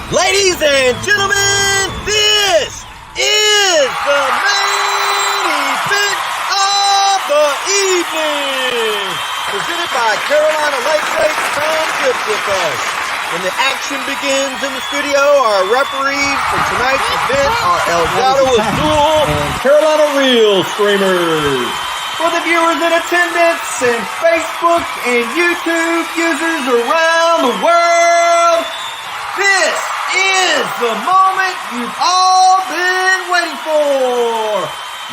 Ladies and gentlemen, this is the main event of the evening. Presented by Carolina Lightweights. Come get with us. When the action begins in the studio, our referees for tonight's event are Elgato Azul and Carolina Real Streamers. For the viewers in attendance and Facebook and YouTube users around the world, this is the moment you've all been waiting for.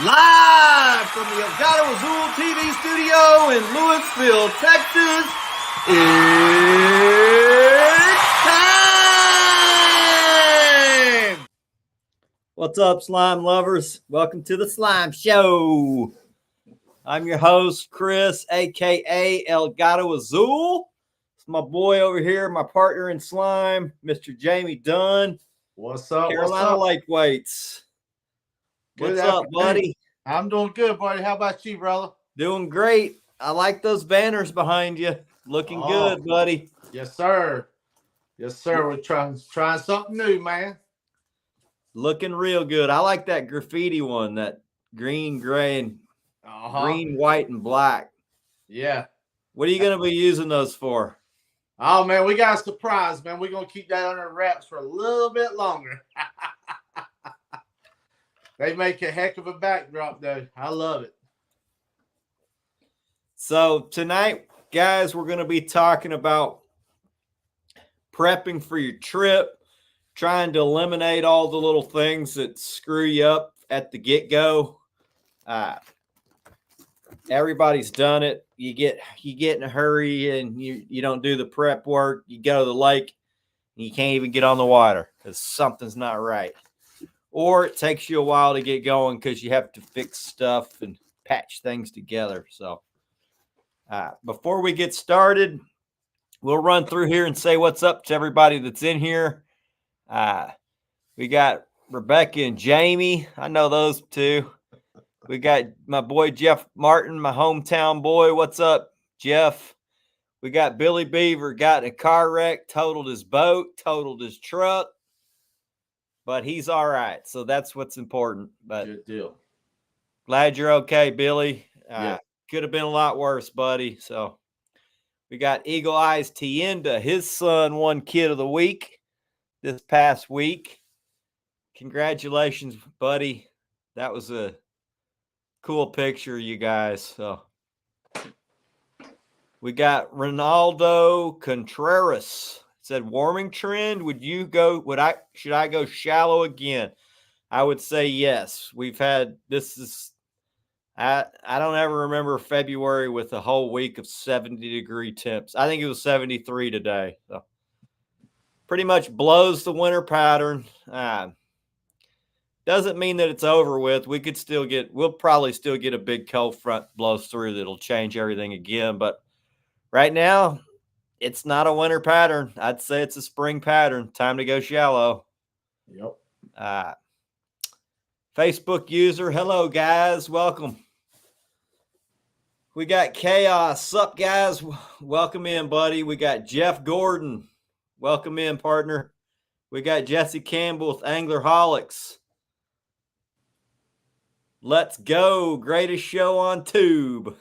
Live from the Elgato Azul TV studio in Louisville, Texas, it's time! What's up, slime lovers? Welcome to the Slime Show. I'm your host, Chris, a.k.a. Elgato Azul. It's my boy over here, my partner in slime, Mr. Jamie Dunn. What's up? Carolina Lightweights. What's up, buddy? I'm doing good, buddy. How about you, brother? Doing great. I like those banners behind you. Looking good, buddy. Yes, sir. Yes, sir. We're trying something new, man. Looking real good. I like that graffiti one, that green, gray, and green, white, and black. Yeah. What are you going to be using those for? Oh, man, we got a surprise, man. We're going to keep that under wraps for a little bit longer. They make a heck of a backdrop, though. I love it. So tonight, guys, we're going to be talking about prepping for your trip, trying to eliminate all the little things that screw you up at the get-go. Everybody's done it. You get in a hurry and you don't do the prep work. You go to the lake and you can't even get on the water because something's not right. Or it takes you a while to get going because you have to fix stuff and patch things together. So before we get started, we'll run through here and say what's up to everybody that's in here. We got Rebecca and Jamie. I know those two. We got my boy Jeff Martin, my hometown boy. What's up, Jeff? We got Billy Beaver, got in a car wreck, totaled his boat, totaled his truck, but he's all right. So that's what's important. But good deal. Glad you're okay, Billy. Yeah. Could have been a lot worse, buddy. So we got Eagle Eyes Tienda. His son won Kid of the Week this past week. Congratulations, buddy. That was a cool picture, you guys. So we got Ronaldo Contreras. It said warming trend. Should I go shallow again? I would say yes. I don't ever remember February with a whole week of 70-degree temps. I think it was 73 today. So pretty much blows the winter pattern. Doesn't mean that it's over with. We'll probably still get a big cold front blows through that'll change everything again. But right now, it's not a winter pattern. I'd say it's a spring pattern. Time to go shallow. Yep. Facebook user, hello guys, welcome. We got Chaos. Sup guys? Welcome in, buddy. We got Jeff Gordon. Welcome in, partner. We got Jesse Campbell with Anglerholics. Let's go. Greatest show on tube.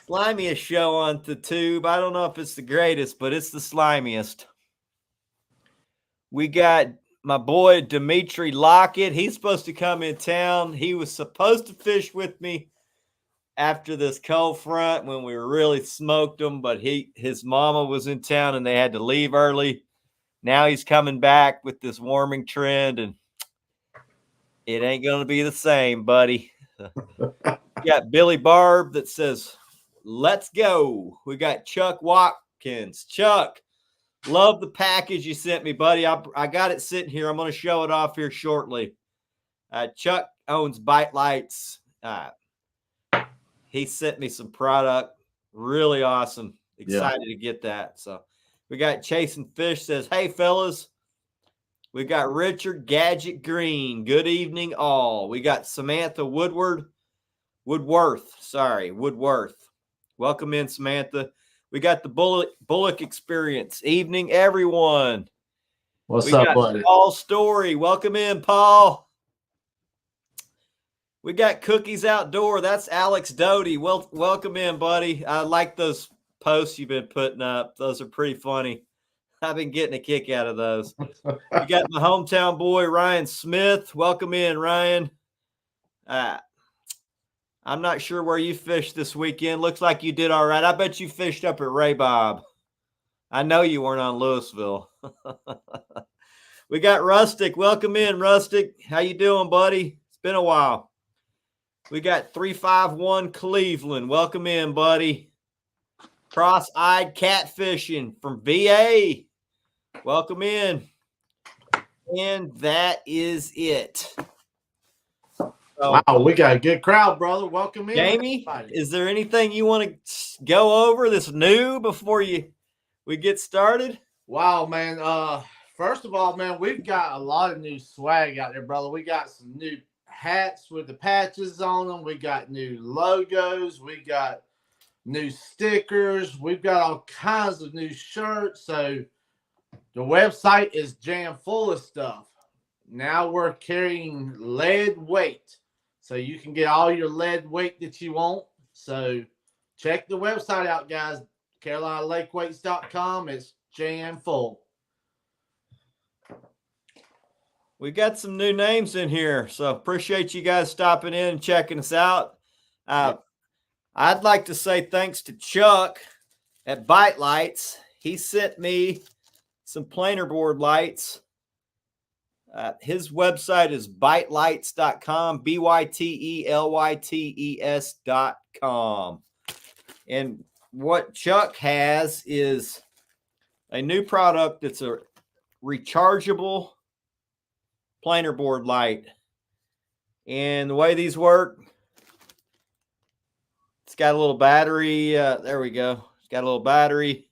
Slimiest show on the tube. I don't know if it's the greatest, but it's the slimiest. We got my boy Dimitri Lockett. He's supposed to come in town. He was supposed to fish with me after this cold front when we really smoked him, but his mama was in town and they had to leave early. Now he's coming back with this warming trend, and it ain't going to be the same, buddy. We got Billy Barb that says, let's go. We got Chuck Watkins. Chuck, love the package you sent me, buddy. I got it sitting here. I'm going to show it off here shortly. Chuck owns Bite Lights. He sent me some product. Really awesome. Excited to get that. So we got Chasing Fish says, hey, fellas. We got Richard Gadget Green. Good evening, all. We got Samantha Woodworth. Welcome in, Samantha. We got the Bullock Experience. Evening, everyone. What's We up, got buddy? Paul Story. Welcome in, Paul. We got Cookies Outdoor. That's Alex Doty. Welcome in, buddy. I like those posts you've been putting up. Those are pretty funny. I've been getting a kick out of those. You got my hometown boy, Ryan Smith. Welcome in, Ryan. I'm not sure where you fished this weekend. Looks like you did all right. I bet you fished up at Ray Bob. I know you weren't on Louisville. We got Rustic. Welcome in, Rustic. How you doing, buddy? It's been a while. We got 351 Cleveland. Welcome in, buddy. Cross-eyed catfishing from VA. Welcome in. And that is it. So, wow, we got a good crowd, brother. Welcome in. Jamie, is there anything you want to go over that's new before we get started? Wow, man. First of all, man, we've got a lot of new swag out there, brother. We got some new hats with the patches on them. We got new logos. We got new stickers. We've got all kinds of new shirts. So the website is jam full of stuff. Now we're carrying lead weight. So you can get all your lead weight that you want. So check the website out, guys. CarolinaLakeWeights.com. It's jam full. We got some new names in here, so appreciate you guys stopping in and checking us out. I'd like to say thanks to Chuck at Bite Lights. He sent me some planer board lights. His website is bytelights.com, bytelytes.com. And what Chuck has is a new product that's a rechargeable planer board light. And the way these work, it's got a little battery. There we go. It's got a little battery.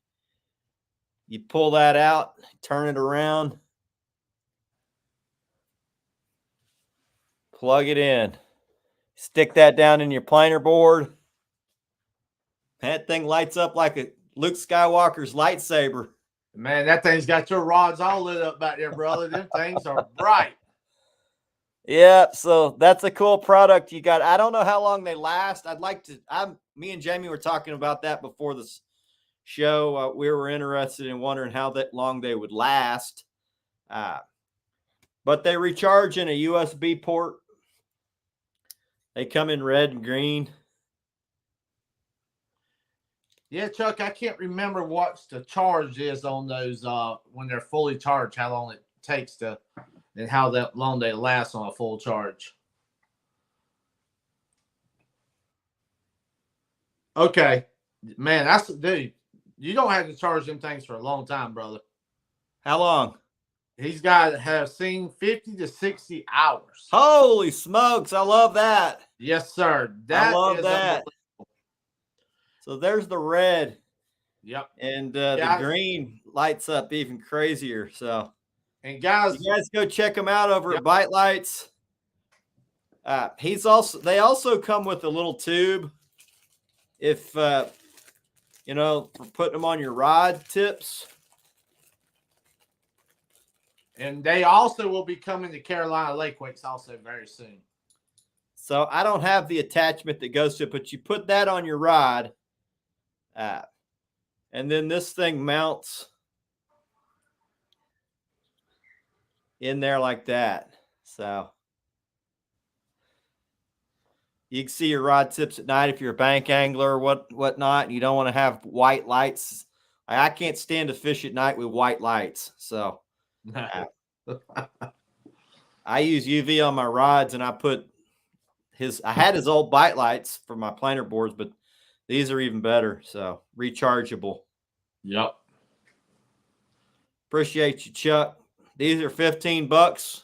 You pull that out, turn it around, plug it in, stick that down in your planer board. That thing lights up like a Luke Skywalker's lightsaber. Man, that thing's got your rods all lit up back there, brother. Them things are bright. Yeah, so that's a cool product you got. I don't know how long they last. Me and Jamie were talking about that before this show. We were interested in wondering how that long they would last. But they recharge in a USB port. They come in red and green. Yeah, Chuck, I can't remember what the charge is on those when they're fully charged, how long it takes to, and how that long they last on a full charge. Okay. Man, dude, you don't have to charge them things for a long time, brother. How long? He's got to have seen 50 to 60 hours. Holy smokes, I love that. Yes, sir. I love that. So there's the red. Yep. And the green lights up even crazier. So, and guys, you guys go check them out over at Bite Lights. They also come with a little tube. If for putting them on your rod tips. And they also will be coming to Carolina Lake Weights also very soon. So I don't have the attachment that goes to it, but you put that on your rod. And then this thing mounts in there like that. So you can see your rod tips at night if you're a bank angler or whatnot, and you don't want to have white lights. I can't stand to fish at night with white lights. So I use UV on my rods, and I had his old Bite Lights for my planer boards, but these are even better. So rechargeable. Yep. Appreciate you, Chuck. These are $15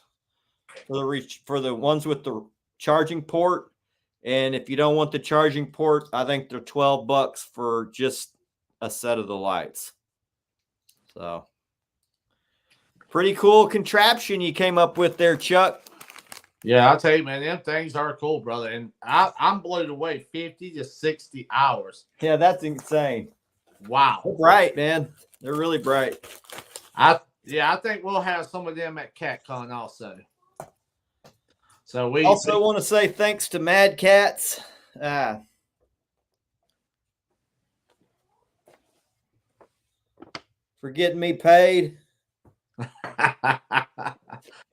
for the ones with the charging port. And if you don't want the charging port, I think they're $12 for just a set of the lights. So pretty cool contraption you came up with there, Chuck. Yeah, I'll tell you, man, them things are cool, brother. And I'm blown away. 50 to 60 hours. Yeah, that's insane. Wow. They're bright, man. They're really bright. I think we'll have some of them at CatCon also. So we Also want to say thanks to Mad Cats. For getting me paid.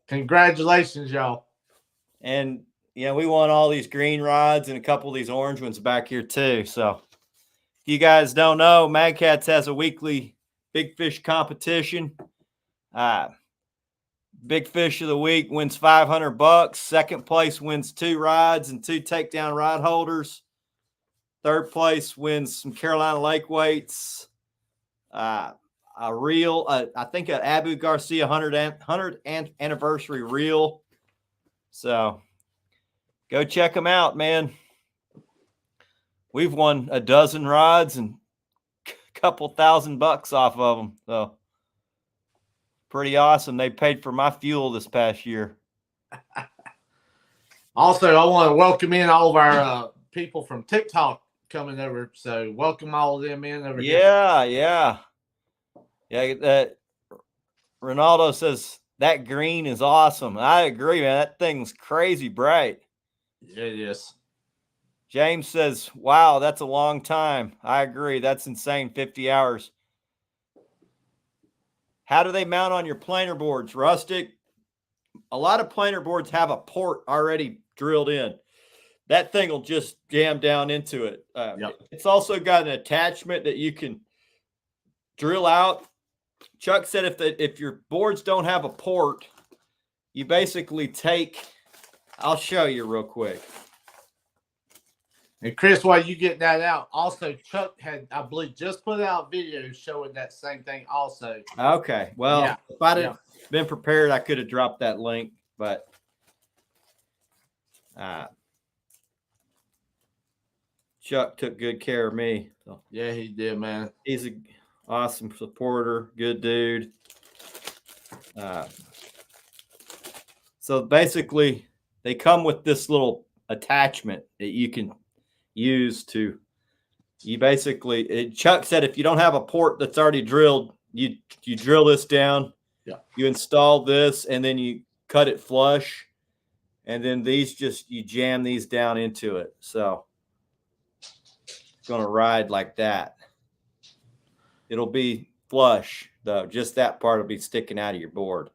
Congratulations, y'all. And yeah, we won all these green rods and a couple of these orange ones back here too. So if you guys don't know, Mad Cats has a weekly big fish competition. Big fish of the week wins $500. Second place wins 2 rods and 2 takedown rod holders. Third place wins some Carolina Lake weights. A reel, I think an Abu Garcia 100th anniversary reel. So go check them out, man. We've won a dozen rods and a couple $1,000 off of them. So pretty awesome. They paid for my fuel this past year. Also, I want to welcome in all of our people from TikTok coming over. So welcome all of them in over here. Yeah. That Ronaldo says that green is awesome. I agree, man. That thing's crazy bright. Yeah, it is. James says, wow, that's a long time. I agree. That's insane. 50 hours. How do they mount on your planer boards? Rustic. A lot of planer boards have a port already drilled in. That thing will just jam down into it. Yep. It's also got an attachment that you can drill out. Chuck said if your boards don't have a port, you basically take, I'll show you real quick. And Chris, while you get that out, also Chuck had, I believe, just put out videos showing that same thing also. Okay. Well, if I'd have been prepared, I could have dropped that link, but Chuck took good care of me. So. Yeah, he did, man. He's an awesome supporter, good dude. So basically, they come with this little attachment that you can use to, you basically, Chuck said if you don't have a port that's already drilled, you drill this down, you install this, and then you cut it flush, and then these you jam these down into it. So it's going to ride like that. It'll be flush, though. Just that part will be sticking out of your board.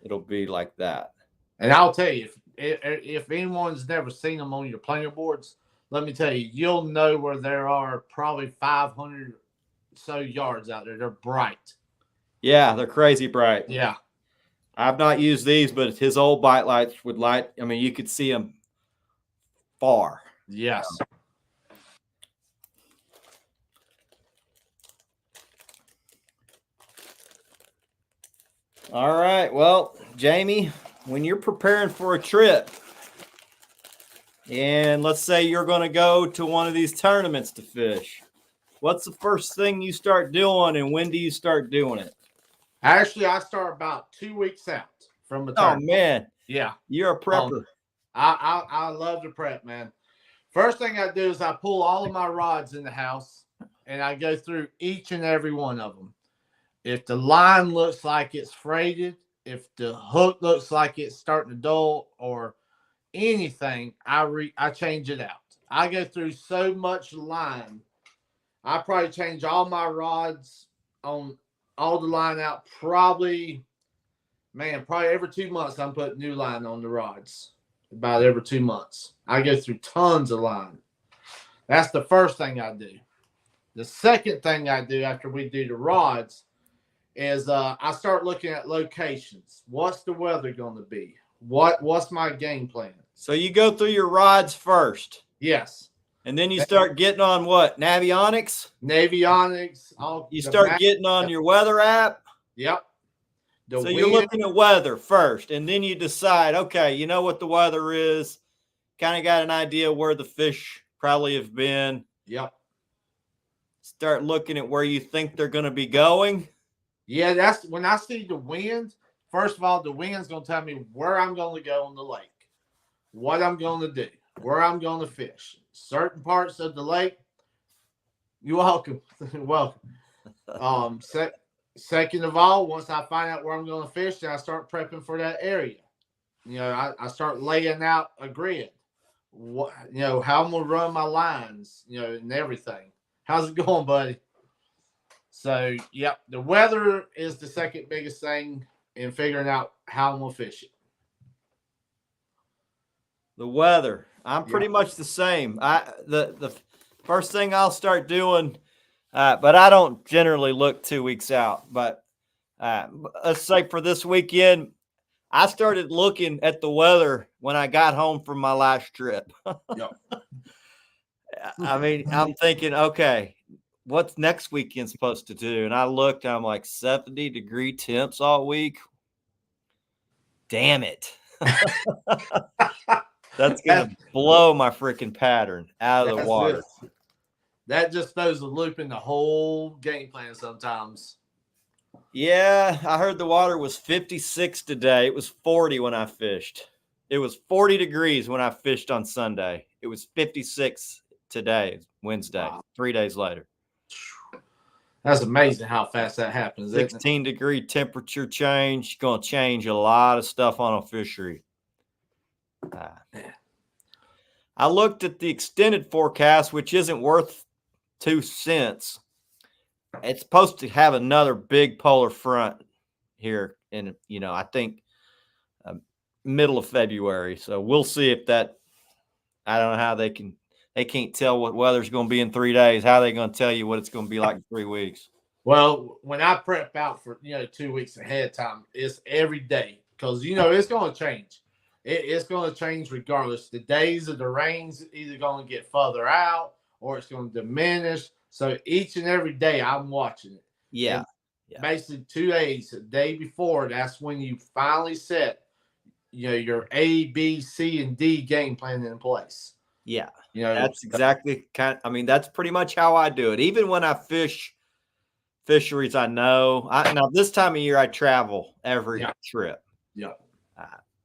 It'll be like that. And I'll tell you, if anyone's never seen them on your planer boards, let me tell you, you'll know where there are probably 500 so yards out there. They're bright. Yeah, they're crazy bright. Yeah. I've not used these, but his old bite lights would light. I mean, you could see them far. Yes. All right. Well, Jamie, when you're preparing for a trip, and let's say you're going to go to one of these tournaments to fish, what's the first thing you start doing, and when do you start doing it? Actually, I start about 2 weeks out from the tournament. Oh, man. Yeah. You're a prepper. I love to prep, man. First thing I do is I pull all of my rods in the house, and I go through each and every one of them. If the line looks like it's freighted, if the hook looks like it's starting to dull or anything, I change it out. I go through so much line. I probably change all my rods on all the line out probably every 2 months I'm putting new line on the rods. About every 2 months. I go through tons of line. That's the first thing I do. The second thing I do after we do the rods is I start looking at locations. What's the weather going to be? What's my game plan? So you go through your rods first. Yes. And then you start getting on what? Navionics? Navionics. You start getting on your weather app? Yep. So you're looking at weather first, and then you decide, okay, you know what the weather is. Kind of got an idea where the fish probably have been. Yep. Start looking at where you think they're going to be going. Yeah, that's when I see the wind. First of all, the wind's going to tell me where I'm going to go on the lake, what I'm going to do, where I'm going to fish. Certain parts of the lake, You're welcome. You're welcome. Second of all, once I find out where I'm going to fish, then I start prepping for that area. I start laying out a grid. How I'm going to run my lines, and everything. How's it going, buddy? So, yep, the weather is the second biggest thing in figuring out how I'm going to fish it. The weather. I'm pretty much the same. The first thing I'll start doing, but I don't generally look 2 weeks out. But let's say for this weekend, I started looking at the weather when I got home from my last trip. Yep. I mean, I'm thinking, okay, what's next weekend supposed to do? And I looked, I'm like 70-degree temps all week. Damn it. That's going to blow my freaking pattern out of the water. That just throws a loop in the whole game plan sometimes. Yeah, I heard the water was 56 today. It was 40 when I fished. It was 40 degrees when I fished on Sunday. It was 56 today, Wednesday, wow. 3 days later. That's amazing how fast that happens. 16-degree temperature change. Going to change a lot of stuff on a fishery. I looked at the extended forecast, which isn't worth 2 cents. It's supposed to have another big polar front here in, I think middle of February. So we'll see if that, I don't know how they can't tell what weather's going to be in 3 days. How are they going to tell you what it's going to be like in 3 weeks? Well, when I prep out for, 2 weeks ahead of time, it's every day because, it's going to change. It's going to change regardless. The days of the rain's either going to get further out or it's going to diminish. So each and every day I'm watching it. Yeah. Basically 2 days, the day before, that's when you finally set, your A, B, C, and D game plan in place. Yeah. That's exactly that's pretty much how I do it. Even when I fish fisheries I know. Now this time of year I travel every trip. Yeah.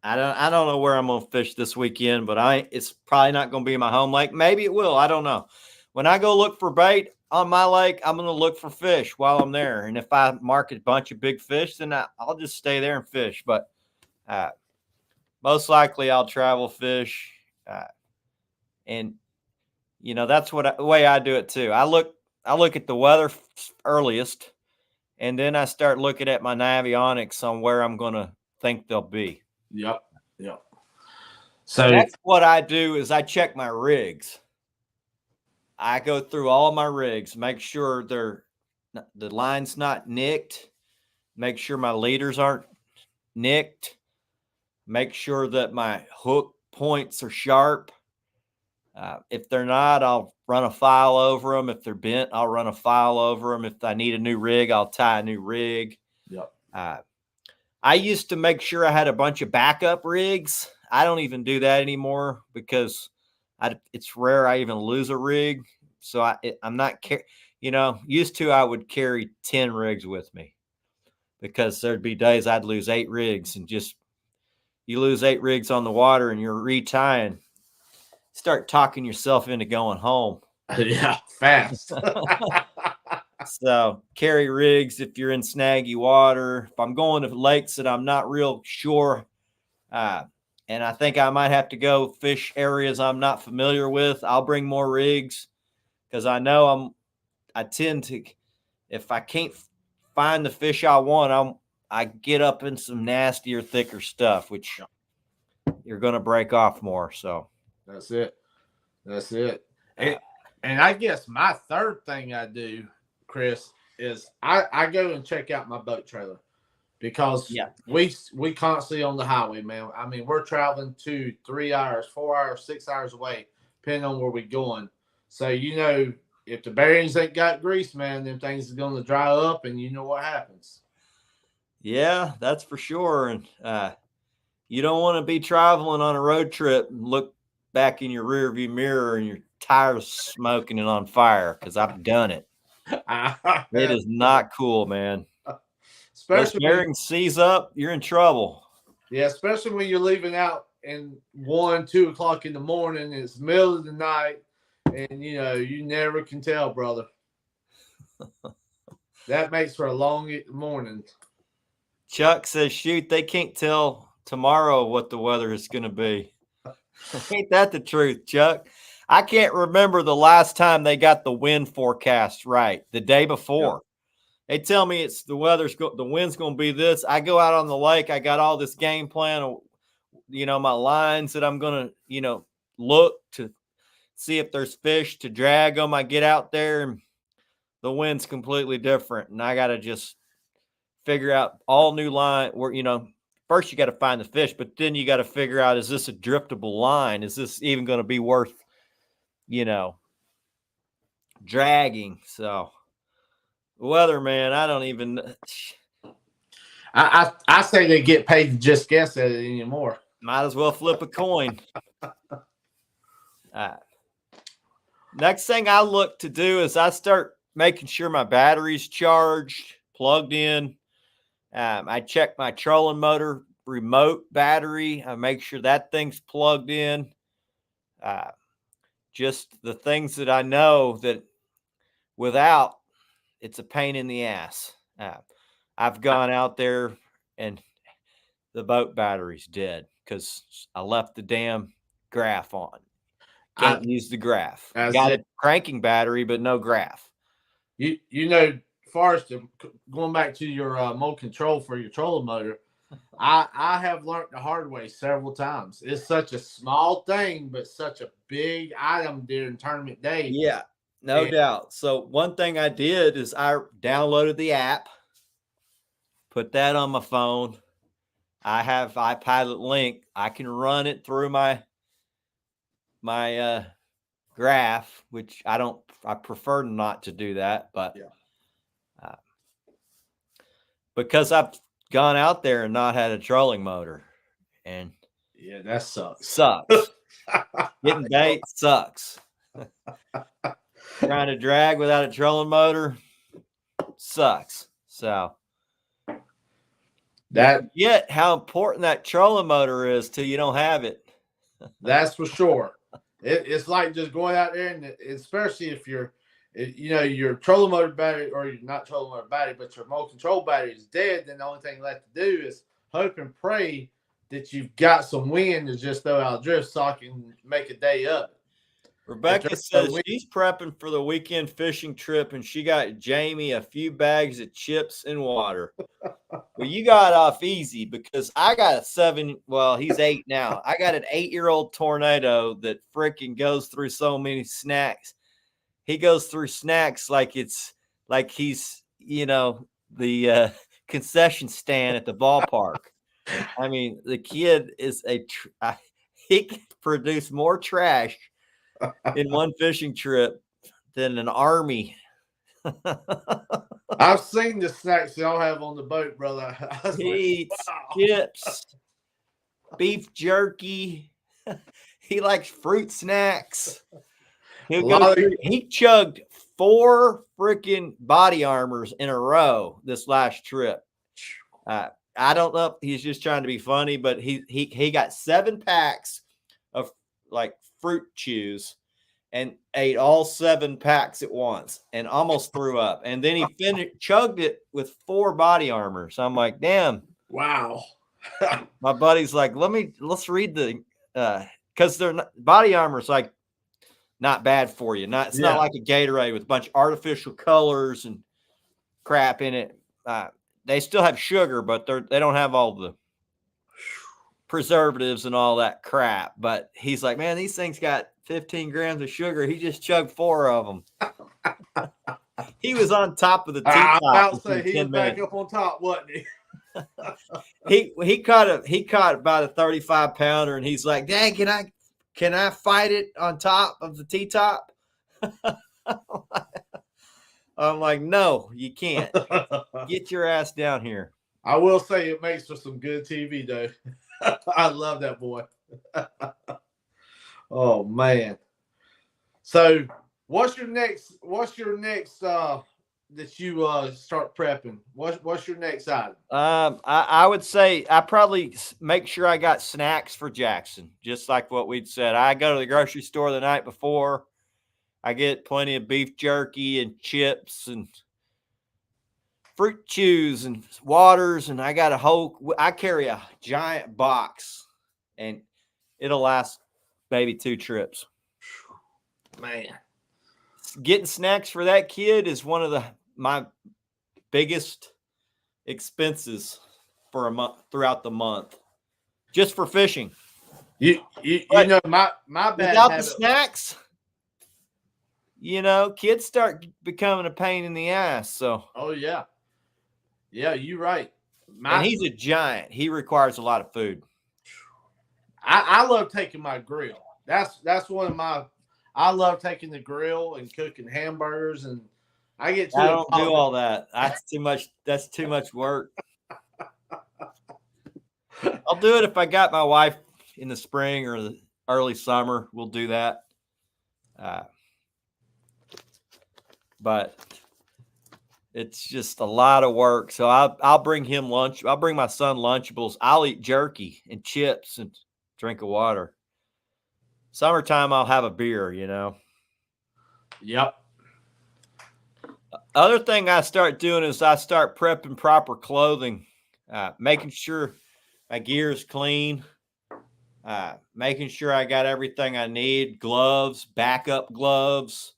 I don't know where I'm going to fish this weekend, but it's probably not going to be my home lake. Maybe it will. I don't know. When I go look for bait on my lake, I'm going to look for fish while I'm there. And if I mark a bunch of big fish, then I'll just stay there and fish. But most likely I'll travel fish. And, that's the way I do it too. I look at the weather earliest, and then I start looking at my navionics on where I'm going to think they'll be. Yep. So that's what I do is I check my rigs. I go through all my rigs, make sure the line's not nicked, make sure my leaders aren't nicked, make sure that my hook points are sharp. If they're not, I'll run a file over them. If they're bent, I'll run a file over them. If I need a new rig, I'll tie a new rig. Yep. I used to make sure I had a bunch of backup rigs. I don't even do that anymore because it's rare I even lose a rig. So I'm not, used to I would carry 10 rigs with me because there'd be days I'd lose 8 rigs and you lose 8 rigs on the water and you're retying. Start talking yourself into going home. Yeah, fast. So carry rigs if you're in snaggy water. If I'm going to lakes that I'm not real sure, and I think I might have to go fish areas I'm not familiar with, I'll bring more rigs because I know I tend to, if I can't find the fish I want, I get up in some nastier, thicker stuff, which you're going to break off more. So that's it. And I guess my third thing I do, Chris, is I go and check out my boat trailer because we constantly on the highway, man. I mean, we're traveling 2, 3 hours, 4 hours, 6 hours away, depending on where we're going. So, if the bearings ain't got grease, man, them things are going to dry up and you know what happens. Yeah, that's for sure. And you don't want to be traveling on a road trip and look back in your rear view mirror and your tires smoking and on fire because I've done it. It is not cool, man. Especially when bearings seize up, you're in trouble. Yeah, especially when you're leaving out in 1, 2 o'clock in the morning. It's middle of the night, and you never can tell, brother. That makes for a long morning. Chuck says, shoot, they can't tell tomorrow what the weather is going to be. Ain't that the truth, Chuck? I can't remember the last time they got the wind forecast right. The day before. They tell me it's the wind's going to be this. I go out on the lake. I got all this game plan, my lines that I'm going to, look to see if there's fish to drag them. I get out there and the wind's completely different. And I got to just figure out all new line where, first you got to find the fish, but then you got to figure out, is this a driftable line? Is this even going to be worth, dragging? So weather, man, I don't even. I say they get paid to just guess at it anymore. Might as well flip a coin. Next thing I look to do is I start making sure my battery's charged, plugged in. I check my trolling motor remote battery. I make sure that thing's plugged in. Just the things that I know that without, it's a pain in the ass. I've gone out there and the boat battery's dead because I left the damn graph on. Can't use the graph. Got a cranking battery, but no graph. Forrest, going back to your mode control for your trolling motor, I have learned the hard way several times. It's such a small thing, but such a big item during tournament day. Yeah, no doubt. So one thing I did is I downloaded the app, put that on my phone. I have iPilot Link. I can run it through my graph, which I prefer not to do that, but because I've gone out there and not had a trolling motor, and that sucks. Getting bait sucks. Trying to drag without a trolling motor sucks. So yet how important that trolling motor is till you don't have it. That's for sure. It's like just going out there, and especially if your trolling motor battery, or you're not trolling motor battery, but your remote control battery is dead, then the only thing left to do is hope and pray that you've got some wind to just throw out drift so I can make a day of it. Rebecca says she's prepping for the weekend fishing trip, and she got Jamie a few bags of chips and water. Well, you got off easy because I got he's 8 now. I got an 8-year-old tornado that freaking goes through so many snacks. He goes through snacks like he's, the concession stand at the ballpark. I mean, the kid is he can produce more trash in one fishing trip than an army. I've seen the snacks y'all have on the boat, brother. He eats chips, beef jerky. He likes fruit snacks. He chugged 4 freaking body armors in a row this last trip. I don't know if he's just trying to be funny, but he got 7 packs of like fruit chews and ate all 7 packs at once and almost threw up. And then he chugged it with 4 body armors. I'm like, damn. Wow. My buddy's like, let's read the because they're not, body armor's like not bad for you. It's not like a Gatorade with a bunch of artificial colors and crap in it. They still have sugar, but they don't have all the preservatives and all that crap. But he's like, man, these things got 15 grams of sugar. He just chugged 4 of them. He was on top of the T-top. I was about to say he was back up on top, wasn't he? he caught about a 35 pounder, and he's like, dang, can I fight it on top of the T-top? I'm like, no, you can't. Get your ass down here. I will say it makes for some good TV, though. I love that boy. Oh man. So what's your next that you start prepping? What's your next item? I would say I probably make sure I got snacks for Jackson, just like what we'd said. I go to the grocery store the night before. I get plenty of beef jerky and chips and fruit chews and waters, and I carry a giant box, and it'll last maybe 2 trips. Man, Getting snacks for that kid is one of my biggest expenses for a month throughout the month, just for fishing. You know my bad Without habit. the snacks, kids start becoming a pain in the ass. So, oh yeah, you're right. And he's a giant. He requires a lot of food. I love taking my grill. That's one of my. I love taking the grill and cooking hamburgers, and I get. I don't do all that. That's too much. That's too much work. I'll do it if I got my wife in the spring or the early summer. We'll do that. But it's just a lot of work. So I'll bring him lunch. I'll bring my son Lunchables. I'll eat jerky and chips and drink of water. Summertime, I'll have a beer, Yep. Other thing I start doing is I start prepping proper clothing, making sure my gear is clean, making sure I got everything I need, gloves, backup gloves.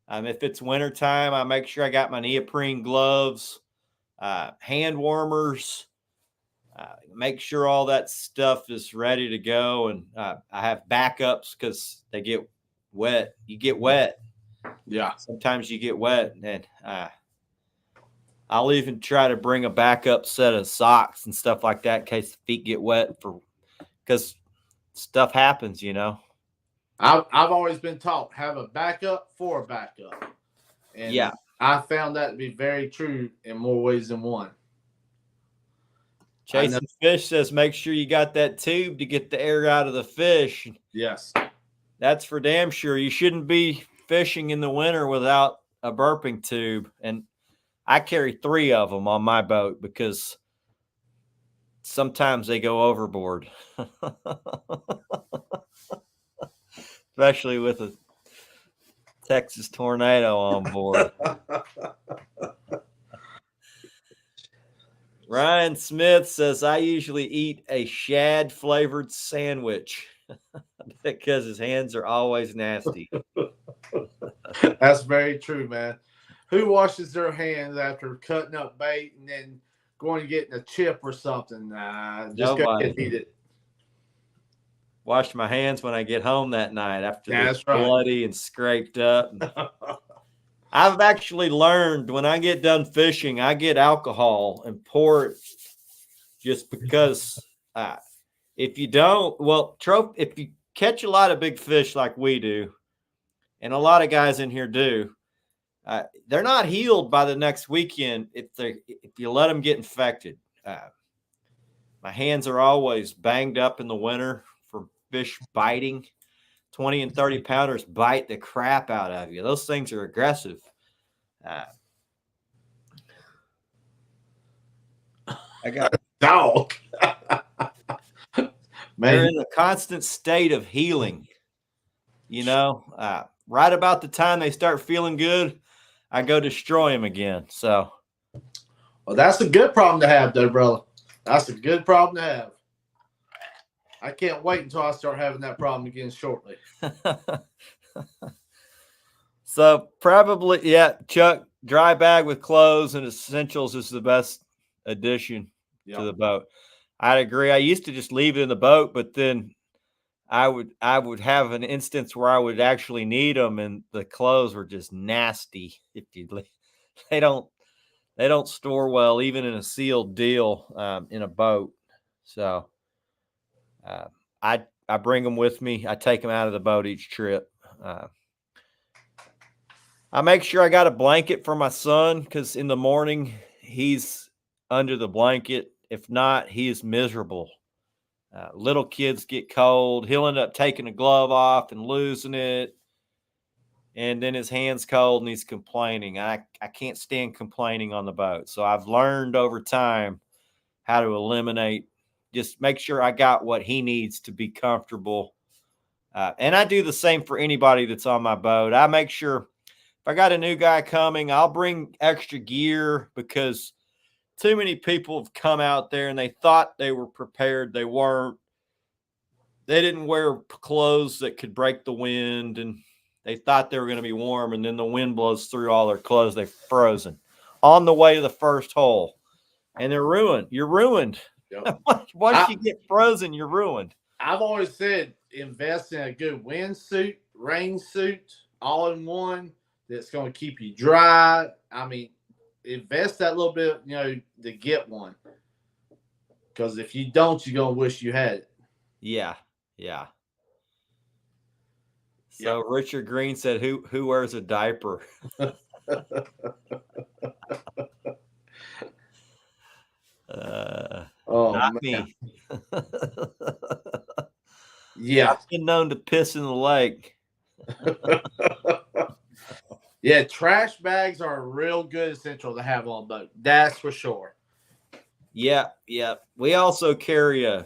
If it's wintertime, I make sure I got my neoprene gloves, hand warmers, make sure all that stuff is ready to go. And I have backups because they get wet. You get wet. Yeah. Sometimes you get wet. And I'll even try to bring a backup set of socks and stuff like that in case the feet get wet, because stuff happens, I've always been taught have a backup for a backup. And yeah, I found that to be very true in more ways than one. Chasing Fish says make sure you got that tube to get the air out of the fish. Yes. That's for damn sure. You shouldn't be fishing in the winter without a burping tube. And I carry 3 of them on my boat because sometimes they go overboard. Especially with a Texas tornado on board. Ryan Smith says, I usually eat a shad flavored sandwich because his hands are always nasty. That's very true, man. Who washes their hands after cutting up bait and then going to get a chip or something? Just go ahead and eat it. Wash my hands when I get home that night after they're right. bloody and scraped up. I've actually learned when I get done fishing, I get alcohol and pour it just because if you don't, if you catch a lot of big fish like we do, and a lot of guys in here do, they're not healed by the next weekend if you let them get infected. My hands are always banged up in the winter for fish biting. 20 and 30 pounders bite the crap out of you. Those things are aggressive. I got a dog. They're in a constant state of healing. Right about the time they start feeling good, I go destroy them again. So, well, that's a good problem to have, though, brother. That's a good problem to have. I can't wait until I start having that problem again shortly. So probably, Chuck, dry bag with clothes and essentials is the best addition to the boat. I'd agree. I used to just leave it in the boat, but then I would have an instance where I would actually need them, and the clothes were just nasty. They don't store well, even in a sealed deal in a boat. So I bring them with me. I take them out of the boat each trip. I make sure I got a blanket for my son because in the morning he's under the blanket. If not, he is miserable. Little kids get cold. He'll end up taking a glove off and losing it. And then his hand's cold and he's complaining. I can't stand complaining on the boat. So I've learned over time how to eliminate, just make sure I got what he needs to be comfortable. And I do the same for anybody that's on my boat. I make sure if I got a new guy coming, I'll bring extra gear because too many people have come out there and they thought they were prepared. They weren't. They didn't wear clothes that could break the wind, and they thought they were going to be warm, and then the wind blows through all their clothes. They're frozen on the way to the first hole, and they're ruined. You're ruined. Yep. Once you get frozen, you're ruined. I've always said invest in a good wind suit, rain suit, all in one that's going to keep you dry. I mean, invest that little bit, to get one. Because if you don't, you're going to wish you had it. Yeah. Yeah. So yep. Richard Green said, who wears a diaper? Not man. me. Yeah. I've been known to piss in the lake. Yeah, trash bags are a real good essential to have on a boat. That's for sure. Yeah. We also carry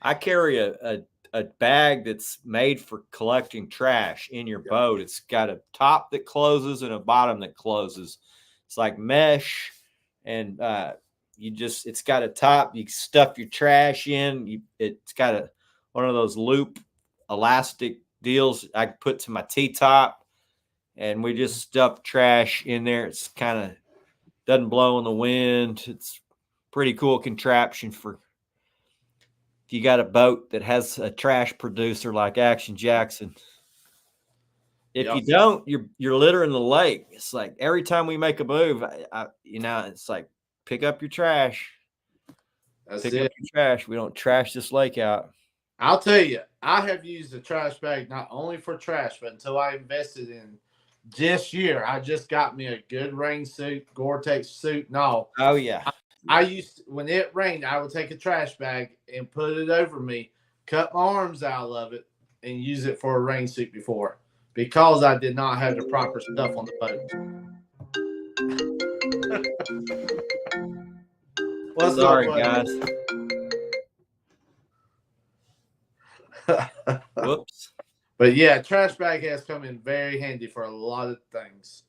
I carry a bag that's made for collecting trash in your boat. It's got a top that closes and a bottom that closes. It's like mesh, and it's got a top. You stuff your trash in. It's got one of those loop elastic deals I put to my T-top, and we just stuff trash in there. It's kind of doesn't blow in the wind. It's pretty cool contraption for if you got a boat that has a trash producer like Action Jackson. If you don't, you're littering the lake. It's like every time we make a move, it's like pick up your trash. Pick up your trash. We don't trash this lake out. I'll tell you, I have used a trash bag not only for trash, but until I invested in this year, I just got me a good rain suit, Gore-Tex suit, and all. Oh yeah. I used when it rained, I would take a trash bag and put it over me, cut my arms out of it, and use it for a rain suit before because I did not have the proper stuff on the boat. What's Sorry, up, guys. Whoops. But yeah, trash bag has come in very handy for a lot of things.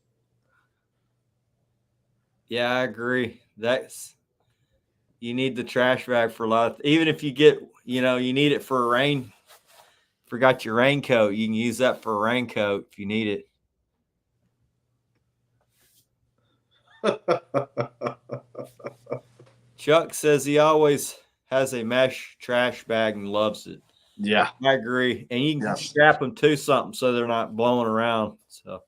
Yeah, I agree. You need the trash bag for a lot even if you get, you need it for a rain. Forgot your raincoat. You can use that for a raincoat if you need it. Chuck says he always has a mesh trash bag and loves it. Yeah, I agree. And you can strap them to something so they're not blowing around. So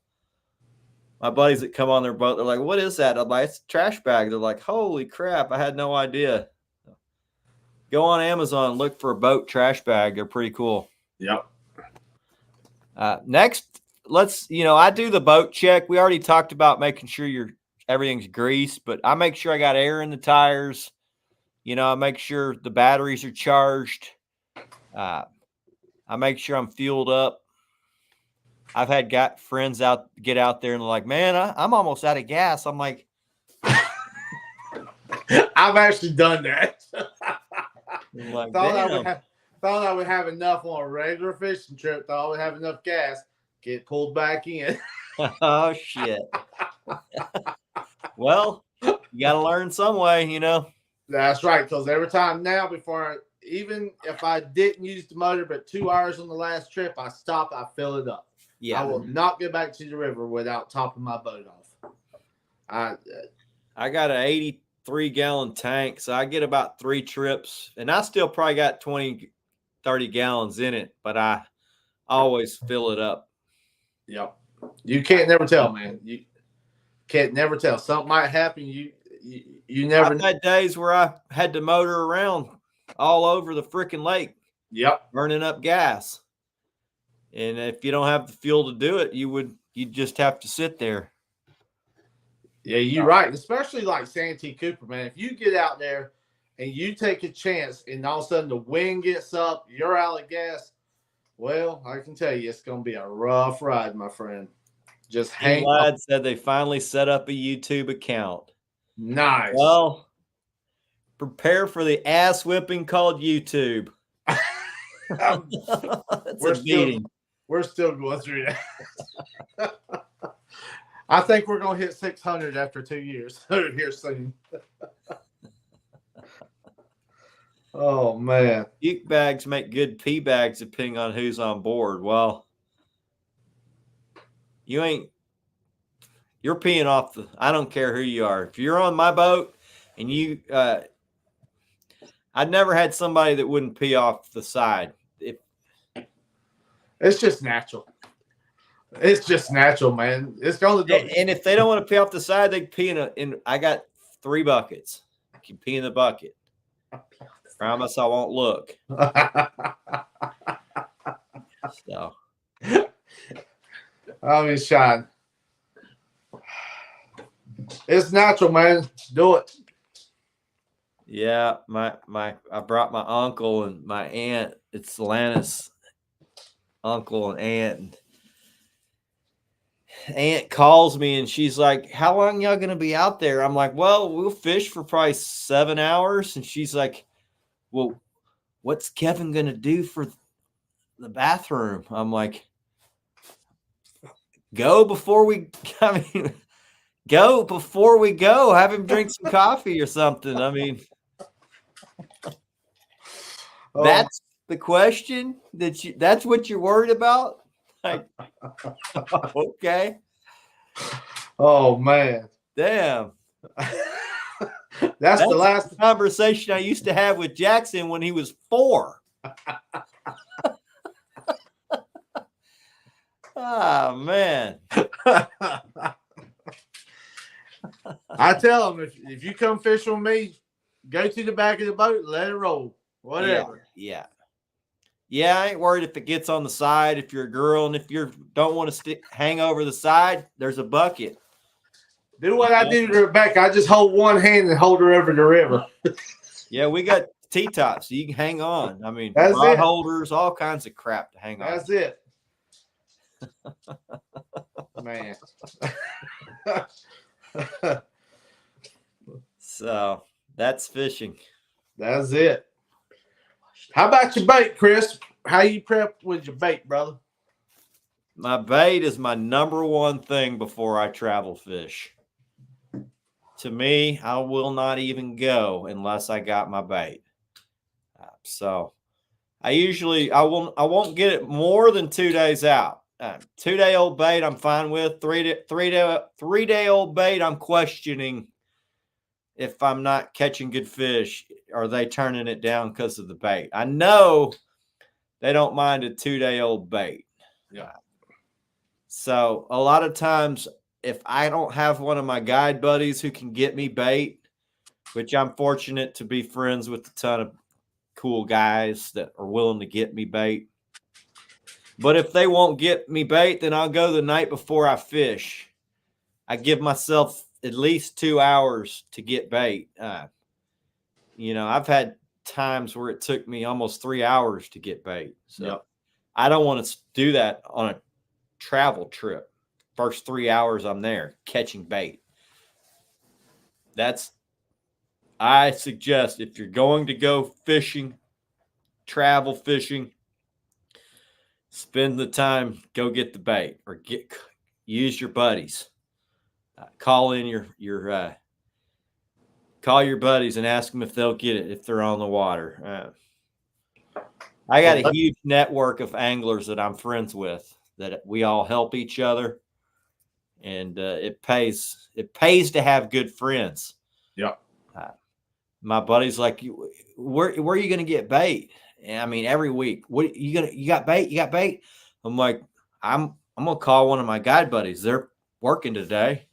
my buddies that come on their boat, they're like, what is that? I'm like, it's a trash bag. They're like, holy crap, I had no idea. Go on Amazon, look for a boat trash bag. They're pretty cool. Yep. Next, I do the boat check. We already talked about making sure everything's greased, but I make sure I got air in the tires. I make sure the batteries are charged. I make sure I'm fueled up. I've had friends get out there and they're like, man, I'm almost out of gas. I'm like, I've actually done that. Like, thought I would have enough on a regular fishing trip. Thought I would have enough gas. Get pulled back in. Oh shit. Well, you got to learn some way, That's right. Because every time now, even if I didn't use the motor, but 2 hours on the last trip, I stop, I fill it up. Yeah. I will not get back to the river without topping my boat off. I got an 83-gallon tank, so I get about 3 trips, and I still probably got 20, 30 gallons in it, but I always fill it up. Yep. You can't never tell, man. You can't never tell. Something might happen. You never. I've had days where I had to motor around all over the freaking lake. Yep. Burning up gas. And if you don't have the fuel to do it, you just have to sit there. Yeah, you're right. Especially like Santee Cooper, man. If you get out there and you take a chance and all of a sudden the wind gets up, you're out of gas, well, I can tell you it's going to be a rough ride, my friend. Just hang on. Lad said they finally set up a YouTube account. Nice. Well, prepare for the ass whipping called YouTube. It's a beating. We're still going through that. I think we're gonna hit 600 after 2 years here soon. Oh man, Puke bags make good pee bags depending on who's on board. Well, you're peeing off the. I don't care who you are. If you're on my boat and you, I'd never had somebody that wouldn't pee off the side. It's just natural. It's just natural, man. It's gonna do. And if they don't want to pee off the side, they pee in. I got 3 buckets. You can pee in the bucket. Promise I won't look. So, I mean, Sean, it's natural, man. Do it. yeah, I brought my uncle and my aunt. It's Lana's uncle and aunt. And aunt calls me and she's like, "How long y'all gonna be out there?" I'm like, "Well, we'll fish for probably 7 hours." And she's like, "Well, what's Kevin gonna do for the bathroom?" I'm like, "Go before we." I mean, go before we go. Have him drink some coffee or something. I mean, that's the question that's what you're worried about. Like, okay. Oh man. Damn. That's the last conversation I used to have with Jackson when he was 4. Oh man. I tell him if you come fish with me, go to the back of the boat, let it roll. Whatever. Yeah. I ain't worried if it gets on the side. If you're a girl and if you don't want to hang over the side, there's a bucket. Do what I do to Rebecca. I just hold one hand and hold her over the river. Yeah, we got T-tops, so you can hang on. I mean, that's rod it. Holders, all kinds of crap to hang on. That's it. Man. So that's fishing. That's it. How about your bait, Chris? How you prep with your bait, brother? My bait is my number one thing before I travel fish. To me, I will not even go unless I got my bait. So I won't get it more than 2 days out. 2-day-old bait I'm fine with. 3-day-old bait I'm questioning if I'm not catching good fish. Are they turning it down because of the bait? I know they don't mind a 2-day-old bait. Yeah. So a lot of times, if I don't have one of my guide buddies who can get me bait, which I'm fortunate to be friends with a ton of cool guys that are willing to get me bait. But if they won't get me bait, then I'll go the night before I fish. I give myself at least 2 hours to get bait. I've had times where it took me almost 3 hours to get bait. So I don't want to do that on a travel trip. First 3 hours I'm there catching bait. I suggest if you're going to go fishing, travel fishing, spend the time, go get the bait or use your buddies. Call in call your buddies and ask them if they'll get it if they're on the water. I got a huge network of anglers that I'm friends with that we all help each other, and it pays to have good friends. Yeah. My buddy's like, where are you going to get bait? And I mean, every week, you got bait? You got bait? I'm like, I'm going to call one of my guide buddies. They're working today.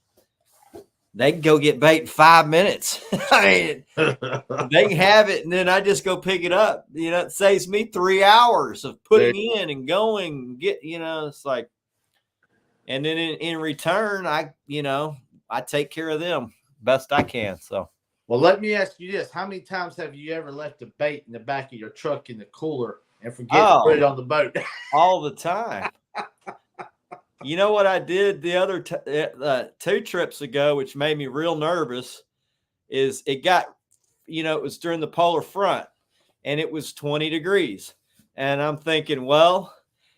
They can go get bait in 5 minutes. I mean, they can have it, and then I just go pick it up. It saves me 3 hours of putting in and going. It's like, and then in return, I take care of them best I can. So. Well, let me ask you this. How many times have you ever left a bait in the back of your truck in the cooler and forget to put it on the boat? All the time. You know what I did the other 2 trips ago, which made me real nervous, is it got, it was during the polar front, and it was 20 degrees. And I'm thinking, well,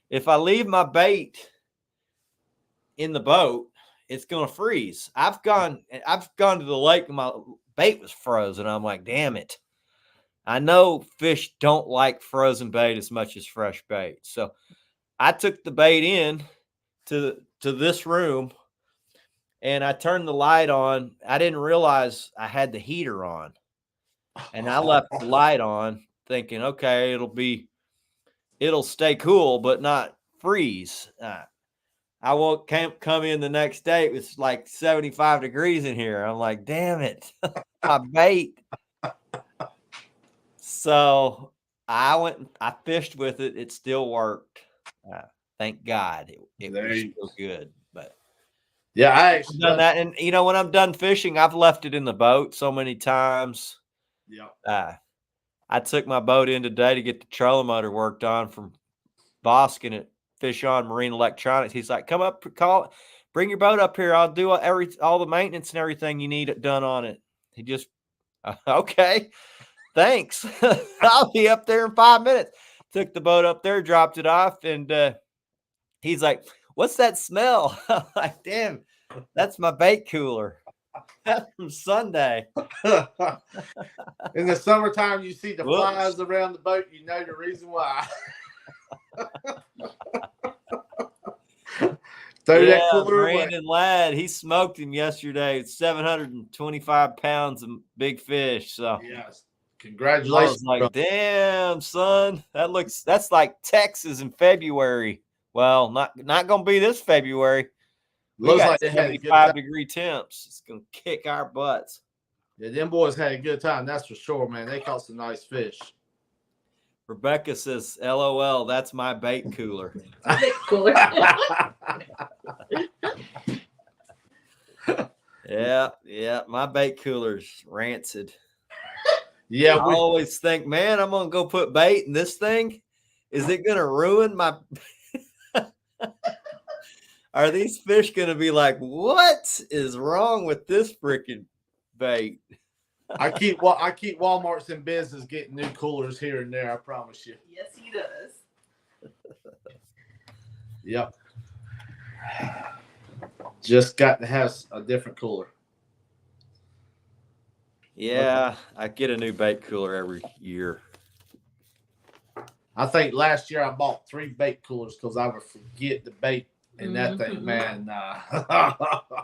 if I leave my bait in the boat, it's gonna freeze. I've gone to the lake and my bait was frozen. I'm like, damn it. I know fish don't like frozen bait as much as fresh bait. So I took the bait in to this room and I turned the light on. I didn't realize I had the heater on. And I left the light on thinking, okay, it'll stay cool, but not freeze. I won't come in the next day. It was like 75 degrees in here. I'm like, damn it, my bait. So I fished with it. It still worked. Thank God it was still good. But yeah, I I've done that. And when I'm done fishing, I've left it in the boat so many times. Yeah. I took my boat in today to get the trolling motor worked on from Boskin at Fish On Marine Electronics. He's like, come up, bring your boat up here. I'll do all the maintenance and everything you need done on it. He just, okay, thanks. I'll be up there in 5 minutes. Took the boat up there, dropped it off, and he's like, what's that smell? I'm like, damn, that's my bait cooler. That's from Sunday. In the summertime, you see the flies around the boat. You know the reason why. Brandon Ladd, he smoked him yesterday. It's 725 pounds of big fish. So yes, congratulations. I was like, damn, son, that's like Texas in February. Well, not gonna be this February. We Looks got like they had 75-degree temps. It's gonna kick our butts. Yeah, them boys had a good time. That's for sure, man. They caught some nice fish. Rebecca says, LOL, that's my bait cooler. Bait cooler. Yeah, my bait cooler's rancid. Yeah, I always think, man, I'm gonna go put bait in this thing. Is it gonna ruin my? Are these fish gonna be like, what is wrong with this freaking bait? I keep Walmart's in business getting new coolers here and there. I promise you. Yes, he does. Yep. Just got to have a different cooler. Yeah, I get a new bait cooler every year. I think last year I bought 3 bait coolers because I would forget the bait in that thing, man.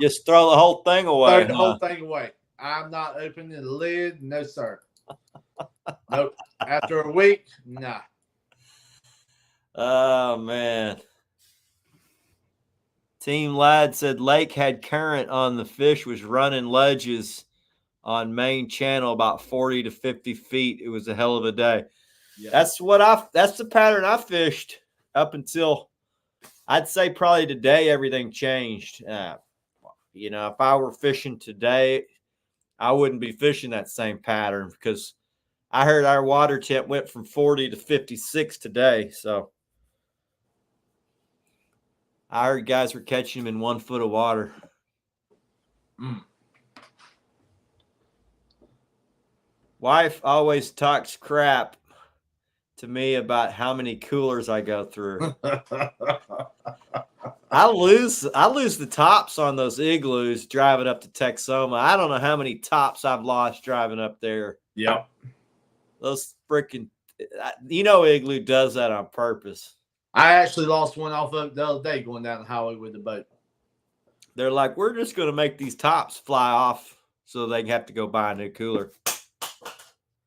Just throw the whole thing away. Throw the whole thing away. I'm not opening the lid. No, sir. Nope. After a week, nah. Oh, man. Team Ladd said Lake had current on the fish, was running ledges on main channel about 40 to 50 feet. It was a hell of a day. Yeah. That's the pattern I fished up until I'd say probably today everything changed. If I were fishing today, I wouldn't be fishing that same pattern because I heard our water temp went from 40 to 56 today. So I heard guys were catching them in 1 foot of water. Wife always talks crap to me about how many coolers I go through. I lose the tops on those igloos driving up to Texoma. I don't know how many tops I've lost driving up there. Yep. Those freaking, Igloo does that on purpose. I actually lost one off of the other day going down the highway with the boat. They're like, we're just going to make these tops fly off so they have to go buy a new cooler.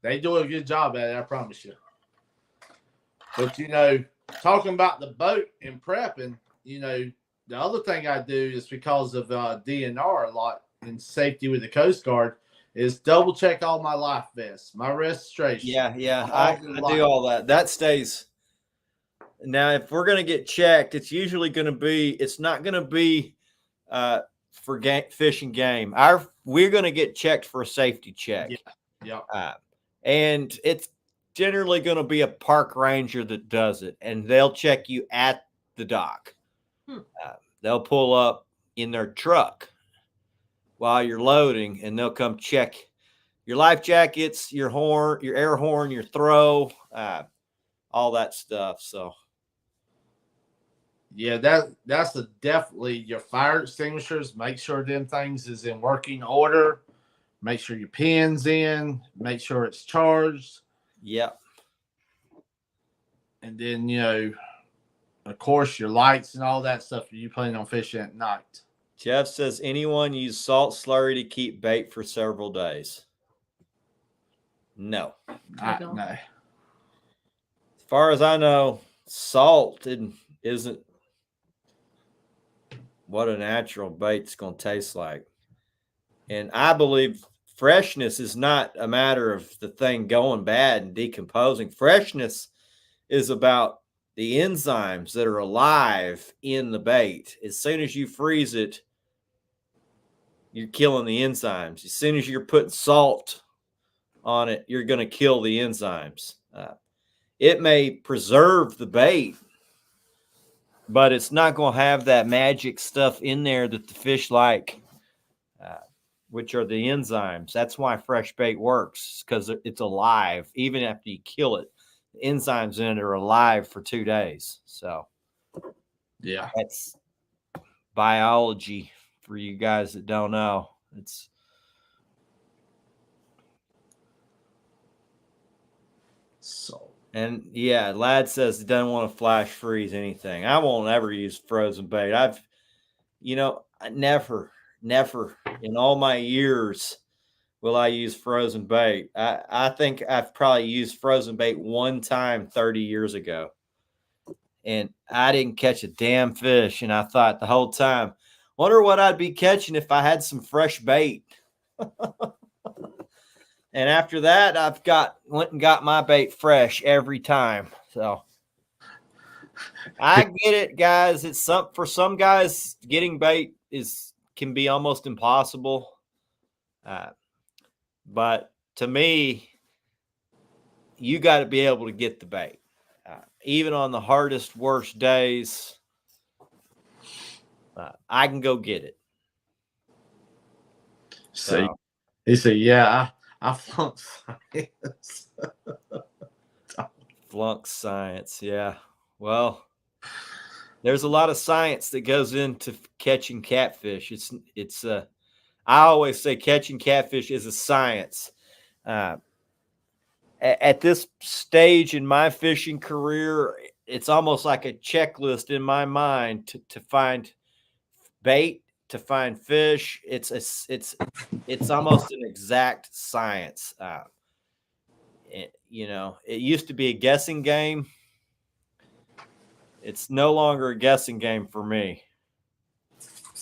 They do a good job at it, I promise you. But, talking about the boat and prepping, the other thing I do is because of DNR a lot and safety with the Coast Guard is double check all my life vests, my registration. Yeah. I do all that. That stays. Now, if we're going to get checked, it's usually going to be, it's not going to be for fish and game. We're going to get checked for a safety check. Yeah. And it's generally going to be a park ranger that does it, and they'll check you at the dock. They'll pull up in their truck while you're loading, and they'll come check your life jackets, your horn, your air horn, your throw, all that stuff. So Yeah, that's definitely your fire extinguishers. Make sure them things is in working order. Make sure your pin's in. Make sure it's charged. Yep. And then, of course, your lights and all that stuff. You plan on fishing at night. Jeff says, anyone use salt slurry to keep bait for several days? No. No. As far as I know, salt isn't what a natural bait's going to taste like. And I believe freshness is not a matter of the thing going bad and decomposing. Freshness is about the enzymes that are alive in the bait. As soon as you freeze it, you're killing the enzymes. As soon as you're putting salt on it, you're going to kill the enzymes. It may preserve the bait, but it's not going to have that magic stuff in there that the fish like, which are the enzymes. That's why fresh bait works, because it's alive. Even after you kill it, the enzymes in it are alive for 2 days. So yeah, that's biology for you guys that don't know. It's so. And yeah, Lad says he doesn't want to flash freeze anything. I won't ever use frozen bait. I never in all my years will I use frozen bait. I think I've probably used frozen bait one time 30 years ago. And I didn't catch a damn fish. And I thought the whole time, wonder what I'd be catching if I had some fresh bait. And after that, went and got my bait fresh every time. So I get it, guys. It's for some guys, getting bait can be almost impossible. But to me, you got to be able to get the bait, even on the hardest, worst days. I can go get it. So he said, "Yeah, I flunked science." Flunk science, yeah. Well, there's a lot of science that goes into catching catfish. It's I always say catching catfish is a science. At this stage in my fishing career, it's almost like a checklist in my mind to find bait, to find fish. It's almost an exact science. It used to be a guessing game. It's no longer a guessing game for me.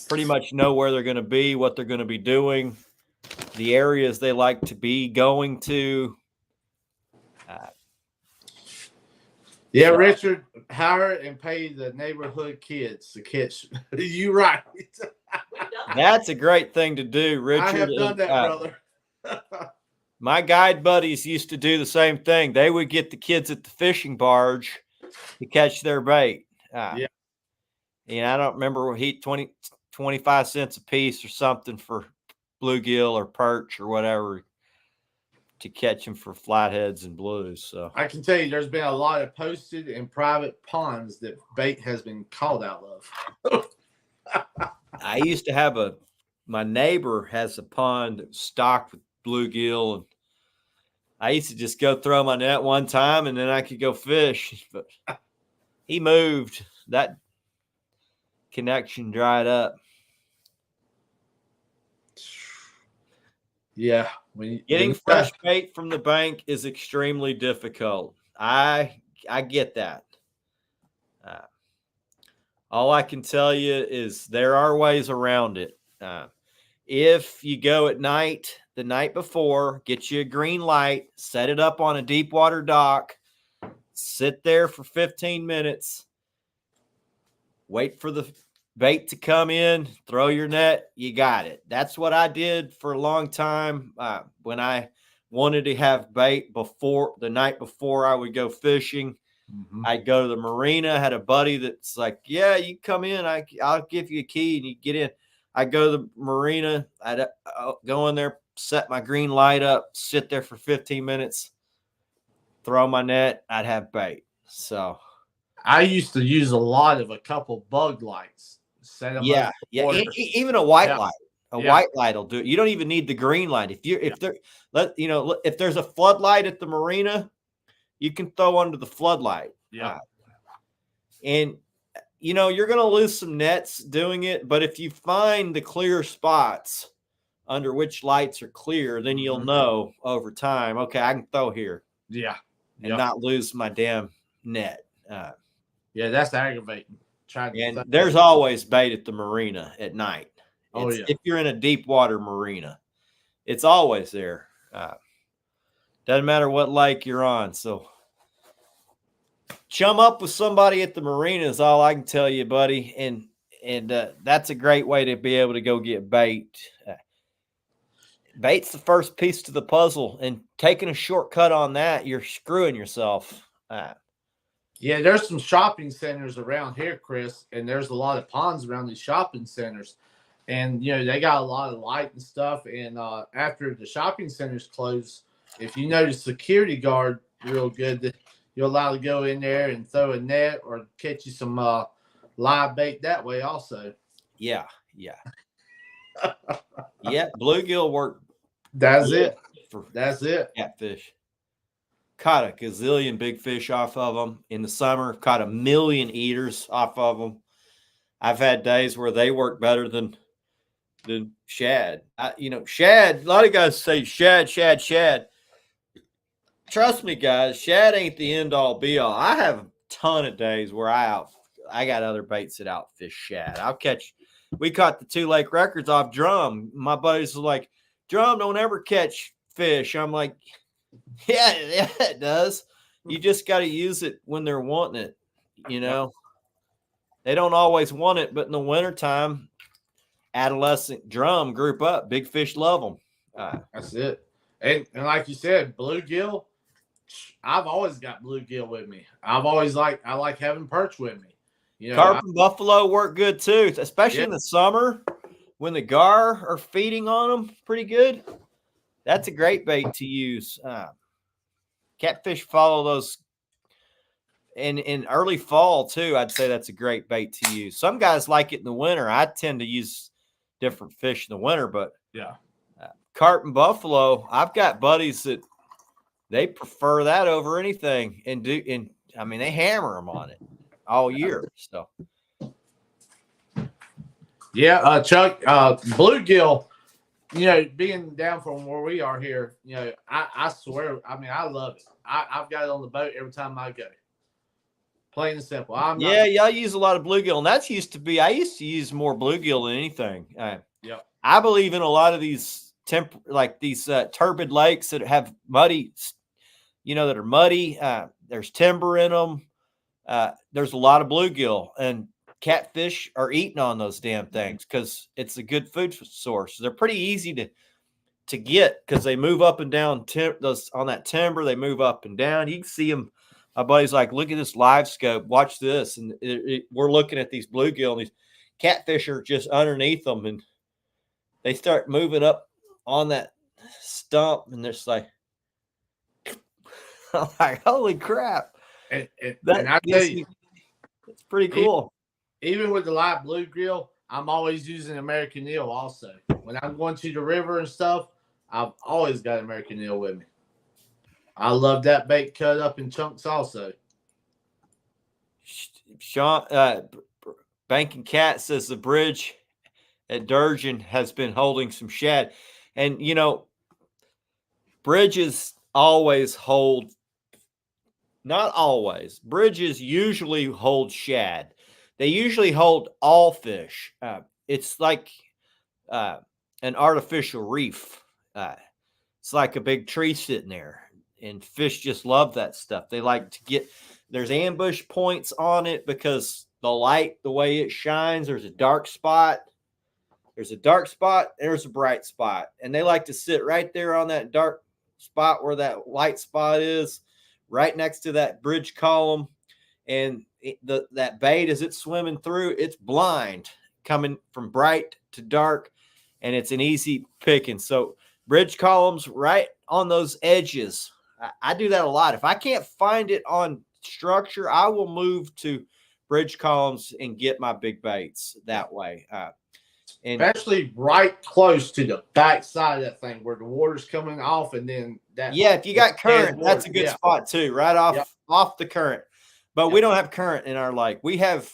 Pretty much know where they're going to be, what they're going to be doing, the areas they like to be going to. Yeah, so, Richard, hire and pay the neighborhood kids to catch. You right. That's a great thing to do, Richard. I have done that, brother. My guide buddies used to do the same thing. They would get the kids at the fishing barge to catch their bait. Yeah. And I don't remember 25 cents a piece or something for bluegill or perch or whatever to catch them for flatheads and blues. So I can tell you there's been a lot of posted and private ponds that bait has been called out of. I used to have my neighbor has a pond stocked with bluegill, and I used to just go throw my net one time and then I could go fish. But he moved. That connection dried up. Yeah. Getting fresh bait from the bank is extremely difficult. I get that. All I can tell you is there are ways around it. If you go at night, the night before, get you a green light, set it up on a deep water dock, sit there for 15 minutes, wait for the bait to come in, throw your net, you got it. That's what I did for a long time when I wanted to have bait the night before I would go fishing. Mm-hmm. I'd go to the marina. I had a buddy that's like, yeah, you come in, I'll give you a key and you get in. I'd go to the marina, I'd go in there, set my green light up, sit there for 15 minutes, throw my net, I'd have bait. So I used to use a couple bug lights. Set them Yeah, over yeah. water. Even a white Yeah. light. A Yeah. white light will do it. You don't even need the green light. If there's a floodlight at the marina, you can throw under the floodlight. Yeah. And you're going to lose some nets doing it, but if you find the clear spots under which lights are clear, then you'll know over time, okay, I can throw here. Yeah. And not lose my damn net. Yeah, that's aggravating. And there's always bait at the marina at night. Yeah. If you're in a deep water marina, it's always there. Doesn't matter what lake you're on. So chum up with somebody at the marina is all I can tell you, buddy. And that's a great way to be able to go get bait. Bait's the first piece to the puzzle, and taking a shortcut on that, you're screwing yourself. Yeah, there's some shopping centers around here, Chris, and there's a lot of ponds around these shopping centers. And, they got a lot of light and stuff. And after the shopping centers close, if you know the security guard real good, you're allowed to go in there and throw a net or catch you some live bait that way also. Yeah. Yeah, bluegill work. That's it. That's it. Catfish. Caught a gazillion big fish off of them in the summer. Caught a million eaters off of them. I've had days where they work better than shad. Shad. A lot of guys say shad. Trust me, guys. Shad ain't the end all be all. I have a ton of days where I got other baits that outfish shad. We caught the 2 lake records off drum. My buddies were like, "Drum don't ever catch fish." I'm like, yeah, it does. You just got to use it when they're wanting it. They don't always want it, but in the wintertime, adolescent drum group up. Big fish love them. That's it. And like you said, bluegill, I've always got bluegill with me. I like having perch with me. Carp and buffalo work good too, especially in the summer when the gar are feeding on them pretty good. That's a great bait to use. Catfish follow those in early fall too. I'd say that's a great bait to use. Some guys like it in the winter. I tend to use different fish in the winter, but carp and buffalo, I've got buddies that they prefer that over anything, and they hammer them on it all year. So Chuck, bluegill, being down from where we are here, I swear, I love it. I've got it on the boat every time I go. Plain and simple. I use a lot of bluegill, and I used to use more bluegill than anything. I believe in a lot of these turbid lakes that have muddy, that are muddy. There's timber in them. There's a lot of bluegill, and catfish are eating on those damn things because it's a good food source. They're pretty easy to get because they move up and down on that timber. They move up and down. You can see them. My buddy's like, "Look at this live scope. Watch this." And we're looking at these bluegill, and these catfish are just underneath them, and they start moving up on that stump, and they're just like, I'm like, holy crap. And I tell you, it's pretty cool. Even with the live bluegill, I'm always using American eel also. When I'm going to the river and stuff, I've always got American eel with me. I love that bait cut up in chunks also. Sean, Banking Cat says the bridge at Durgeon has been holding some shad. And, bridges always hold, not always, bridges usually hold shad. They usually hold all fish. It's like an artificial reef. It's like a big tree sitting there. And fish just love that stuff. They like to there's ambush points on it because the light, the way it shines, there's a dark spot. There's a dark spot. There's a bright spot. And they like to sit right there on that dark spot where that light spot is, right next to that bridge column. And that bait, as it's swimming through, it's blind, coming from bright to dark, and it's an easy picking. So bridge columns right on those edges. I do that a lot. If I can't find it on structure, I will move to bridge columns and get my big baits that way. And especially right close to the back side of that thing where the water's coming off, and then that. yeah, if you got current, that's a good yeah. spot too, right off the current. But we don't have current in our lake. We have.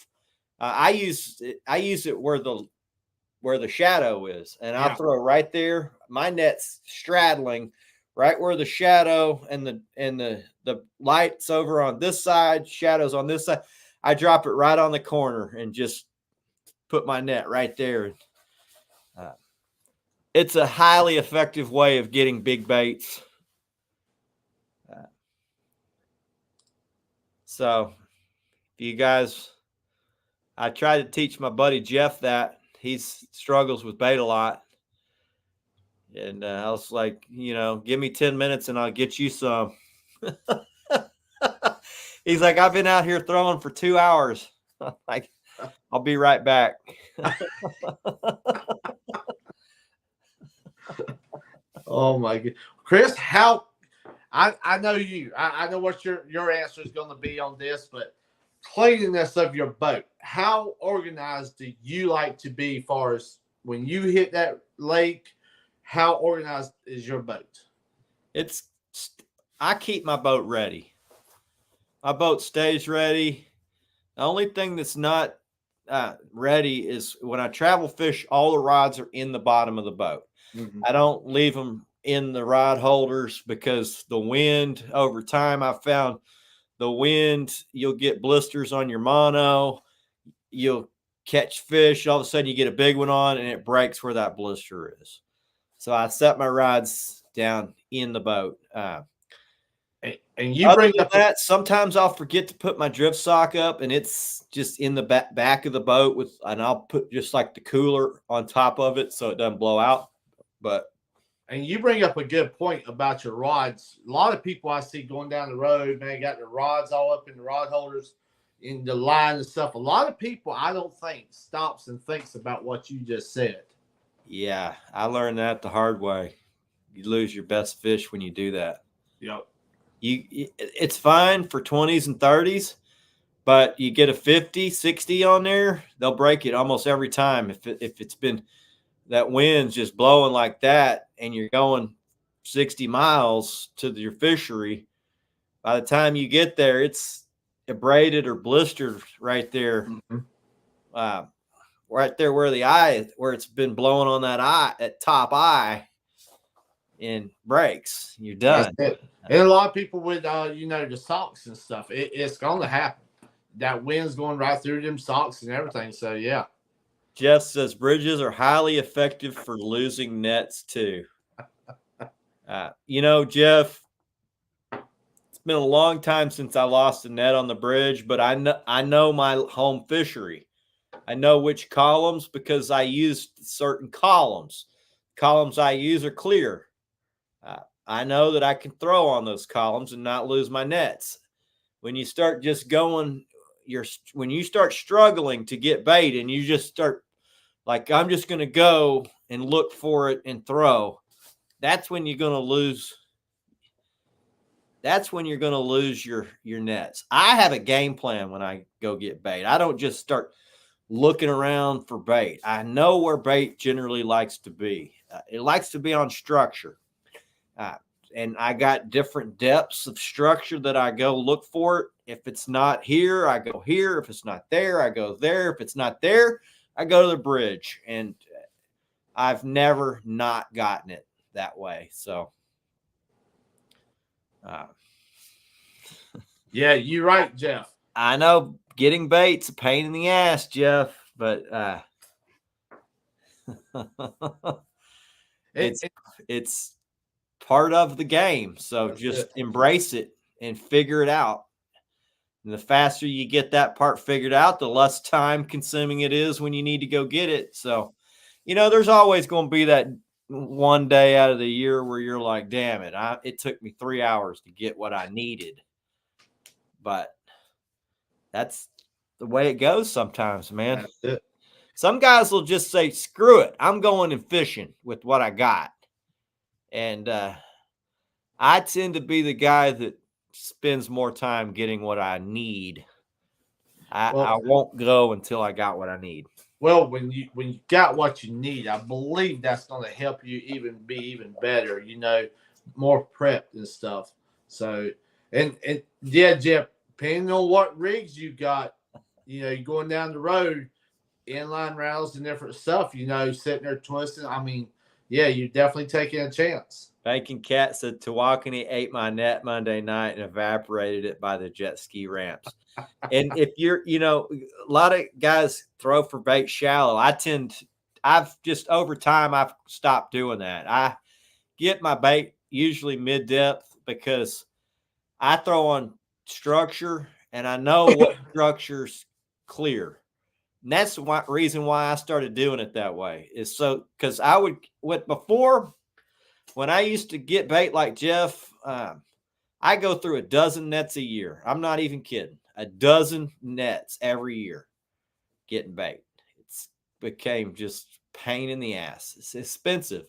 I use it where the shadow is, and I'll throw right there. My net's straddling right where the shadow and the light's over on this side, shadows on this side. I drop it right on the corner and just put my net right there. It's a highly effective way of getting big baits. So if you guys, I try to teach my buddy Jeff that. He struggles with bait a lot. And I was like, give me 10 minutes and I'll get you some. He's like, I've been out here throwing for 2 hours. I'm like, I'll be right back. Oh my God, Chris, how I know you. I know what your answer is going to be on this, but cleanliness of your boat. How organized do you like to be, as far as when you hit that lake? How organized is your boat? I keep my boat ready. My boat stays ready. The only thing that's not ready is when I travel fish, all the rods are in the bottom of the boat. Mm-hmm. I don't leave them in the rod holders because the wind, over time, I found the wind, you'll get blisters on your mono. You'll catch fish. All of a sudden you get a big one on and it breaks where that blister is. So I set my rods down in the boat. And you bring up that. Sometimes I'll forget to put my drift sock up, and it's just in the back of the boat and I'll put just like the cooler on top of it so it doesn't blow out. And you bring up a good point about your rods. A lot of people I see going down the road, man, got their rods all up in the rod holders, in the line and stuff. A lot of people, I don't think, stops and thinks about what you just said. Yeah, I learned that the hard way. You lose your best fish when you do that. Yep. It's fine for 20s and 30s, but you get a 50, 60 on there, they'll break it almost every time. If it's been that wind's just blowing like that and you're going 60 miles to your fishery, by the time you get there, it's abraded or blistered right there. Mm-hmm. Right there where it's been blowing on that top eye, and breaks. You're done. And a lot of people with the socks and stuff, it's going to happen. That wind's going right through them socks and everything. So yeah. Jeff says bridges are highly effective for losing nets too. Jeff, it's been a long time since I lost a net on the bridge, but I know my home fishery. I know which columns because I used certain columns. Columns I use are clear. I know that I can throw on those columns and not lose my nets. When you start just going, when you start struggling to get bait and you just start like, I'm just going to go and look for it and throw, that's when you're going to lose. That's when you're going to lose your nets. I have a game plan when I go get bait. I don't just start looking around for bait. I know where bait generally likes to be. It likes to be on structure. And I got different depths of structure that I go look for it. If it's not here, I go here. If it's not there, I go there. If it's not there, I go to the bridge. And I've never not gotten it that way. So, yeah, you're right, Jeff. I know getting bait's a pain in the ass, Jeff, but it's part of the game. So just embrace it and figure it out. And the faster you get that part figured out, the less time consuming it is when you need to go get it. So, there's always going to be that one day out of the year where you're like, damn it, it took me 3 hours to get what I needed. But that's the way it goes sometimes, man. That's it. Some guys will just say, screw it, I'm going and fishing with what I got. And I tend to be the guy that spends more time getting what I need. I Well, won't go until I got what I need. well, when you got what you need, I believe that's going to help you be even better. You know, more prepped and stuff. So, and yeah, Jeff, depending on what rigs you got, you know, you're going down the road, inline rails and different stuff. You know, sitting there twisting. I mean, yeah, you're definitely taking a chance. Bacon Cat said Tawakoni ate my net Monday night and evaporated it by the jet ski ramps. And if you're, you know, a lot of guys throw for bait shallow. I've just over time, I've stopped doing that. I get my bait usually mid depth because I throw on structure and I know what structure's clear. And that's the reason why I started doing it that way is so, because I would, before, when I used to get bait like Jeff, I go through a dozen nets a year. I'm not even kidding. A dozen nets every year getting bait. It's became just pain in the ass. It's expensive.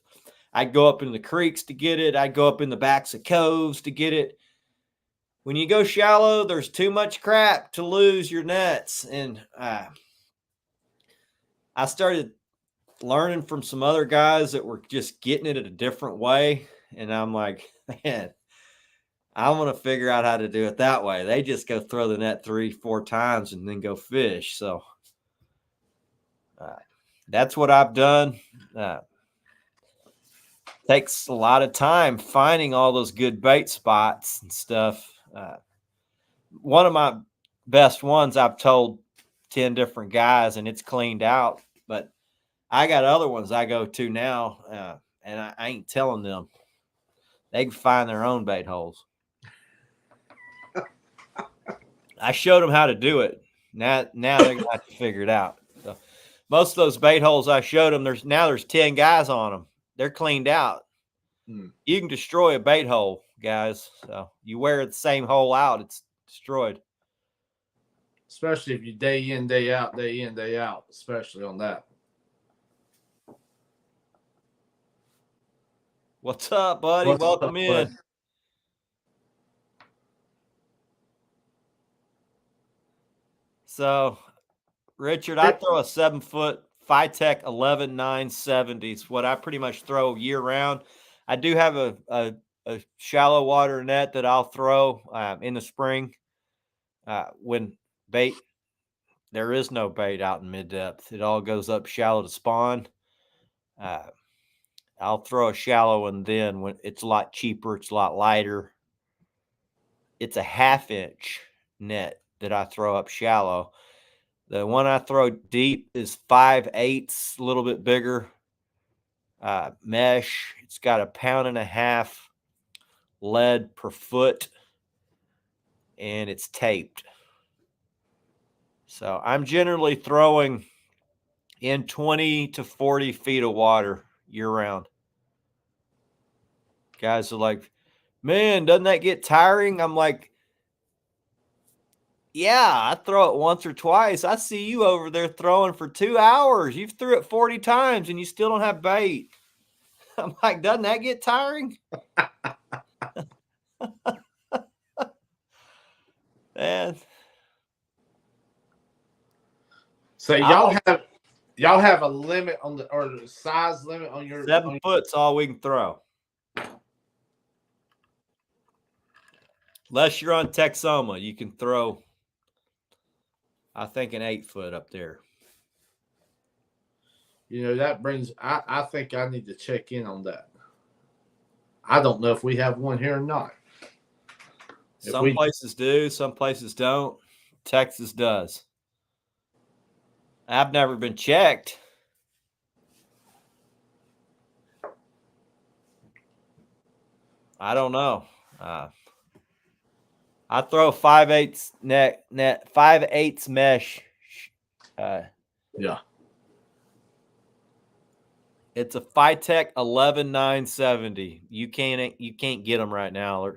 I'd go up in the creeks to get it. I'd go up in the backs of coves to get it. When you go shallow, there's too much crap to lose your nets. And I started learning from some other guys that were just getting it a different way. And I'm like, man, I want to figure out how to do it that way. They just go throw the net 3-4 times and then go fish. So that's what I've done. Takes a lot of time finding all those good bait spots and stuff. One of my best ones, I've told 10 different guys and it's cleaned out, but I got other ones I go to now, and I ain't telling them. They can find their own bait holes. I showed them how to do it. Now they're gonna have to figure it out. So most of those bait holes I showed them, there's 10 guys on them. They're cleaned out. You can destroy a bait hole, guys. So you wear the same hole out, it's destroyed. Especially if you day in, day out, especially on that. What's up, buddy? Welcome in. Buddy? So, Richard, I throw a 7-foot Phytech 11-970 is what I pretty much throw year round. I do have a shallow water net that I'll throw in the spring when there is no bait out in mid depth. It all goes up shallow to spawn. I'll throw a shallow one then when it's a lot cheaper, it's a lot lighter. It's a 1/2-inch net that I throw up shallow. The one I throw deep is 5/8, a little bit bigger mesh. It's got 1.5 pounds lead per foot, and it's taped. So I'm generally throwing in 20 to 40 feet of water year round. Guys are like, man, doesn't that get tiring? I'm like, yeah, I throw it once or twice. I see you over there throwing for 2 hours. You've threw it 40 times and you still don't have bait. I'm like, doesn't that get tiring? Man. So y'all have a limit on the size limit on your 7 foot's all we can throw. Unless you're on Texoma, you can throw, I think, an 8-foot up there. You know, that brings, I think I need to check in on that. I don't know if we have one here or not. Some places do, some places don't. Texas does. I've never been checked. I don't know. I throw 5/8 net 5/8 mesh. Yeah. It's a Phytech 11-970. You can't get them right now.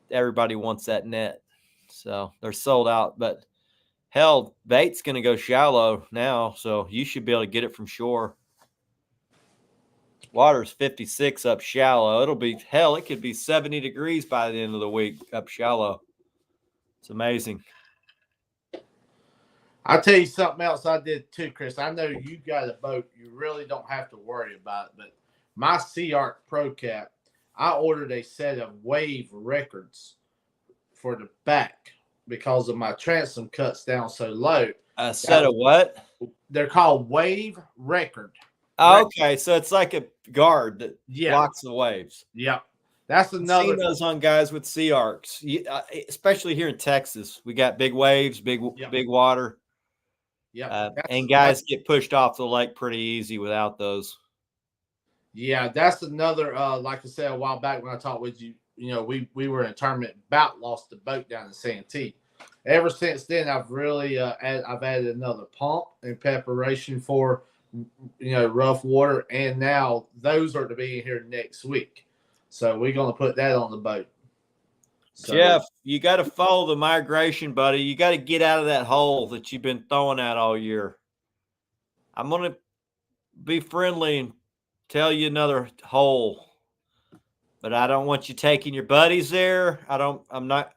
Everybody wants that net, so they're sold out. But hell, bait's going to go shallow now, so you should be able to get it from shore. Water's 56 up shallow. It'll be, hell, it could be 70 degrees by the end of the week up shallow. It's amazing. I'll tell you something else I did too, Chris. I know you got a boat. You really don't have to worry about it. But my Sea Arc Pro Cap, I ordered a set of wave records for the back because of my transom cuts down so low. A set of what? They're called wave record. Oh, okay, so it's like a guard that blocks the waves. Yep. That's another. I've seen those on guys with Sea Arcs, especially here in Texas. We got big waves, big water. Yeah, and guys get pushed off the lake pretty easy without those. Yeah, that's another. Like I said a while back when I talked with you, we were in a tournament, about lost the boat down in Santee. Ever since then, I've really I've added another pump in preparation for rough water, and now those are to be in here next week. So we're going to put that on the boat. So, Jeff, you got to follow the migration, buddy. You got to get out of that hole that you've been throwing at all year. I'm going to be friendly and tell you another hole, but I don't want you taking your buddies there. I'm not,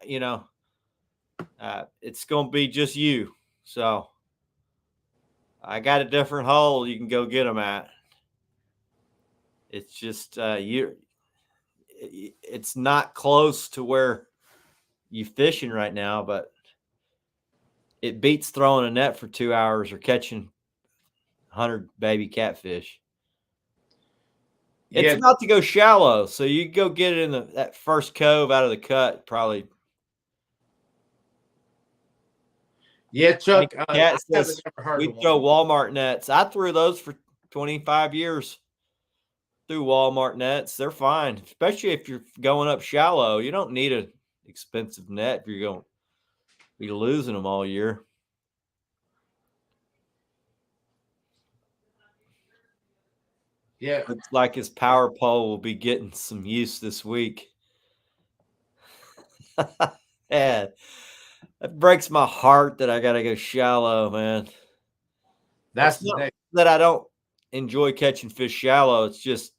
it's going to be just you. So I got a different hole you can go get them at. It's just, it's not close to where you're fishing right now, but it beats throwing a net for 2 hours or catching 100 baby catfish. It's about to go shallow, so you go get it in that first cove out of the cut, probably. Yeah, Chuck. Cat says we throw Walmart nets. I threw those for 25 years. Through Walmart nets, they're fine, especially if you're going up shallow. You don't need an expensive net if you're going to be losing them all year. Yeah. Looks like his power pole will be getting some use this week. Man, that breaks my heart that I got to go shallow, man. That's not that I don't enjoy catching fish shallow. It's just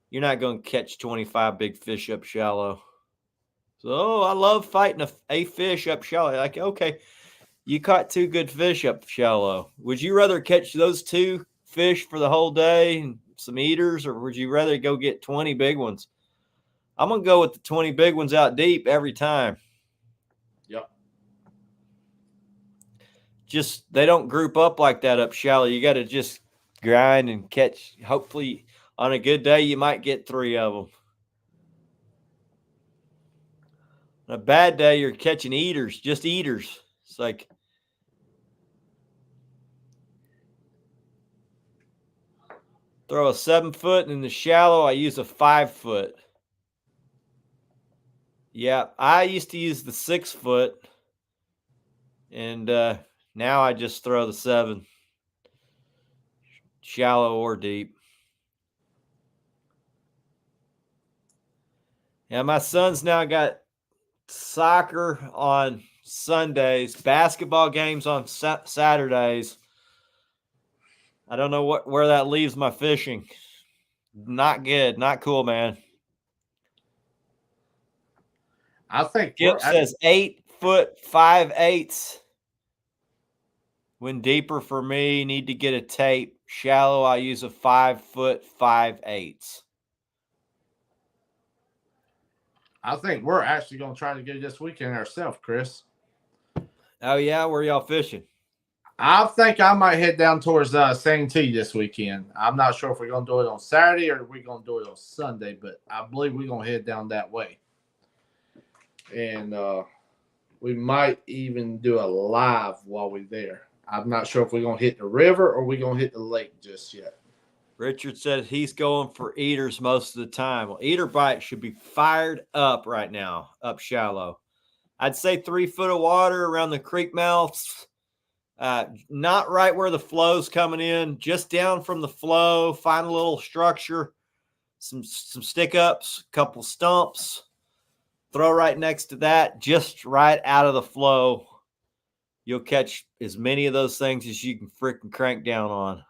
you're not going to catch 25 big fish up shallow. So, I love fighting a fish up shallow. Like, okay, you caught 2 good fish up shallow. Would you rather catch those 2 fish for the whole day and some eaters, or would you rather go get 20 big ones? I'm going to go with the 20 big ones out deep every time. Yep. Just, they don't group up like that up shallow. You got to just grind and catch. Hopefully, on a good day, you might get 3 of them. On a bad day, you're catching eaters, just eaters. It's like throw a 7-foot, and in the shallow, I use a 5-foot. Yeah, I used to use the 6-foot, and now I just throw the 7, shallow or deep. Yeah, my son's now got soccer on Sundays, basketball games on Saturdays. I don't know where that leaves my fishing. Not good. Not cool, man. I think Skip says 8-foot 5/8. When deeper for me, need to get a tape. Shallow, I use a 5-foot 5/8. I think we're actually going to try to go this weekend ourselves, Chris. Oh, yeah? Where y'all fishing? I think I might head down towards Santee this weekend. I'm not sure if we're going to do it on Saturday or we're going to do it on Sunday, but I believe we're going to head down that way. And we might even do a live while we're there. I'm not sure if we're going to hit the river or we're going to hit the lake just yet. Richard said he's going for eaters most of the time. Well, eater bite should be fired up right now, up shallow. I'd say 3 foot of water around the creek mouths. Not right where the flow's coming in, just down from the flow. Find a little structure, some stick ups, a couple stumps. Throw right next to that, just right out of the flow. You'll catch as many of those things as you can freaking crank down on.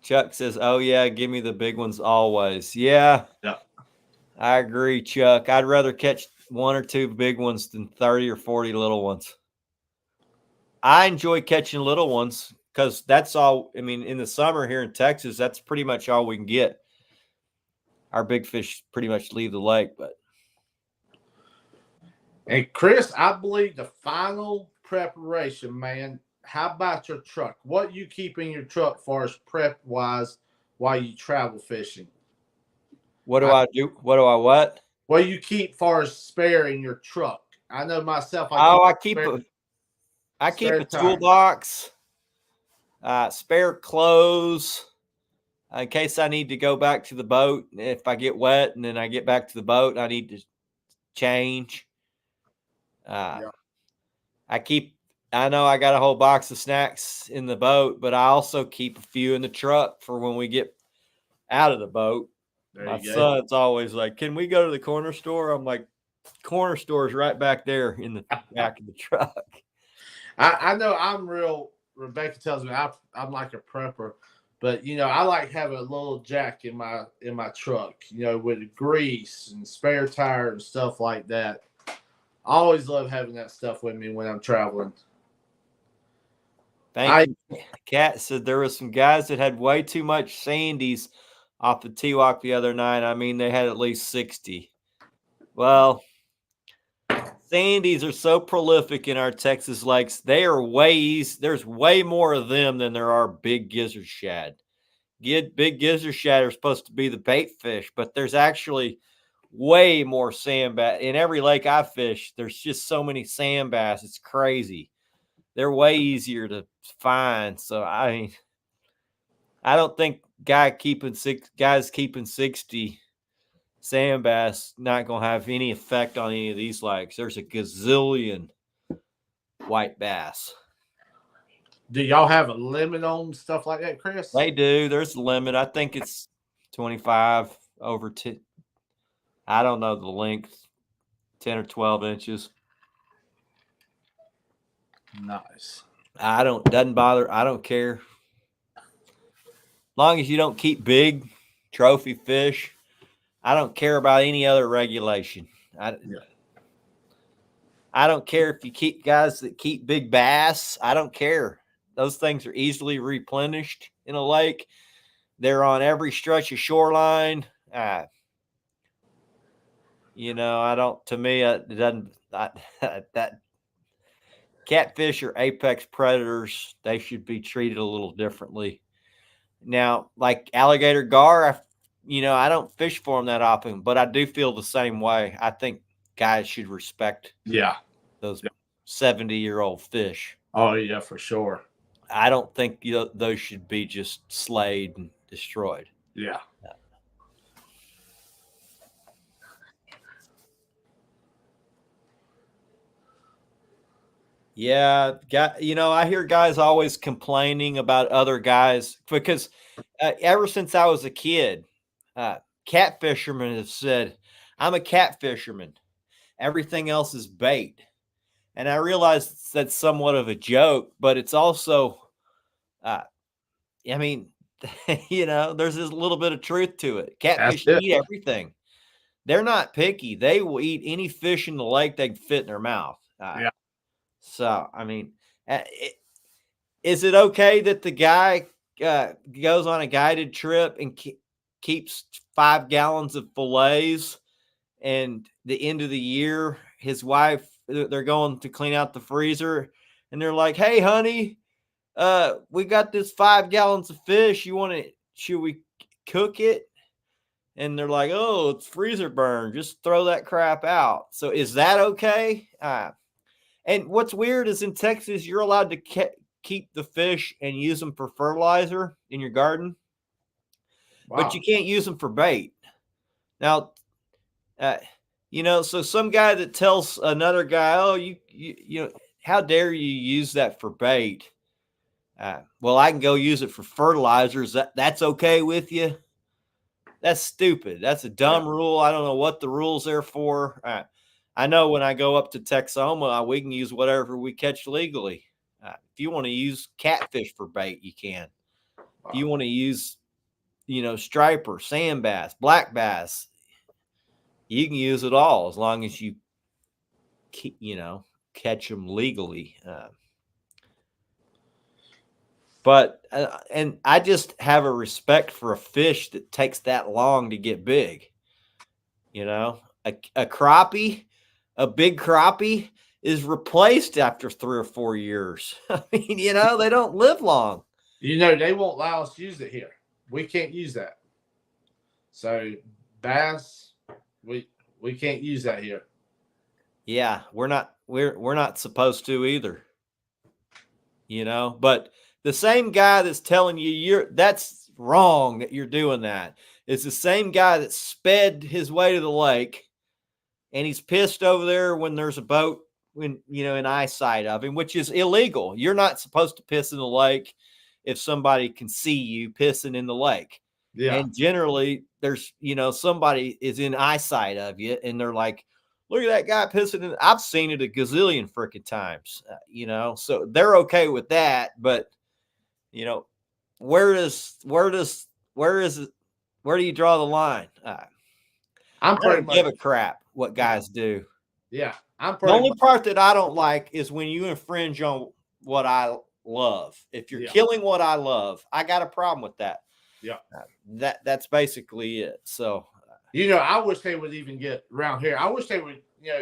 Chuck says, "Oh yeah, give me the big ones always." Yeah, Yeah. I agree, Chuck. I'd rather catch 1 or 2 big ones than 30 or 40 little ones. I enjoy catching little ones because that's all. I mean, in the summer here in Texas, that's pretty much all we can get. Our big fish pretty much leave the lake, but And Chris, I believe the final preparation, man. How about your truck? What you keep in your truck for as prep wise while you travel fishing? what do I do? What do I what? What you keep for as spare in your truck? I know myself. Oh, I keep spare a tire. toolbox, spare clothes in case I need to go back to the boat. If I get wet and then I get back to the boat, I need to change. Yeah. I know I got a whole box of snacks in the boat, but I also keep a few in the truck for when we get out of the boat. There My you go. son's always like, "Can we go to the corner store?" I'm like, "Corner store is right back there in the back of the truck." I know I'm real. Rebecca tells me I'm like a prepper, but I like having a little jack in my truck, with grease and spare tire and stuff like that. I always love having that stuff with me when I'm traveling. Thank you. Kat said there were some guys that had way too much sandies off the T-Walk the other night. I mean, they had at least 60. Well, sandies are so prolific in our Texas lakes. They are there's way more of them than there are big gizzard shad. Big gizzard shad are supposed to be the bait fish, but there's actually way more sand bass. In every lake I fish, there's just so many sand bass. It's crazy. They're way easier to find. So I don't think guys keeping 60 sand bass not gonna have any effect on any of these lakes. There's a gazillion white bass. Do y'all have a limit on stuff like that, Chris? They do. There's a limit. I think it's 25 over 10. I don't know the length, 10 or 12 inches. Nice. Doesn't bother. I don't care. As long as you don't keep big trophy fish, I don't care about any other regulation. I don't care if you keep guys that keep big bass. I don't care. Those things are easily replenished in a lake. They're on every stretch of shoreline. I don't, to me, it doesn't, that catfish are apex predators. They should be treated a little differently. Now, like alligator gar, I don't fish for them that often, but I do feel the same way. I think guys should respect those 70-year-old fish. Oh, yeah, for sure. I don't think those should be just slayed and destroyed. Yeah. Yeah, I hear guys always complaining about other guys because ever since I was a kid, cat fishermen have said, "I'm a cat fisherman. Everything else is bait." And I realize that's somewhat of a joke, but it's also, I mean, there's this little bit of truth to it. Catfish eat everything. They're not picky. They will eat any fish in the lake they can fit in their mouth. Yeah. So, I mean, is it okay that the guy goes on a guided trip and keeps 5 gallons of fillets, and the end of the year, his wife, they're going to clean out the freezer, and they're like, "Hey, honey, we got this 5 gallons of fish. Should we cook it?" And they're like, "Oh, it's freezer burn. Just throw that crap out." So is that okay? And what's weird is in Texas, you're allowed to keep the fish and use them for fertilizer in your garden, but you can't use them for bait. Now, so some guy that tells another guy, "Oh, how dare you use that for bait?" Well, I can go use it for fertilizers. That's okay with you? That's stupid. That's a dumb rule. I don't know what the rules are for. I know when I go up to Texoma, we can use whatever we catch legally. If you want to use catfish for bait, you can. If you want to use, striper, sand bass, black bass, you can use it all as long as you, catch them legally. And I just have a respect for a fish that takes that long to get big. A crappie, a big crappie is replaced after 3 or 4 years. I mean, they don't live long. They won't allow us to use it here. We can't use that. So bass, we can't use that here. Yeah, we're not supposed to either. But the same guy that's telling you that's wrong that you're doing that is the same guy that sped his way to the lake, and he's pissed over there when there's a boat in eyesight of him, which is illegal. You're not supposed to piss in the lake if somebody can see you pissing in the lake. Yeah. And generally there's, somebody is in eyesight of you and they're like, look at that guy pissing in. I've seen it a gazillion freaking times, so they're okay with that. But, where do you draw the line? I don't give a crap what guys do. Yeah. The only part that I don't like is when you infringe on what I love. If you're killing what I love, I got a problem with that. Yeah. That's basically it. So, I wish they would even get around here. I wish they would,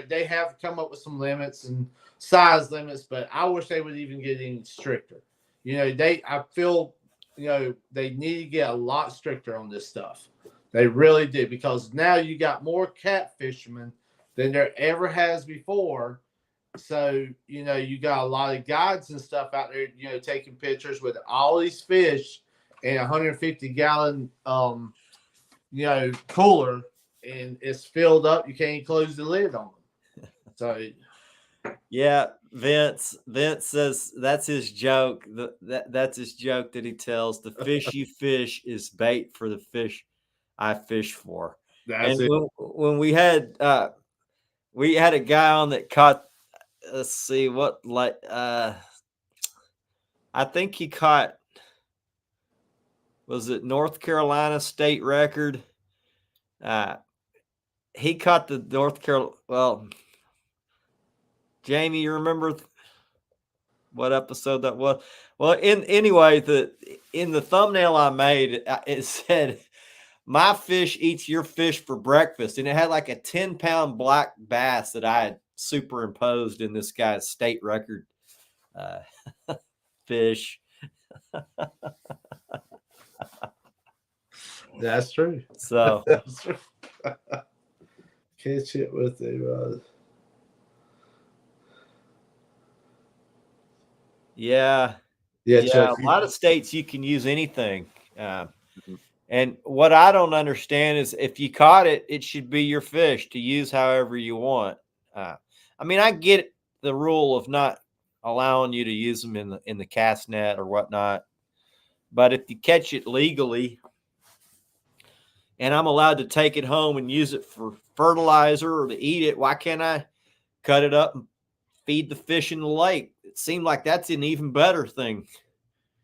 they have come up with some limits and size limits, but I wish they would even get any stricter. I feel, they need to get a lot stricter on this stuff. They really do, because now you got more cat fishermen than there ever has before. So, you got a lot of guides and stuff out there, taking pictures with all these fish in a 150-gallon, cooler, and it's filled up. You can't close the lid on them. So, yeah, Vince says that's his joke. That's his joke that he tells. The fish you fish is bait for the fish I fish for. That's it. When we had a guy on that caught, let's see what, I think he caught, was it North Carolina state record? He caught the North Carolina. Well, Jamie, you remember what episode that was? Well, anyway, in the thumbnail I made, it said, "My fish eats your fish for breakfast," and it had like a 10-pound black bass that I had superimposed in this guy's state record fish. That's true. So that's true. Catch it with a rod. Yeah. Chuck, a lot of states you can use anything. And what I don't understand is if you caught it, it should be your fish to use however you want. I mean, I get the rule of not allowing you to use them in the cast net or whatnot, but if you catch it legally, and I'm allowed to take it home and use it for fertilizer or to eat it, why can't I cut it up and feed the fish in the lake? It seemed like that's an even better thing.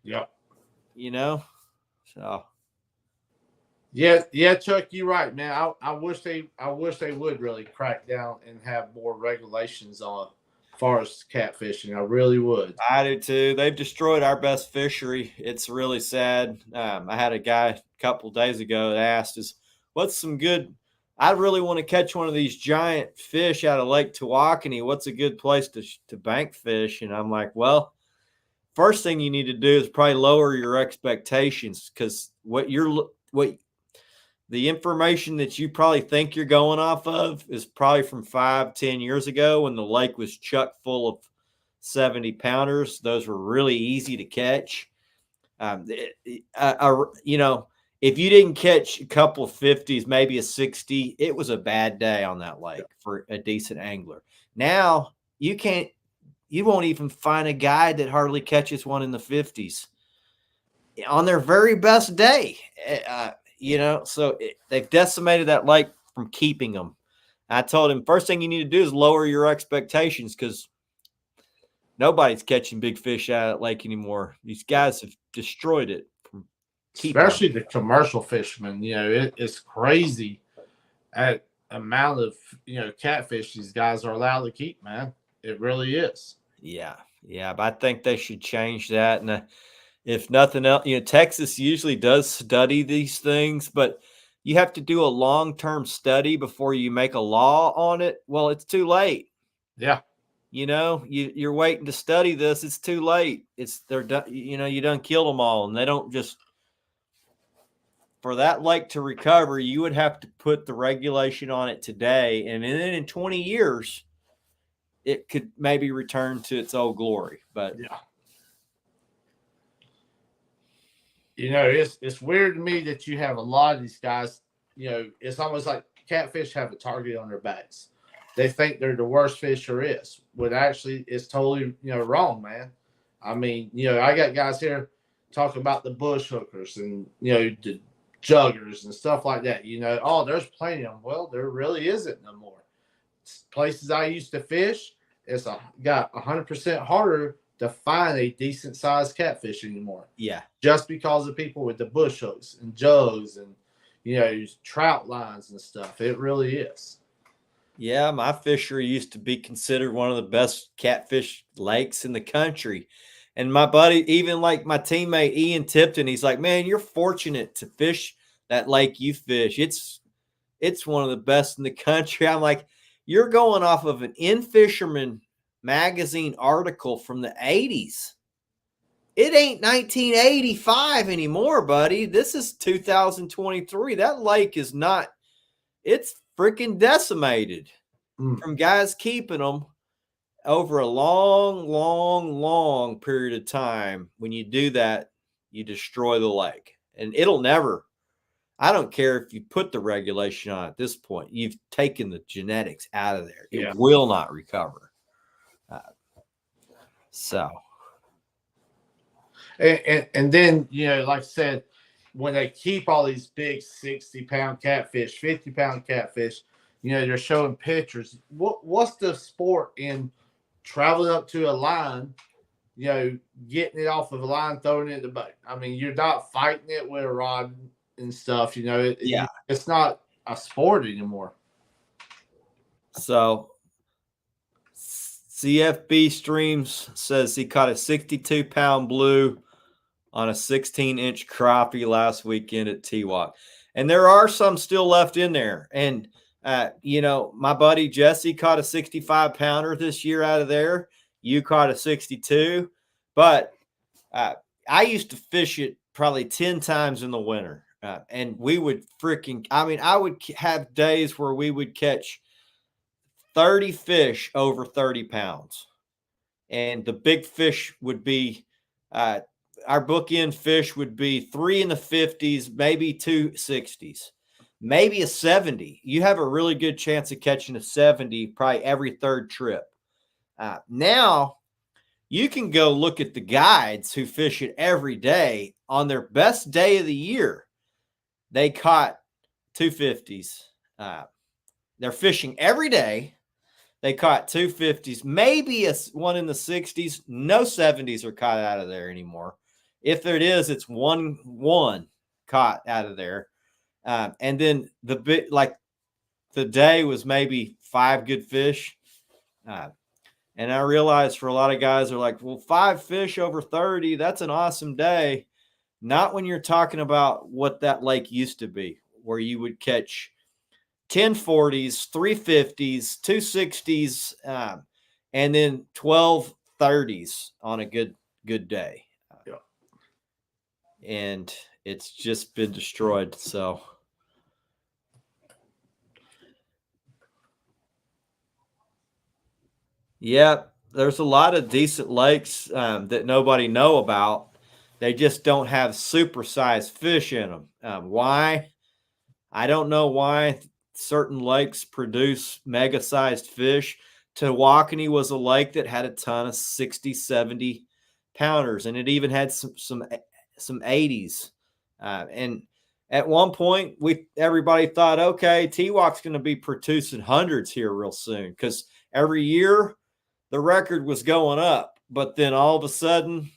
Yep. So. Yeah, Chuck, you're right, man. I wish they would really crack down and have more regulations on as far as catfishing. I really would. I do too. They've destroyed our best fishery. It's really sad. I had a guy a couple of days ago that asked us, "What's some good? I really want to catch one of these giant fish out of Lake Tawakoni. What's a good place to bank fish?" And I'm like, well, first thing you need to do is probably lower your expectations, because the information that you probably think you're going off of is probably from 5-10 years ago when the lake was chock full of 70-pounders. Those were really easy to catch. If you didn't catch a couple of 50s, maybe a 60, it was a bad day on that lake for a decent angler. Now you won't even find a guy that hardly catches one in the 50s on their very best day. So they've decimated that lake from keeping them. I told him, first thing you need to do is lower your expectations, because nobody's catching big fish out of that lake anymore. These guys have destroyed it. keep 'em. Especially the commercial fishermen. It's crazy at amount of catfish these guys are allowed to keep, man. It really is. Yeah, but I think they should change that. And if nothing else, Texas usually does study these things, but you have to do a long-term study before you make a law on it. Well, it's too late. Yeah. You're waiting to study this. It's too late. They're done. You done killed them all, and they don't just. For that lake to recover, you would have to put the regulation on it today, and then in 20 years, it could maybe return to its old glory. But yeah. It's weird to me that you have a lot of these guys, it's almost like catfish have a target on their backs. They think they're the worst fish there is, but actually it's totally, wrong, man. I mean, I got guys here talking about the bush hookers and, the juggers and stuff like that. Oh, there's plenty of them. Well, there really isn't no more. Places I used to fish, it's got 100% harder to find a decent sized catfish anymore. Yeah. Just because of people with the bush hooks and jugs and, trout lines and stuff. It really is. Yeah, my fishery used to be considered one of the best catfish lakes in the country. And my buddy, even like my teammate Ian Tipton, he's like, man, you're fortunate to fish that lake you fish. It's one of the best in the country. I'm like, you're going off of an In Fisherman magazine article from the 80s. It ain't 1985 anymore, buddy. This is 2023. That lake is not, it's freaking decimated from guys keeping them over a long, long, long period of time. When you do that, you destroy the lake. And it'll never, I don't care if you put the regulation on at this point, you've taken the genetics out of there. It will not recover. And then, like I said, when they keep all these big 60-pound catfish, 50-pound catfish, they're showing pictures. What's the sport in traveling up to a line, getting it off of a line, throwing it in the boat? I mean, you're not fighting it with a rod and stuff. It's not a sport anymore. So CFB Streams says he caught a 62-pound blue on a 16-inch crappie last weekend at T-Walk. And there are some still left in there. And, my buddy Jesse caught a 65-pounder this year out of there. You caught a 62. But I used to fish it probably 10 times in the winter. And we would I would have days where we would catch 30 fish over 30 pounds. And the big fish would be our bookend fish would be 3 in the 50s, maybe 2 60s, maybe a 70. You have a really good chance of catching a 70 probably every third trip. Now you can go look at the guides who fish it every day. On their best day of the year, they caught 250s. They're fishing every day. They caught 250s, maybe one in the 60s. No 70s are caught out of there anymore. If there it is, it's one caught out of there. And then the day was maybe 5 good fish. And I realized for a lot of guys are like, well, 5 fish over 30, that's an awesome day. Not when you're talking about what that lake used to be, where you would catch 10 40s, 3 50s, 2 60s, and then 12 30s on a good day. And it's just been destroyed. So yeah, there's a lot of decent lakes that nobody know about. They just don't have super-sized fish in them. Why? I don't know why certain lakes produce mega-sized fish. Tawakoni was a lake that had a ton of 60, 70 pounders, and it even had some 80s. And at one point, everybody thought, okay, T-Walk's going to be producing hundreds here real soon, because every year the record was going up. But then all of a sudden,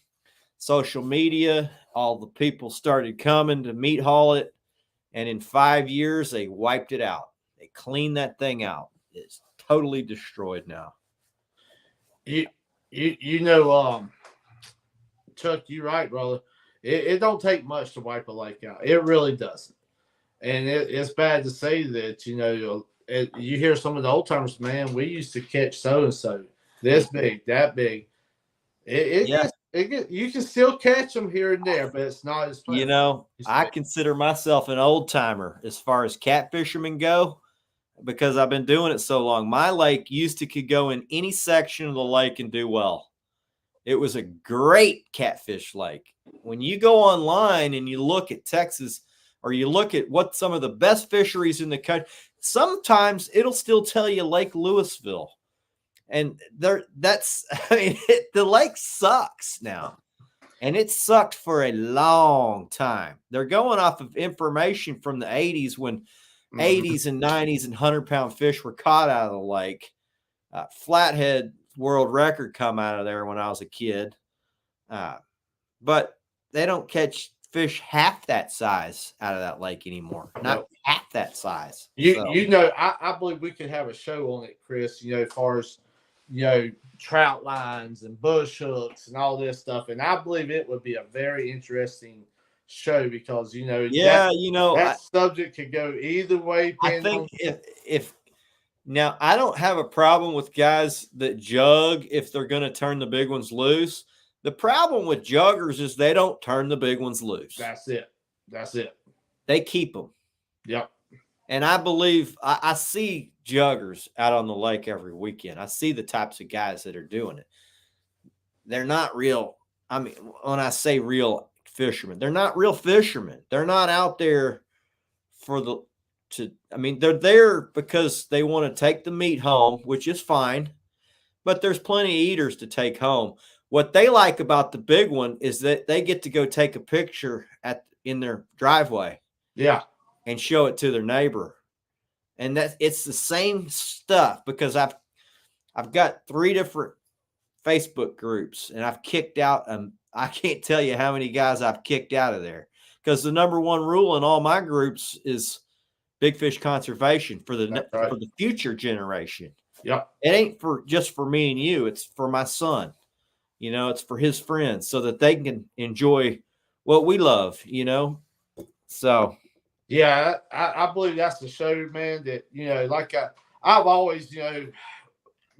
social media all the people started coming to meat haul it. And in 5 years, they wiped it out. They cleaned that thing out. It's totally destroyed now. You know, Chuck, you're right, brother. It don't take much to wipe a lake out. It really doesn't. And it's bad to say that, you know, you hear some of the old timers, man, we used to catch so and so, this big, that big. You can still catch them here and there, but it's not as fun. You know, I consider myself an old timer as far as cat fishermen go, because I've been doing it so long. My lake used to could go in any section of the lake and do well. It was a great catfish lake. When you go online and you look at Texas, or you look at what some of the best fisheries in the country, sometimes it'll still tell you Lake Louisville. And the lake sucks now. And it sucked for a long time. They're going off of information from the 80s when 80s and 90s and 100-pound fish were caught out of the lake. Flathead world record come out of there when I was a kid. But they don't catch fish half that size out of that lake anymore. Not half that size. You know, I believe we could have a show on it, Chris, you know, as far as, you know, trout lines and bush hooks and all this stuff. And I believe it would be a very interesting show because, you know, that subject could go either way. I think if now I don't have a problem with guys that jug if they're going to turn the big ones loose. The problem with juggers is they don't turn the big ones loose. That's it. They keep them. Yep. And I believe I see juggers out on the lake every weekend. I see the types of guys that are doing it. They're not real. I mean, when I say real fishermen, they're not real fishermen. They're not out there they're there because they want to take the meat home, which is fine, but there's plenty of eaters to take home. What they like about the big one is that they get to go take a picture in their driveway. Yeah. And show it to their neighbor. And it's the same stuff because I've got 3 different Facebook groups and I've kicked out I can't tell you how many guys I've kicked out of there because the number one rule in all my groups is big fish conservation for the future generation. Yeah. It ain't just for me and you, it's for my son. You know, it's for his friends so that they can enjoy what we love, you know. So yeah, I believe that's the show, man, that, you know, like I've always, you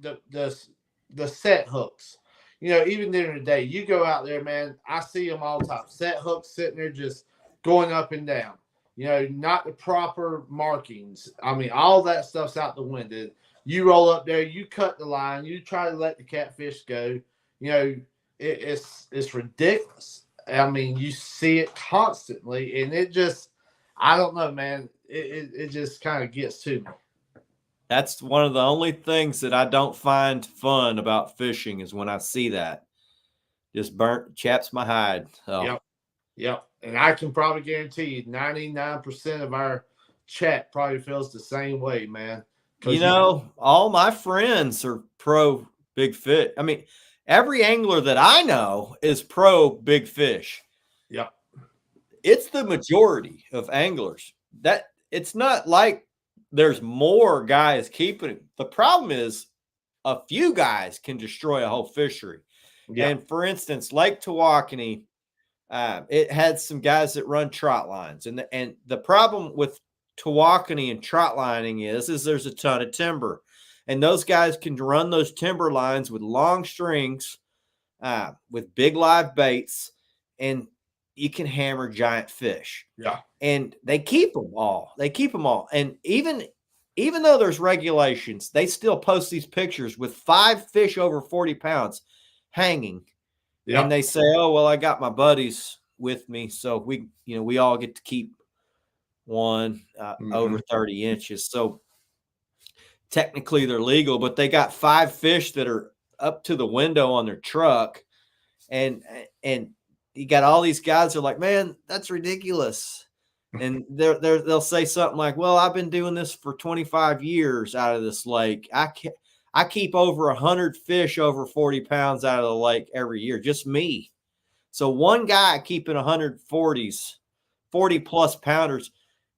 know, the set hooks, you know, even during the day, you go out there, man, I see them all the time. Set hooks sitting there just going up and down, you know, not the proper markings. I mean, all that stuff's out the window. You roll up there, you cut the line, you try to let the catfish go, you know, it's ridiculous. I mean, you see it constantly, and it just, I don't know, man. It just kind of gets to me. That's one of the only things that I don't find fun about fishing is when I see that. Just chaps my hide. Oh. Yep. And I can probably guarantee you 99% of our chat probably feels the same way, man. You know, all my friends are pro big fish. I mean, every angler that I know is pro big fish. Yep. It's the majority of anglers. That it's not like there's more guys keeping it. The problem is a few guys can destroy a whole fishery. Yeah. And for instance, Lake Tawakoni, it had some guys that run trot lines. And the problem with Tawakoni and trot lining is there's a ton of timber. And those guys can run those timber lines with long strings, with big live baits, and you can hammer giant fish. Yeah. And they keep them all. And even though there's regulations, they still post these pictures with 5 fish over 40 pounds hanging. Yeah. And they say, oh, well, I got my buddies with me. So we all get to keep one over 30 inches. So technically they're legal, but they got 5 fish that are up to the window on their truck. And you got all these guys that are like, man, that's ridiculous. And they'll say something like, well, I've been doing this for 25 years out of this lake. I keep over 100 fish over 40 pounds out of the lake every year, just me. So one guy keeping 140s, 40 plus pounders,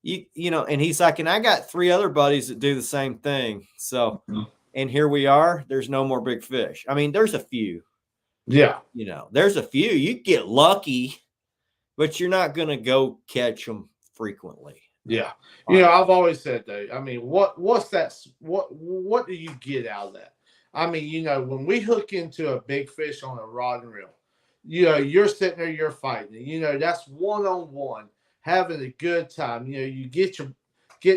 you know, and he's like, and I got 3 other buddies that do the same thing. So, and here we are. There's no more big fish. I mean, there's a few. Yeah. You know, there's a few. You get lucky, but you're not going to go catch them frequently. Yeah. You know, I've always said though, I mean, what's that? What do you get out of that? I mean, you know, when we hook into a big fish on a rod and reel, you know, you're sitting there, you're fighting. You know, that's one-on-one, having a good time. You know, you get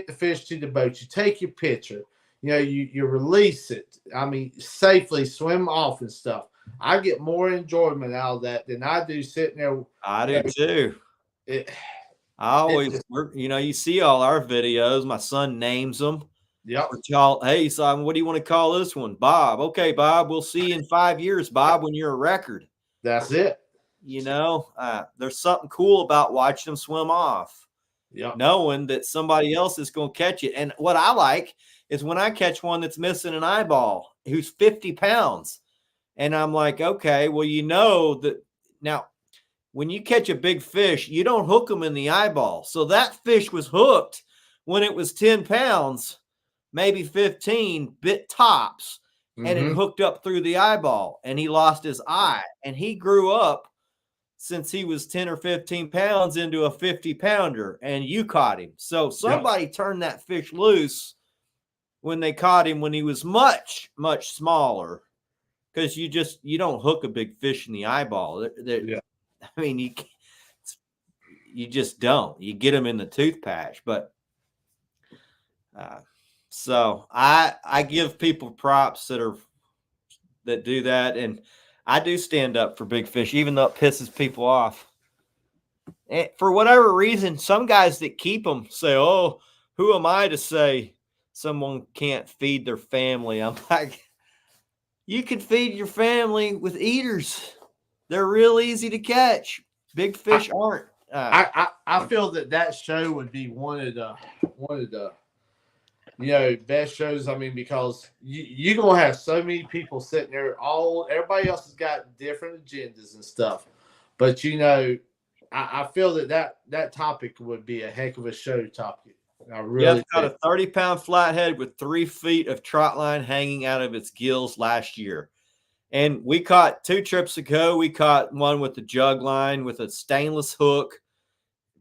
the fish to the boat, you take your picture, you know, you release it. I mean, safely swim off and stuff. I get more enjoyment out of that than I do sitting there. I do too. I always, you know, you see all our videos. My son names them. Yep. Hey, son, what do you want to call this one? Bob. Okay, Bob. We'll see you in 5 years, Bob, when you're a record. That's it. You know, there's something cool about watching them swim off. Yep. Knowing that somebody else is going to catch it. And what I like is when I catch one that's missing an eyeball, who's 50 pounds. And I'm like, okay, well, you know that now when you catch a big fish, you don't hook them in the eyeball. So that fish was hooked when it was 10 pounds, maybe 15 bit tops, and it hooked up through the eyeball and he lost his eye. And he grew up since he was 10 or 15 pounds into a 50 pounder and you caught him. So somebody turned that fish loose when they caught him when he was much, much smaller. Because you don't hook a big fish in the eyeball. I mean, you just don't. You get them in the tooth patch. But so I give people props that do that, and I do stand up for big fish, even though it pisses people off. And for whatever reason, some guys that keep them say, "Oh, who am I to say someone can't feed their family?" I'm like, you can feed your family with eaters. They're real easy to catch. Big fish aren't. I feel that show would be one of the you know, best shows. I mean, because you're gonna have so many people sitting there. Everybody else has got different agendas and stuff, but you know, I feel that topic would be a heck of a show topic. I really caught a 30-pound flathead with 3 feet of trot line hanging out of its gills last year. And we caught 2 trips ago. We caught one with a jug line with a stainless hook,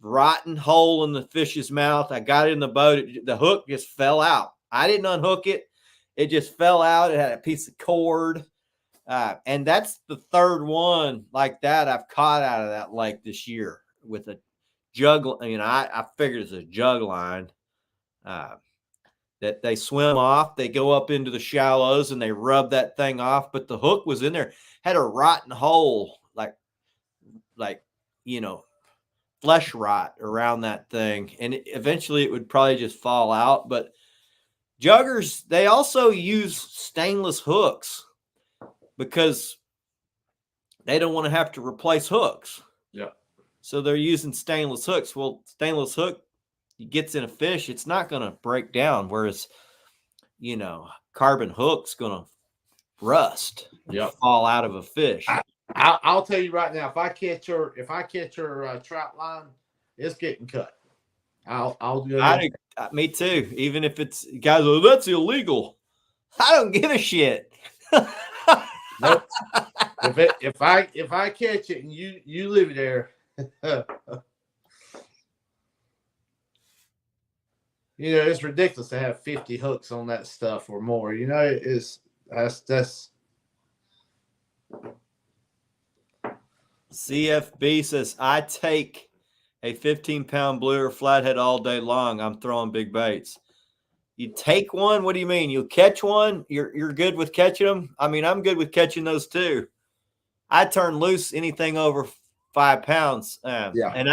rotten hole in the fish's mouth. I got it in the boat. The hook just fell out. I didn't unhook it. It just fell out. It had a piece of cord. And that's the 3rd one like that I've caught out of that lake this year with a jug. You know, I figured it's a jug line that they swim off. They go up into the shallows and they rub that thing off. But the hook was in there, had a rotten hole, like you know, flesh rot around that thing. And eventually it would probably just fall out. But juggers, they also use stainless hooks because they don't want to have to replace hooks. Yeah. So they're using stainless hooks. Well, stainless hook gets in a fish, it's not going to break down. Whereas, you know, carbon hook's going to rust, fall out of a fish. I'll tell you right now, if I catch your trout line, it's getting cut. I'll do it. Me too. Even if it's guys, oh, that's illegal. I don't give a shit. Nope. If I catch it and you leave it there, you know, it's ridiculous to have 50 hooks on that stuff or more. You know, that's CFB says, I take a 15-pound blue or flathead all day long. I'm throwing big baits. You take one? What do you mean? You'll catch one? You're good with catching them? I mean, I'm good with catching those too. I turn loose anything over 5 pounds. And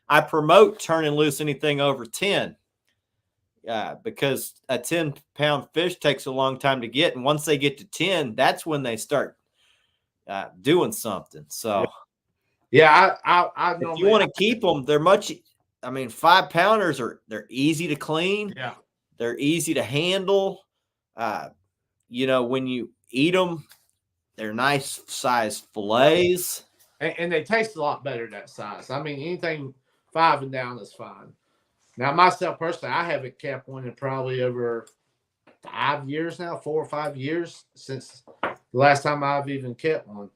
I promote turning loose anything over 10. Because a 10-pound fish takes a long time to get. And once they get to 10, that's when they start doing something. So, I know. If you want to keep them, they're 5-pounders they're easy to clean. Yeah. They're easy to handle. You know, when you eat them, they're nice sized fillets. and they taste a lot better that size. I mean, anything 5 and down is fine. Now, myself personally, I haven't kept one in probably over 5 years now, 4 or 5 years since the last time I've even kept one.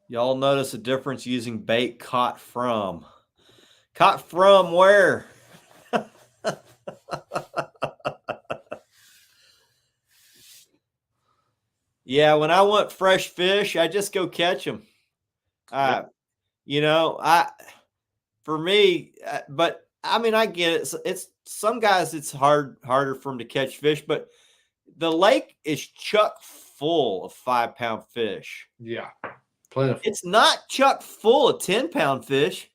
Y'all notice a difference using bait caught from? Caught from where? Yeah, when I want fresh fish, I just go catch them. You know, for me, but I mean, I get it. It's some guys, it's harder for them to catch fish, but the lake is chuck full of 5-pound fish. Yeah, plentiful. It's not chuck full of 10-pound fish.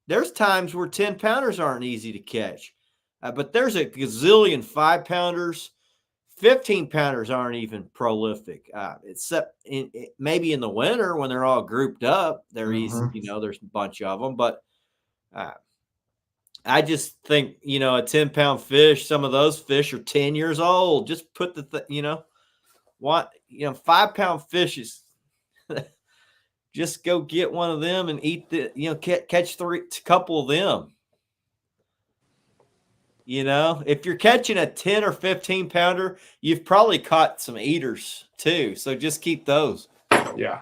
There's times where 10-pounders aren't easy to catch, but there's a gazillion 5-pounders. 15-pounders aren't even prolific, except maybe in the winter when they're all grouped up. They're easy, you know, there's a bunch of them. But I just think, you know, a 10-pound fish, some of those fish are 10 years old. Just put you know, 5-pound fishes. Just go get one of them and eat catch a couple of them. You know, if you're catching a 10 or 15 pounder, you've probably caught some eaters too. So just keep those. Yeah.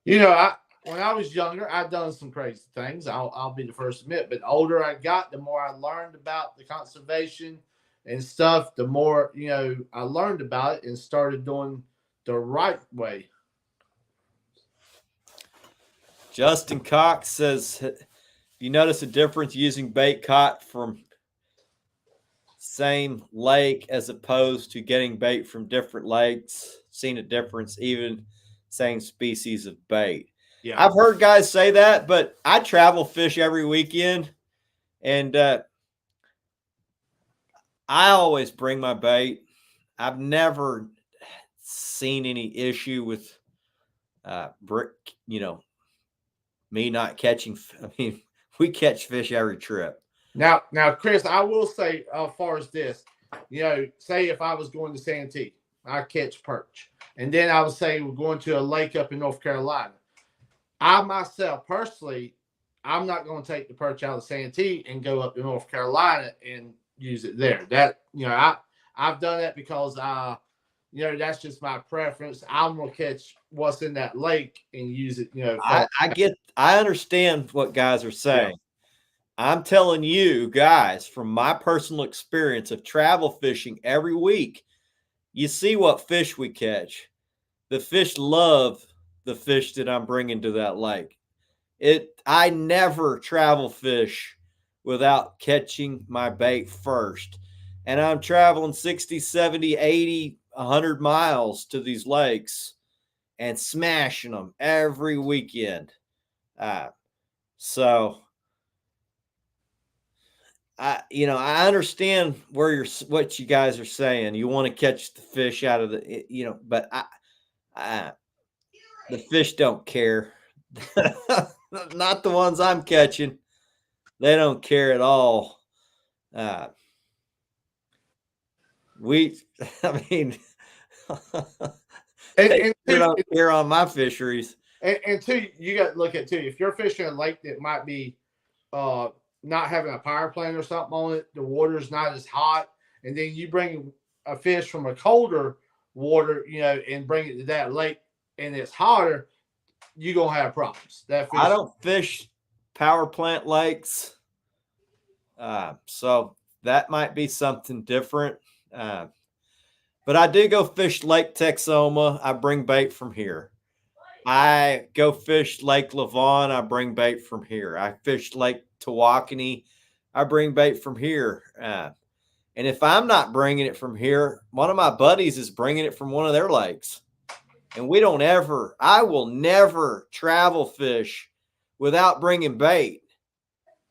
You know, when I was younger, I'd done some crazy things. I'll be the first to admit. But the older I got, the more I learned about the conservation and stuff. The more, you know, I learned about it and started doing the right way. Justin Cox says, you notice a difference using bait caught from same lake as opposed to getting bait from different lakes? Seen a difference, even same species of bait. Yeah, I've heard guys say that, but I travel fish every weekend, and I always bring my bait. I've never seen any issue with me not catching. I mean, we catch fish every trip. Now, Chris, I will say, as far as this, you know, say if I was going to Santee, I catch perch, and then I would say we're going to a lake up in North Carolina. I myself personally, I'm not going to take the perch out of Santee and go up to North Carolina and use it there. That, you know, I've done that because you know, that's just my preference. I'm gonna catch what's in that lake and use it. You know, I understand what guys are saying. Yeah. I'm telling you guys, from my personal experience of travel fishing every week, you see what fish we catch. The fish love the fish that I'm bringing to that lake. I never travel fish without catching my bait first. And I'm traveling 60, 70, 80, 100 miles to these lakes and smashing them every weekend. So I understand what you guys are saying. You want to catch the fish out of the, but the fish don't care. Not the ones I'm catching. They don't care at all. I mean, and they don't care on my fisheries. And two, you got to look at too. If you're fishing a lake that might be not having a power plant or something on it, the water's not as hot, and then you bring a fish from a colder water, you know, and bring it to that lake, and it's hotter, you're gonna have problems. That fish, I don't fish power plant lakes, so that might be something different. But I do go fish Lake Texoma. I bring bait from here. I go fish Lake Lavon. I bring bait from here. I fish Lake Tawakoni. I bring bait from here. And if I'm not bringing it from here, one of my buddies is bringing it from one of their lakes. And I will never travel fish without bringing bait,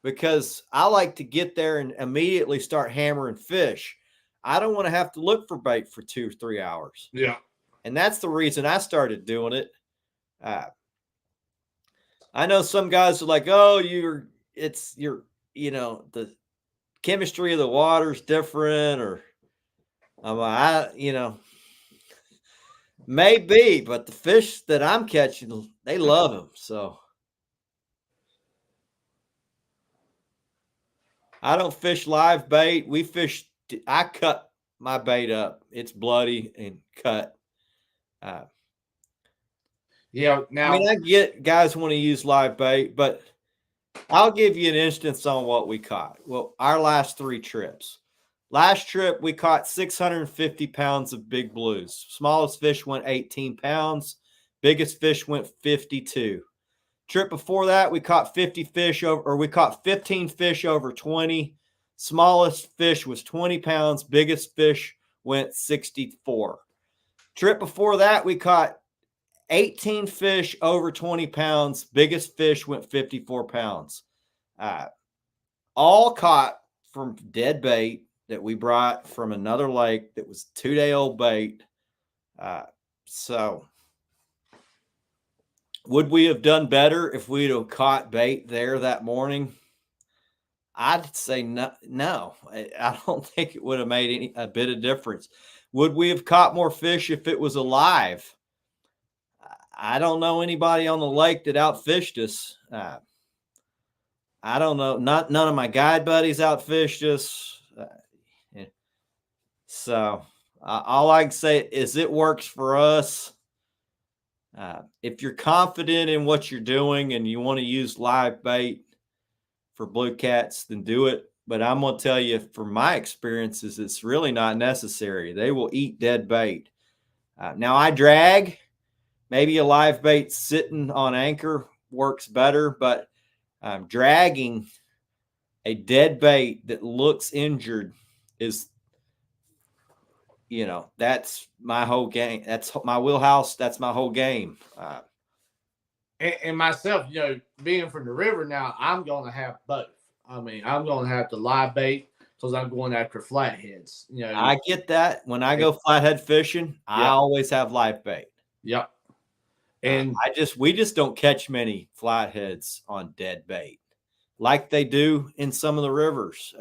because I like to get there and immediately start hammering fish. I don't want to have to look for bait for 2 or 3 hours. Yeah. And that's the reason I started doing it. I know some guys are like, oh, the chemistry of the water is different, or Maybe, but the fish that I'm catching, they love them. So I don't fish live bait. I cut my bait up. It's bloody and cut. Uh, Yeah. Now, I get guys want to use live bait, but I'll give you an instance on what we caught. Well, our last 3 trips. Last trip, we caught 650 pounds of big blues. Smallest fish went 18 pounds. Biggest fish went 52. Trip before that, we caught 15 fish over 20. Smallest fish was 20 pounds. Biggest fish went 64. Trip before that, we caught 18 fish over 20 pounds. Biggest fish went 54 pounds. All caught from dead bait that we brought from another lake that was 2-day-old bait. So would we have done better if we'd have caught bait there that morning? I'd say no. I don't think it would have made a bit of difference. Would we have caught more fish if it was alive? I don't know anybody on the lake that outfished us. I don't know. None of my guide buddies outfished us. So all I can say is it works for us. If you're confident in what you're doing and you want to use live bait for blue cats, then do it. But I'm going to tell you, from my experiences, it's really not necessary. They will eat dead bait. Now I drag. Maybe a live bait sitting on anchor works better, but dragging a dead bait that looks injured is, that's my whole game. That's my wheelhouse. That's my whole game. And myself, being from the river now, I'm going to have both. I mean, I'm going to have the live bait because I'm going after flatheads. I get that. When I go flathead fishing, I always have live bait. Yep. And we just don't catch many flatheads on dead bait like they do in some of the rivers.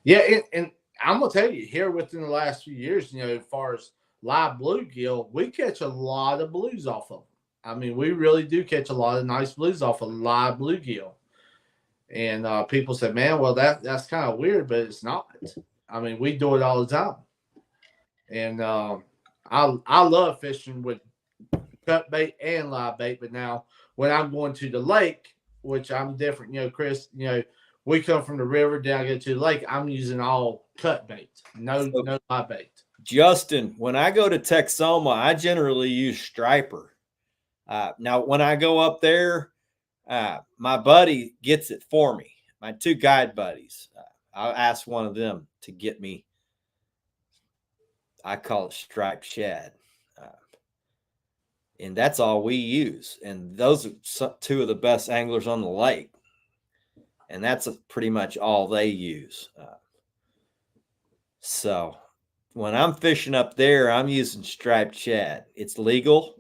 Yeah, and I'm gonna tell you, here within the last few years, as far as live bluegill, we catch a lot of blues off of them. I mean, we really do catch a lot of nice blues off of live bluegill. And people say, "Man, well, that's kind of weird," but it's not. I mean, we do it all the time. And I love fishing with cut bait and live bait. But now when I'm going to the lake, which I'm different, Chris, we come from the river down, get to the lake. I'm using all cut bait, no live bait. Justin, when I go to Texoma, I generally use striper. Now, when I go up there, my buddy gets it for me. My 2 guide buddies. I'll ask one of them to get me. I call it striped shad. And that's all we use. And those are 2 of the best anglers on the lake. And that's pretty much all they use. So when I'm fishing up there, I'm using striped shad. It's legal.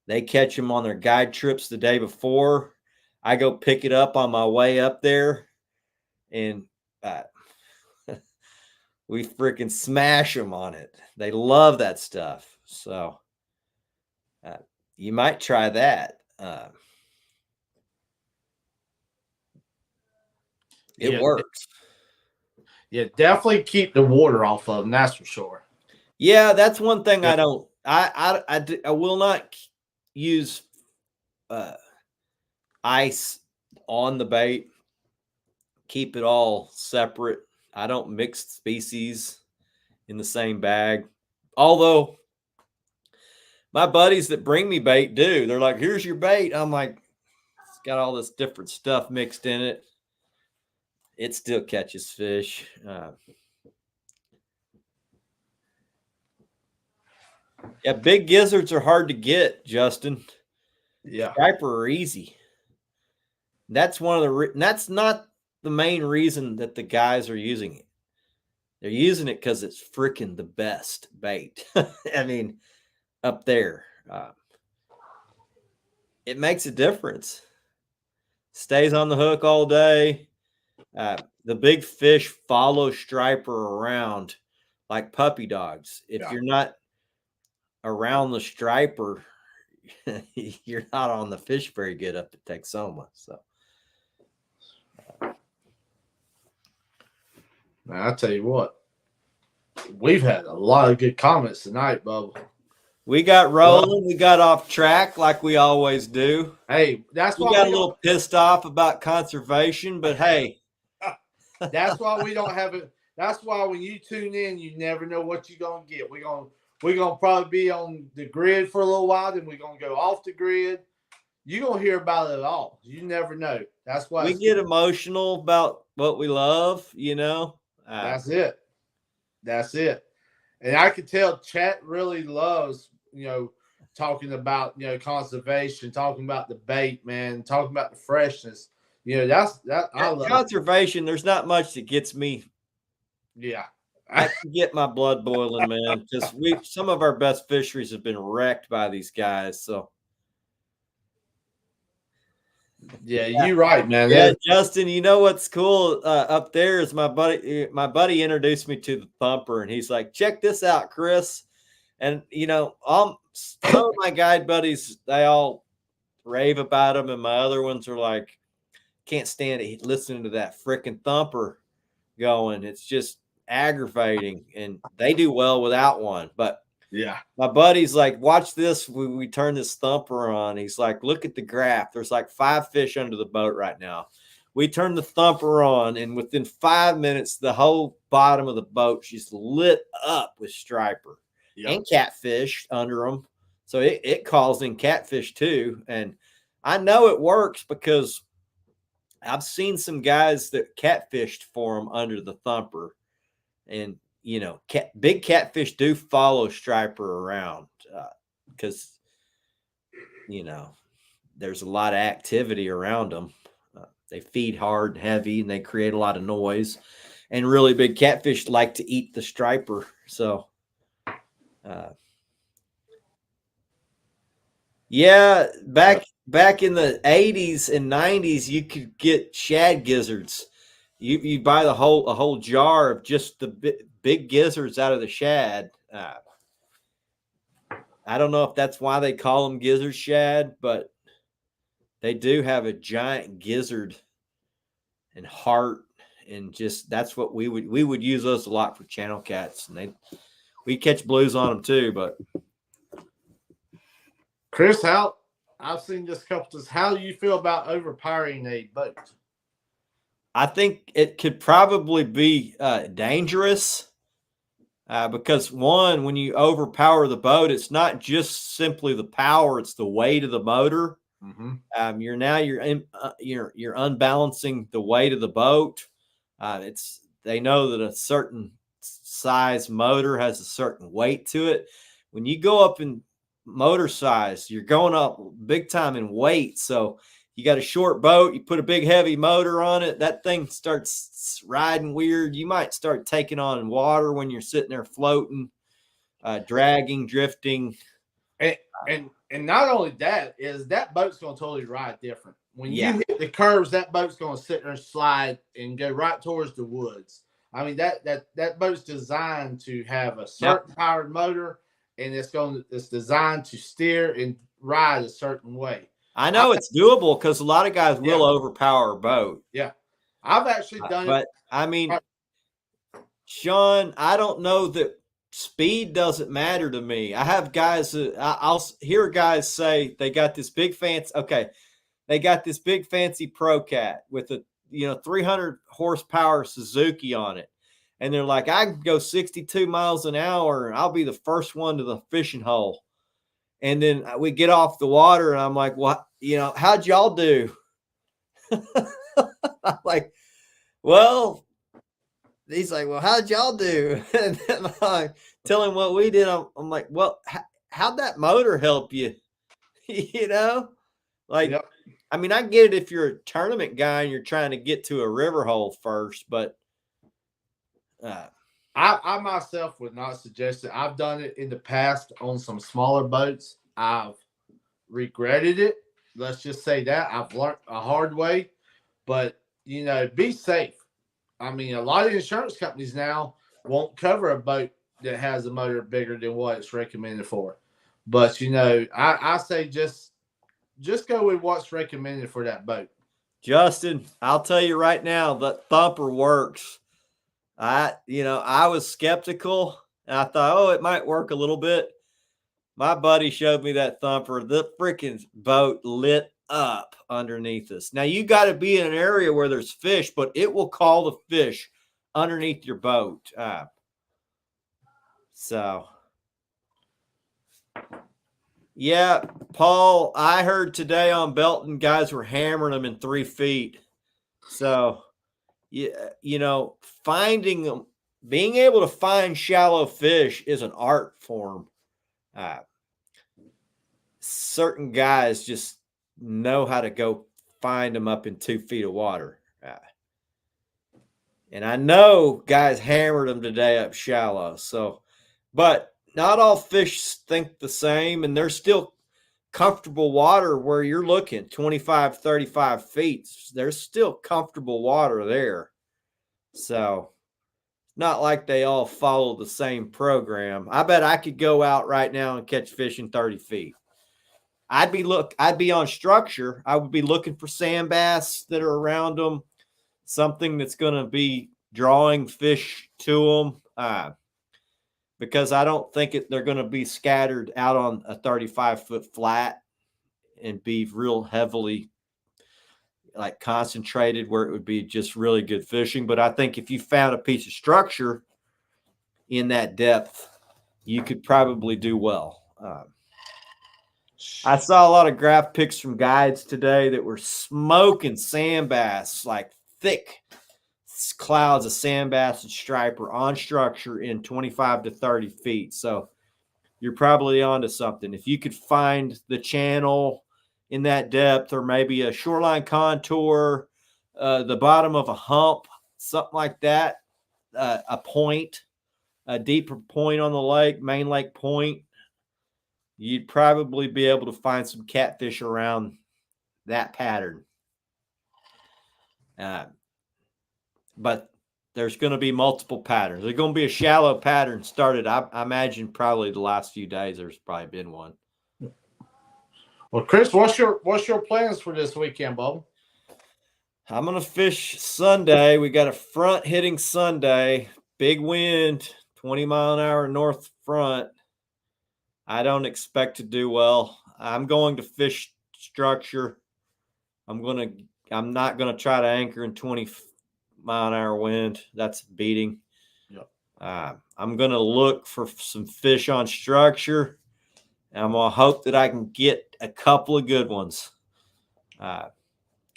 They catch them on their guide trips the day before. I go pick it up on my way up there, and we freaking smash them on it. They love that stuff. So you might try that. It works. Yeah, definitely keep the water off of them. That's for sure. Yeah, that's one thing I don't. I will not use ice on the bait. Keep it all separate. I don't mix species in the same bag. Although my buddies that bring me bait do. They're like, "Here's your bait." I'm like, it's got all this different stuff mixed in it. It still catches fish. Yeah, big gizzards are hard to get, Justin. Yeah, striper are easy. That's one of the. That's not the main reason that the guys are using it. They're using it because it's freaking the best bait. I mean, up there, it makes a difference. Stays on the hook all day. The big fish follow striper around like puppy dogs. If Yeah. you're not around the striper, you're not on the fish very good up at Texoma. So, Man, I tell you what, we've had a lot of good comments tonight, Bubba. we got rolling. We got off track like we always do. Hey, that's We why got we a little pissed off about conservation, but hey, that's why we don't have it. That's why when you tune in, you never know what you're gonna get. We're gonna probably be on the grid for a little while, then we're gonna go off the grid. You're gonna hear about it all. You never know. That's why we get emotional about what we love, you know. That's it. That's it. And I could tell chat really loves, talking about, conservation, talking about the bait, man, talking about the freshness. That's that I love. Conservation, there's not much that gets me. Yeah. I can get my blood boiling, man, because some of our best fisheries have been wrecked by these guys. So yeah, you're right, man. yeah, Justin, you know what's cool up there is my buddy introduced me to the thumper, and he's like, check this out, Chris. And some of my guide buddies, they all rave about him, and my other ones are like, can't stand it listening to that freaking thumper going. It's just aggravating, and they do well without one. But yeah, my buddy's like, watch this. We turn this thumper on. He's like, look at the graph. There's like 5 fish under the boat right now. We turn the thumper on, and within 5 minutes, the whole bottom of the boat just lit up with striper and catfish under them. So it calls in catfish too. And I know it works because I've seen some guys that catfished for them under the thumper. And, big catfish do follow striper around because, there's a lot of activity around them. They feed hard and heavy, and they create a lot of noise. And really big catfish like to eat the striper. So, yeah, back in the 80s and 90s, you could get shad gizzards. You buy a whole jar of just the big gizzards out of the shad. I don't know if that's why they call them gizzard shad, but they do have a giant gizzard and heart, and just that's what we would use those a lot for channel cats, and we catch blues on them too. But Chris, I've seen this couple times. How do you feel about overpowering a boat? I think it could probably be dangerous because, one, when you overpower the boat, it's not just simply the power; it's the weight of the motor. Mm-hmm. You're unbalancing the weight of the boat. They know that a certain size motor has a certain weight to it. When you go up in motor size, you're going up big time in weight. So you got a short boat, you put a big heavy motor on it, that thing starts riding weird. You might start taking on water when you're sitting there floating, dragging, drifting. And not only that, is that boat's going to totally ride different. When you hit the curves, that boat's going to sit there and slide and go right towards the woods. I mean, that boat's designed to have a certain powered motor, and it's designed to steer and ride a certain way. I know it's doable because a lot of guys will overpower a boat. Yeah. I've actually done it. But I mean, Sean, I don't know that speed doesn't matter to me. I have guys I'll hear guys say they got this big fancy Pro Cat with a 300 horsepower Suzuki on it, and they're like, I can go 62 miles an hour and I'll be the first one to the fishing hole. And then we get off the water and I'm like, what? How'd y'all do? I'm like, well, he's like, well, how'd y'all do? And then I tell him what we did. I'm like, well, how'd that motor help you? I mean, I get it if you're a tournament guy and you're trying to get to a river hole first, but I myself would not suggest it. I've done it in the past on some smaller boats. I've regretted it. Let's just say that. I've learned a hard way, but be safe. I mean, a lot of insurance companies now won't cover a boat that has a motor bigger than what it's recommended for. But I say just go with what's recommended for that boat. Justin, I'll tell you right now that thumper works. I was skeptical and I thought, oh, it might work a little bit. My buddy showed me that thumper. The freaking boat lit up underneath us. Now you got to be in an area where there's fish, but it will call the fish underneath your boat. Yeah, Paul, I heard today on Belton guys were hammering them in 3 feet. So, finding them, being able to find shallow fish is an art form. Certain guys just know how to go find them up in 2 feet of water. And I know guys hammered them today up shallow. So, but not all fish think the same, and there's still comfortable water where you're looking 25, 35 feet. There's still comfortable water there. So, not like they all follow the same program. I bet I could go out right now and catch fish in 30 feet. I'd be on structure. I would be looking for sand bass that are around them, something that's going to be drawing fish to them, because I don't think they're going to be scattered out on a 35-foot flat and be real heavily like concentrated where it would be just really good fishing. But I think if you found a piece of structure in that depth, you could probably do well. I saw a lot of graph pics from guides today that were smoking sand bass, like thick clouds of sand bass and striper on structure in 25 to 30 feet. So you're probably onto something. If you could find the channel in that depth, or maybe a shoreline contour, the bottom of a hump, something like that, a point, a deeper point on the lake, main lake point, you'd probably be able to find some catfish around that pattern. But there's going to be multiple patterns. There's going to be a shallow pattern started. I imagine probably the last few days there's probably been one. Well, Chris, what's your plans for this weekend, Bob? I'm going to fish Sunday. We got a front hitting Sunday. Big wind, 20-mile-an-hour north front. I don't expect to do well. I'm going to fish structure. I'm not going to try to anchor in 20-mile-an-hour wind. That's beating. Yep. I'm going to look for some fish on structure. And I'm going to hope that I can get a couple of good ones. I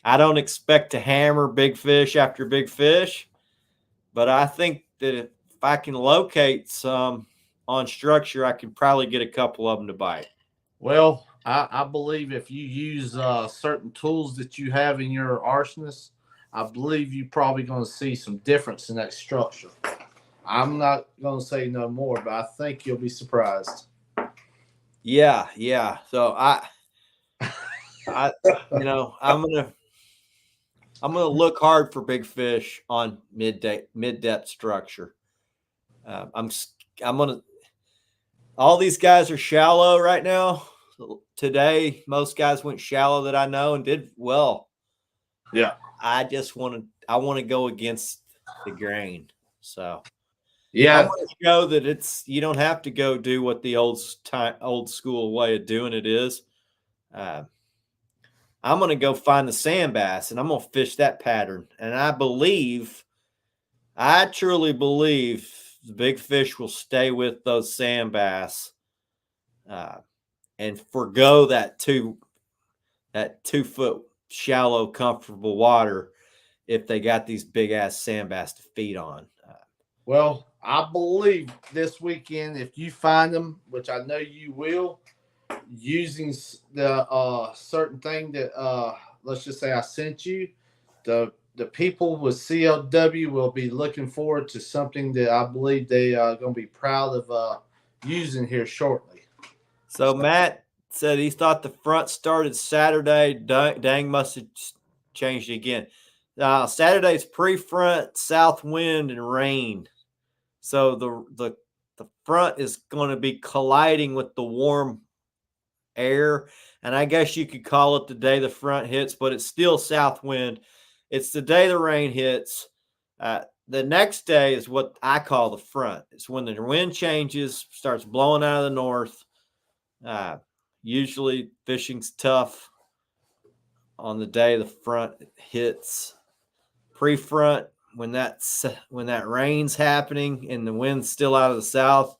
don't expect to hammer big fish after big fish, but I think that if I can locate some on structure, I can probably get a couple of them to bite. Well, I believe if you use certain tools that you have in your arsonist, I believe you're probably going to see some difference in that structure. I'm not going to say no more, but I think you'll be surprised. Yeah. So I'm gonna look hard for big fish on mid-depth structure. All these guys are shallow right now. Today, most guys went shallow that I know and did well. Yeah. I want to go against the grain. So yeah, I want to show that you don't have to go do what the old school way of doing it is. I'm going to go find the sand bass and I'm going to fish that pattern. And I truly believe the big fish will stay with those sand bass and forgo that 2-foot shallow, comfortable water if they got these big ass sand bass to feed on. Well, I believe this weekend, if you find them, which I know you will, using the certain thing that let's just say I sent you, the people with CLW will be looking forward to something that I believe they are going to be proud of using here shortly. So Matt said he thought the front started Saturday. Dang must have changed again. Saturday's pre-front, south wind, and rain. So the the front is going to be colliding with the warm air. And I guess you could call it the day the front hits, but it's still south wind. It's the day the rain hits. The next day is what I call the front. It's when the wind changes, starts blowing out of the north. Usually fishing's tough on the day the front hits. Pre-front, when that rain's happening and the wind's still out of the south,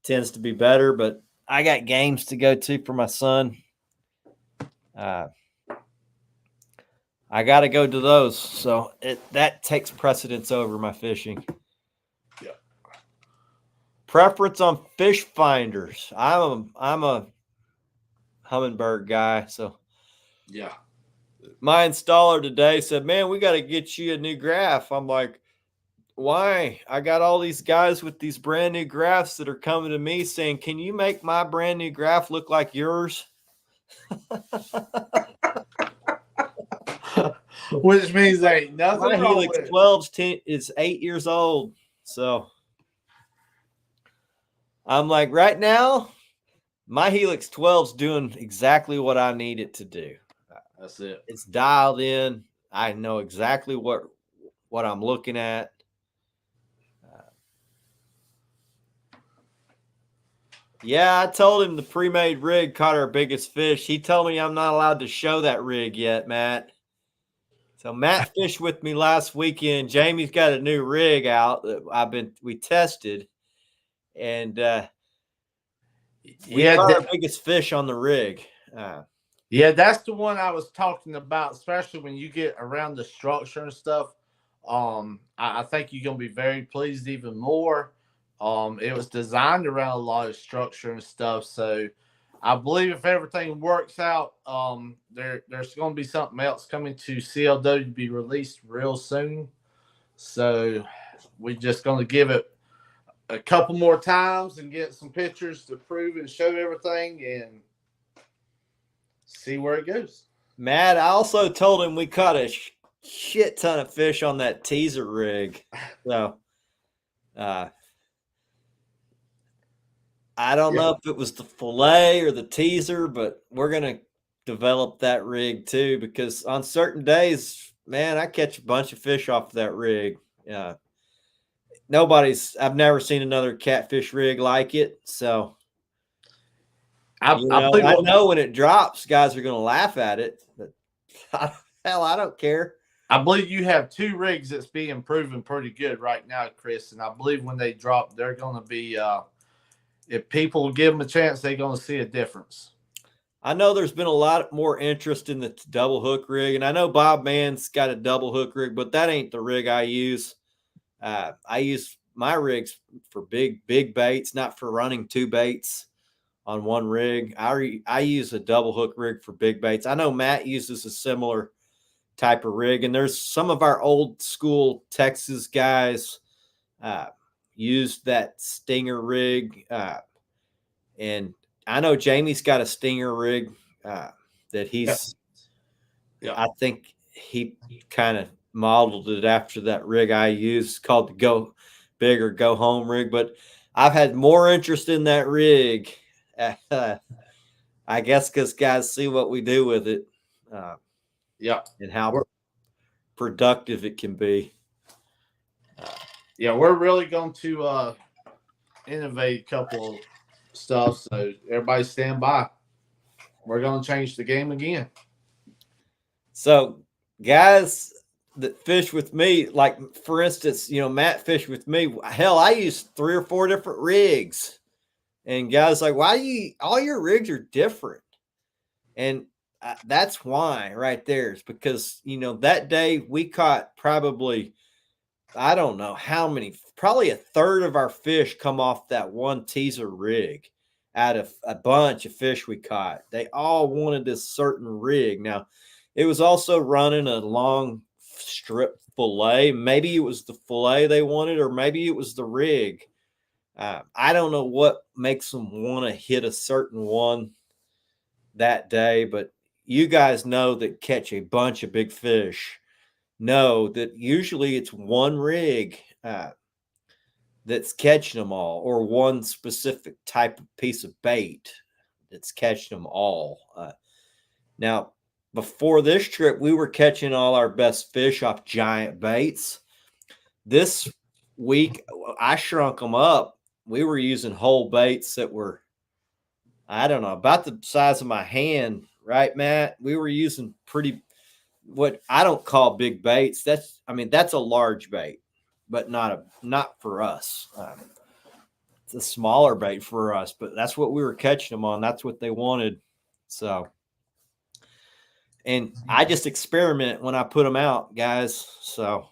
tends to be better. But I got games to go to for my son. I got to go to those, so that takes precedence over my fishing. Yeah. Preference on fish finders. I'm a Humminbird guy, so yeah. my installer today said, "Man, we got to get you a new graph." I'm like, "Why? I got all these guys with these brand new graphs that are coming to me saying, "Can you make my brand new graph look like yours?" Which means there ain't nothing My wrong Helix with it. 12 is 8 years old. So I'm like, right now, my Helix 12's doing exactly what I need it to do. That's it. It's dialed in. I know exactly what I'm looking at. Yeah, I told him the pre-made rig caught our biggest fish. He told me I'm not allowed to show that rig yet, Matt. So Matt fished with me last weekend. Jamie's got a new rig out that we tested, and we caught our biggest fish on the rig. Yeah, that's the one I was talking about, especially when you get around the structure and stuff. I think you're gonna be very pleased even more. It was designed around a lot of structure and stuff, so I believe if everything works out, there's going to be something else coming to CLW to be released real soon. So we're just going to give it a couple more times and get some pictures to prove and show everything and see where it goes. Matt, I also told him we caught a shit ton of fish on that teaser rig. So, I don't know if it was the fillet or the teaser, but we're going to develop that rig too, because on certain days, man, I catch a bunch of fish off that rig. I've never seen another catfish rig like it. So, I know when it drops, guys are going to laugh at it, but hell, I don't care. I believe you have two rigs that's being proven pretty good right now, Chris. And I believe when they drop, they're going to be, if people give them a chance, they're going to see a difference. I know there's been a lot more interest in the double hook rig, and I know Bob Mann's got a double hook rig, but that ain't the rig I use. I use my rigs for big baits, not for running two baits on one rig. I use a double hook rig for big baits. I know Matt uses a similar type of rig, and there's some of our old school Texas guys used that Stinger rig, and I know Jamie's got a Stinger rig that he's. Yeah. I think he kind of modeled it after that rig I use called the Go Big or Go Home rig. But I've had more interest in that rig, I guess, because guys see what we do with it, and how productive it can be. We're really going to innovate a couple of stuff, so everybody stand by. We're going to change the game again. So guys that fish with me, like for instance, Matt fished with me. Hell, I use 3 or 4 different rigs, and guys like, why all your rigs are different? And that's why right there is because, that day we caught probably, I don't know how many, probably a third of our fish come off that one teaser rig out of a bunch of fish we caught. They all wanted this certain rig. Now, it was also running a long strip fillet. Maybe it was the fillet they wanted, or maybe it was the rig. I don't know what makes them want to hit a certain one that day, but you guys know that catch a bunch of big fish know that usually it's one rig that that's catching them all, or one specific type of piece of bait that's catching them all. Now, before this trip, we were catching all our best fish off giant baits. This week, I shrunk them up. We were using whole baits that were, I don't know, about the size of my hand, right, Matt? We were using what I don't call big baits. That's a large bait, but not for us. It's a smaller bait for us, but that's what we were catching them on. That's what they wanted. So, and I just experiment when I put them out, guys. So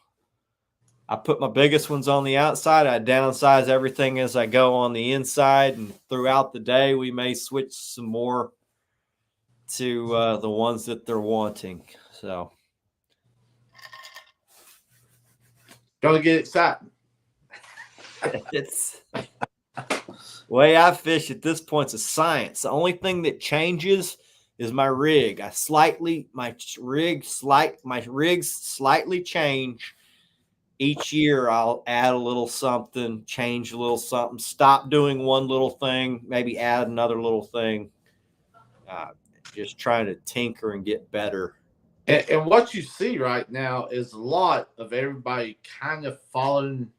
I put my biggest ones on the outside. I downsize everything as I go on the inside, and throughout the day, we may switch some more to the ones that they're wanting. So, Gonna get excited. it's way I fish at this point is a science. The only thing that changes is my rig. My rigs slightly change each year. I'll add a little something, change a little something, stop doing one little thing, maybe add another little thing. Just trying to tinker and get better. And what you see right now is a lot of everybody kind of following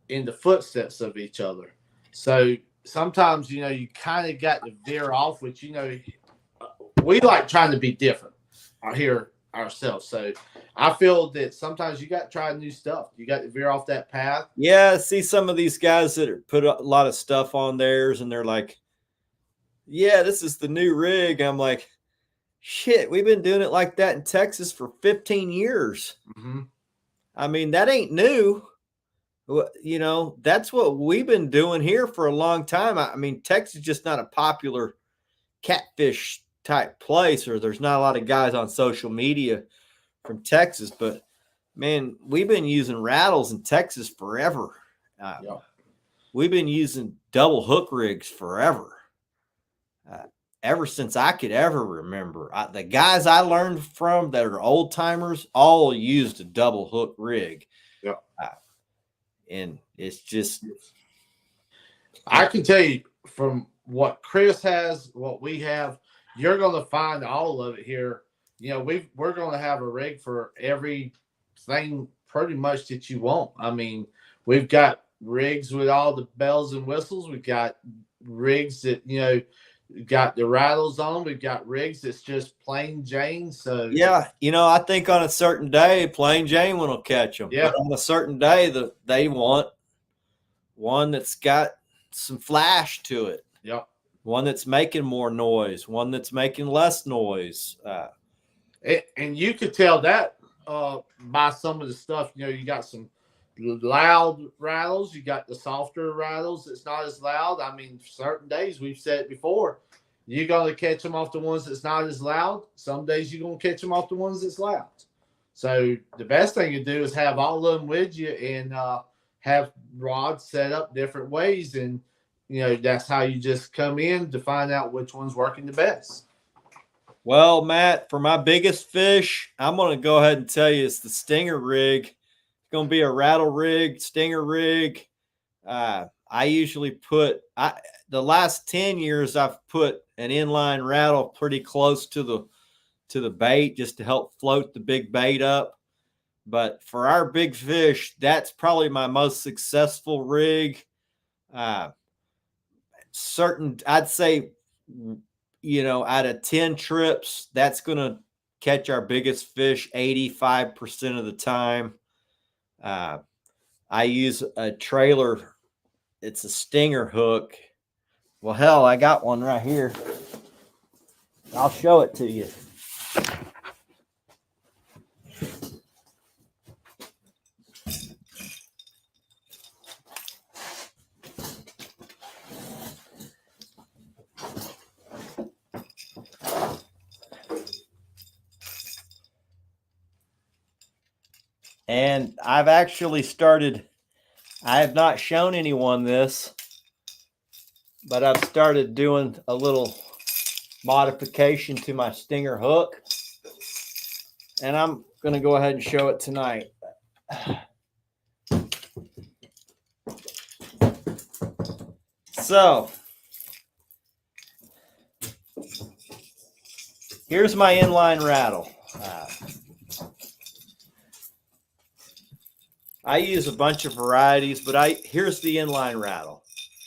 in the footsteps of each other. So sometimes, you kind of got to veer off, which, we like trying to be different here ourselves. So I feel that sometimes you got to try new stuff. You got to veer off that path. Yeah, see some of these guys that put a lot of stuff on theirs, and they're like, yeah, this is the new rig. I'm like, shit, we've been doing it like that in Texas for 15 years. Mm-hmm. I mean, that ain't new. That's what we've been doing here for a long time. I mean, Texas is just not a popular catfish type place, or there's not a lot of guys on social media from Texas. But, man, we've been using rattles in Texas forever. Yeah. We've been using double hook rigs forever. Ever since I could ever remember. The guys I learned from that are old timers all used a double hook rig. Yeah. And it's just, I can tell you from what Chris has, what we have, you're going to find all of it here. We're going to have a rig for everything pretty much that you want. I mean, we've got rigs with all the bells and whistles. We've got rigs that, got the rattles on. We've got rigs that's just plain Jane. So yeah, I think on a certain day, plain Jane will catch them. Yeah. But on a certain day, they want one that's got some flash to it. Yeah. One that's making more noise. One that's making less noise. And you could tell that by some of the stuff. You got some loud rattles. You got the softer rattles. It's not as loud. I mean, certain days, we've said it before, you're going to catch them off the ones that's not as loud. Some days you're going to catch them off the ones that's loud. So the best thing to do is have all of them with you and have rods set up different ways. And, that's how you just come in to find out which one's working the best. Well, Matt, for my biggest fish, I'm going to go ahead and tell you it's the stinger rig. It's going to be a rattle rig, stinger rig. I usually put the last 10 years I've put an inline rattle pretty close to the bait just to help float the big bait up. But for our big fish, that's probably my most successful rig. I'd say, out of 10 trips, that's going to catch our biggest fish 85% of the time. I use a trailer. It's a stinger hook. Well, hell, I got one right here. I'll show it to you. And I've actually started, I have not shown anyone this, but I've started doing a little modification to my stinger hook. And I'm going to go ahead and show it tonight. So here's my inline rattle. I use a bunch of varieties, but here's the inline rattle.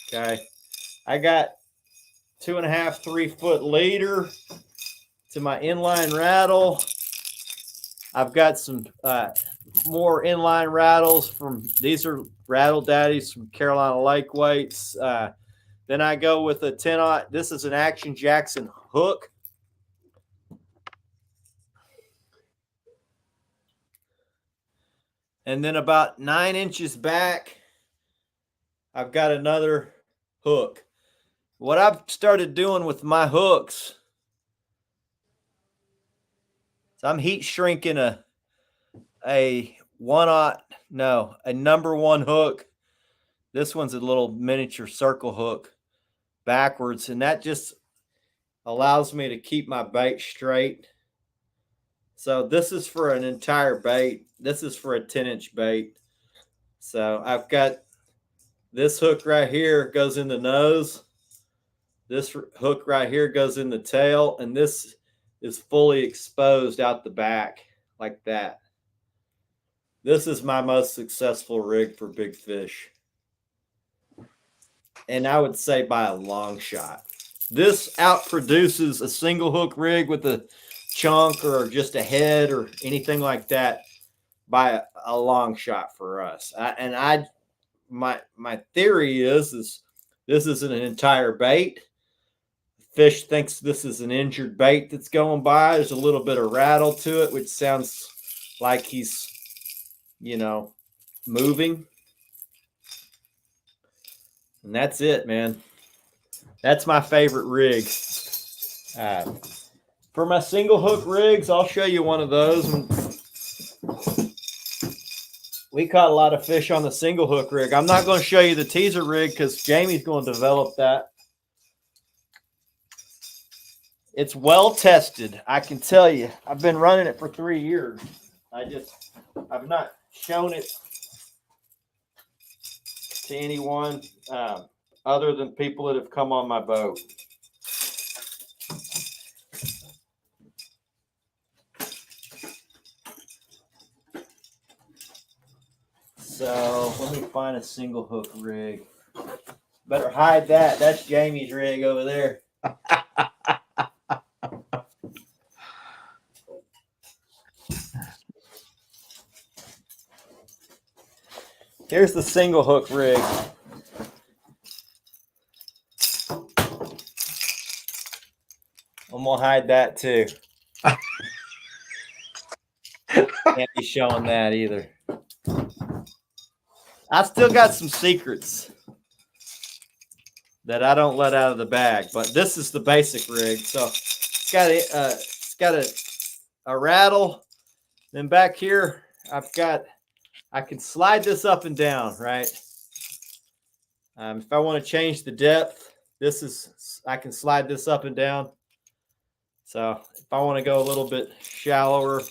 Okay, I got 2.5, 3 foot leader to my inline rattle. I've got some more inline rattles these are Rattle Daddies from Carolina Lake Weights. Then I go with a 10-aught. This is an Action Jackson hook. And then about 9 inches back, I've got another hook. What I've started doing with my hooks, so I'm heat shrinking a number 1 hook. This one's a little miniature circle hook backwards, and that just allows me to keep my bait straight. So this is for an entire bait. This is for a 10-inch bait. So I've got this hook right here goes in the nose. This hook right here goes in the tail, and this is fully exposed out the back like that. This is my most successful rig for big fish. And I would say by a long shot. This outproduces a single hook rig with a chunk or just a head or anything like that by a long shot for us. My theory is this is an entire bait. Fish thinks this is an injured bait that's going by. There's a little bit of rattle to it, which sounds like he's, moving. And that's it, man. That's my favorite rig. For my single hook rigs, I'll show you one of those. We caught a lot of fish on the single hook rig. I'm not going to show you the teaser rig because Jamie's going to develop that. It's well tested, I can tell you. I've been running it for 3 years. I've not shown it to anyone other than people that have come on my boat. So let me find a single hook rig. Better hide that. That's Jamie's rig over there. Here's the single hook rig. I'm gonna hide that too. Can't be showing that either. I still got some secrets that I don't let out of the bag, but this is the basic rig. So it's got a rattle. Then back here, I can slide this up and down, right? If I want to change the depth, I can slide this up and down. So if I want to go a little bit shallower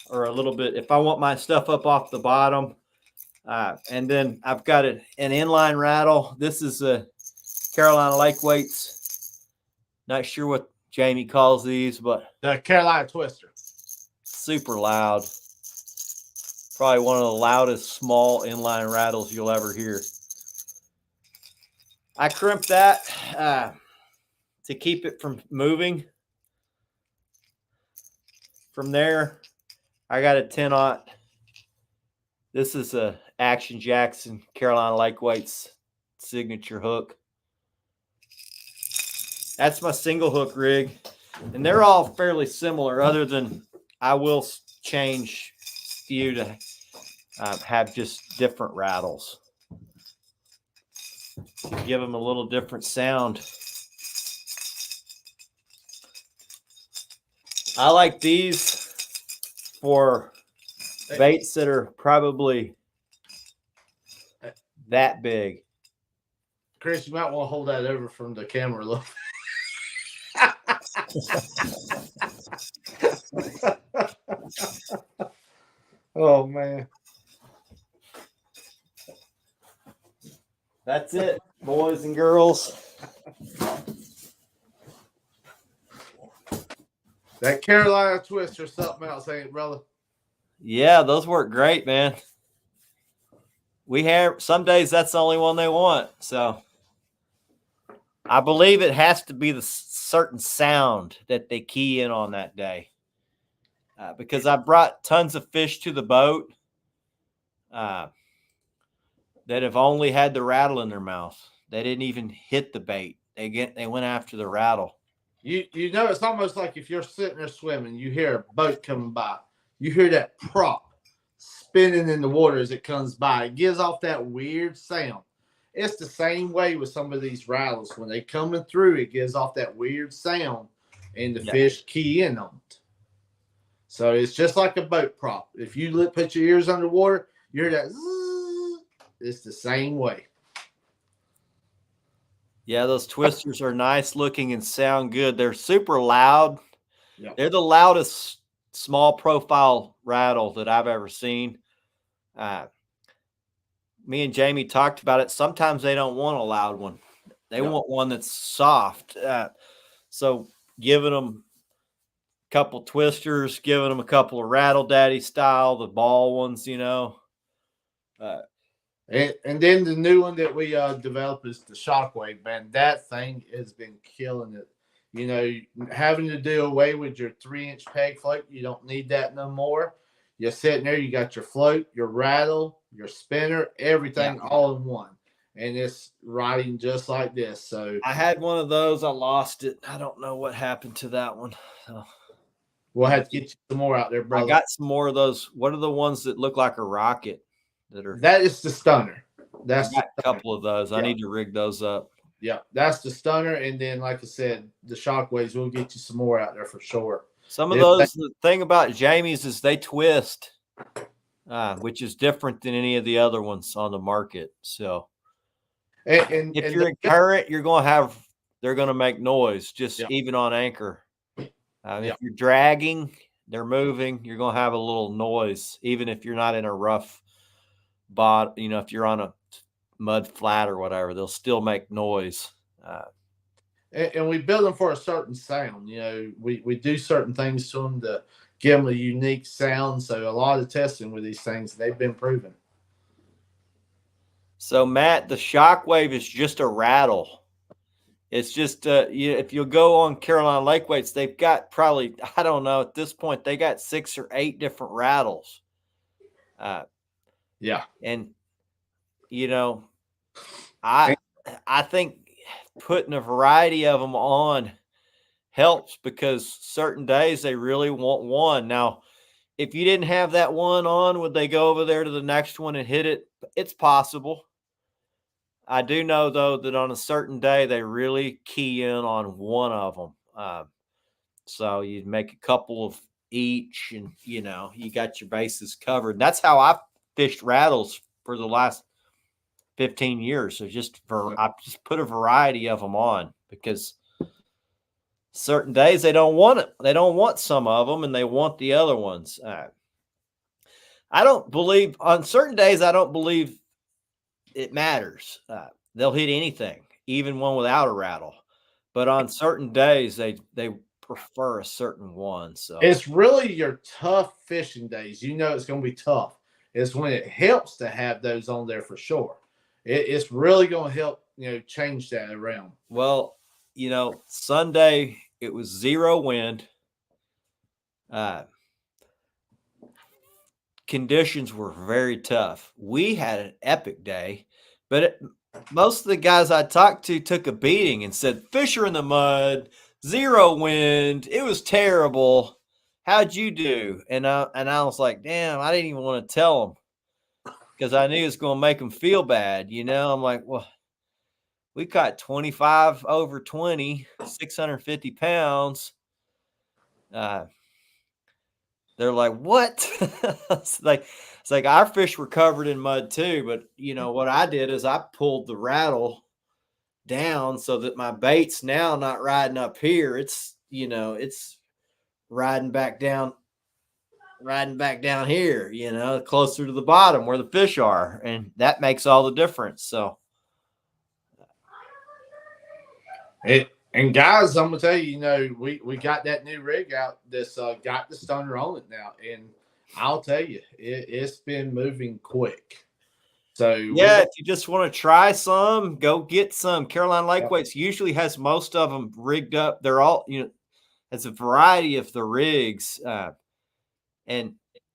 or if I want my stuff up off the bottom, and then I've got an inline rattle. This is a Carolina Lake Weights. Not sure what Jamie calls these, but the Carolina Twister. Super loud. Probably one of the loudest small inline rattles you'll ever hear. I crimp that to keep it from moving. From there, I got a 10-aught. This is a Action Jackson Carolina Lake Weights signature hook. That's my single hook rig. And they're all fairly similar, other than I will change few to have just different rattles to give them a little different sound. I like these for baits that are probably that big. Chris, you might want to hold that over from the camera a little. Oh man. That's it. boys and girls. That Carolina twist or something else, ain't it, brother? Yeah, those work great, man. We have some days that's the only one they want. So I believe it has to be the certain sound that they key in on that day. Because I brought tons of fish to the boat that have only had the rattle in their mouth. They didn't even hit the bait. They went after the rattle. You know, it's almost like if you're sitting there swimming, you hear a boat coming by. You hear that prop spinning in the water as it comes by. It gives off that weird sound. It's the same way with some of these rattles. When they coming through, it gives off that weird sound, and the fish key in on it. So it's just like a boat prop. If you put your ears underwater, you hear that zzz. It's the same way. Yeah, those twisters are nice looking and sound good. They're super loud. Yep. They're the loudest small profile rattle that I've ever seen. Me and Jamie talked about it. Sometimes they don't want a loud one. They want one that's soft. So giving them a couple twisters, giving them a couple of Rattle Daddy style, the ball ones, you know. And then the new one that we developed is the Shockwave, man. That thing has been killing it. You know, having to do away with your 3-inch peg float, you don't need that no more. You're sitting there, you got your float, your rattle, your spinner, everything all in one. And it's riding just like this. So I had one of those. I lost it. I don't know what happened to that one. So we'll have to get you some more out there, brother. I got some more of those. What are the ones that look like a rocket? That is the stunner. That's a couple of those. I need to rig those up. Yeah, that's the stunner. And then, like I said, the Shockwaves, we'll get you some more out there for sure. Some of those, the thing about Jamie's is they twist, which is different than any of the other ones on the market. So if you're in current, they're going to make noise just even on anchor. If you're dragging, they're moving, you're going to have a little noise, even if you're not in a rough bot, you know, if you're on a mud flat or whatever, they'll still make noise. And we build them for a certain sound. You know, we do certain things to them to give them a unique sound. So a lot of testing with these things, they've been proven. So Matt, the Shockwave is just a rattle. It's just if you go on Carolina Lake Weights, they've got probably, I don't know, at this point they got 6 or 8 different rattles. And you know, I think putting a variety of them on helps, because certain days they really want one. Now, if you didn't have that one on, would they go over there to the next one and hit it? It's possible. I do know, though, that on a certain day, they really key in on one of them. So you'd make a couple of each and, you know, you got your bases covered. That's how I fished rattles for the last 15 years. So I just put a variety of them on, because certain days they don't want it. They don't want some of them, and they want the other ones. I don't believe on certain days. I don't believe it matters. They'll hit anything, even one without a rattle. But on certain days, they prefer a certain one. So it's really your tough fishing days. You know it's going to be tough. It's when it helps to have those on there for sure. It's really going to help, you know, change that around. Well, you know, Sunday it was 0 wind. Conditions were very tough. We had an epic day, but most of the guys I talked to took a beating and said, fish are in the mud, 0 wind. It was terrible. How'd you do? And I was like, damn, I didn't even want to tell them, because I knew it's going to make them feel bad. You know, I'm like, well, we caught 25 over 20, 650 pounds. They're like, what? It's like our fish were covered in mud too. But, you know, what I did is I pulled the rattle down so that my bait's now not riding up here. It's, you know, it's riding back down here, you know, closer to the bottom where the fish are. And that makes all the difference. So And guys, I'm gonna tell you, we got that new rig out that's got the stunner on it now, and I'll tell you, it's been moving quick. So yeah, if you just want to try some, go get some. Carolina Lakeweights usually has most of them rigged up. They're all, it's a variety of the rigs, and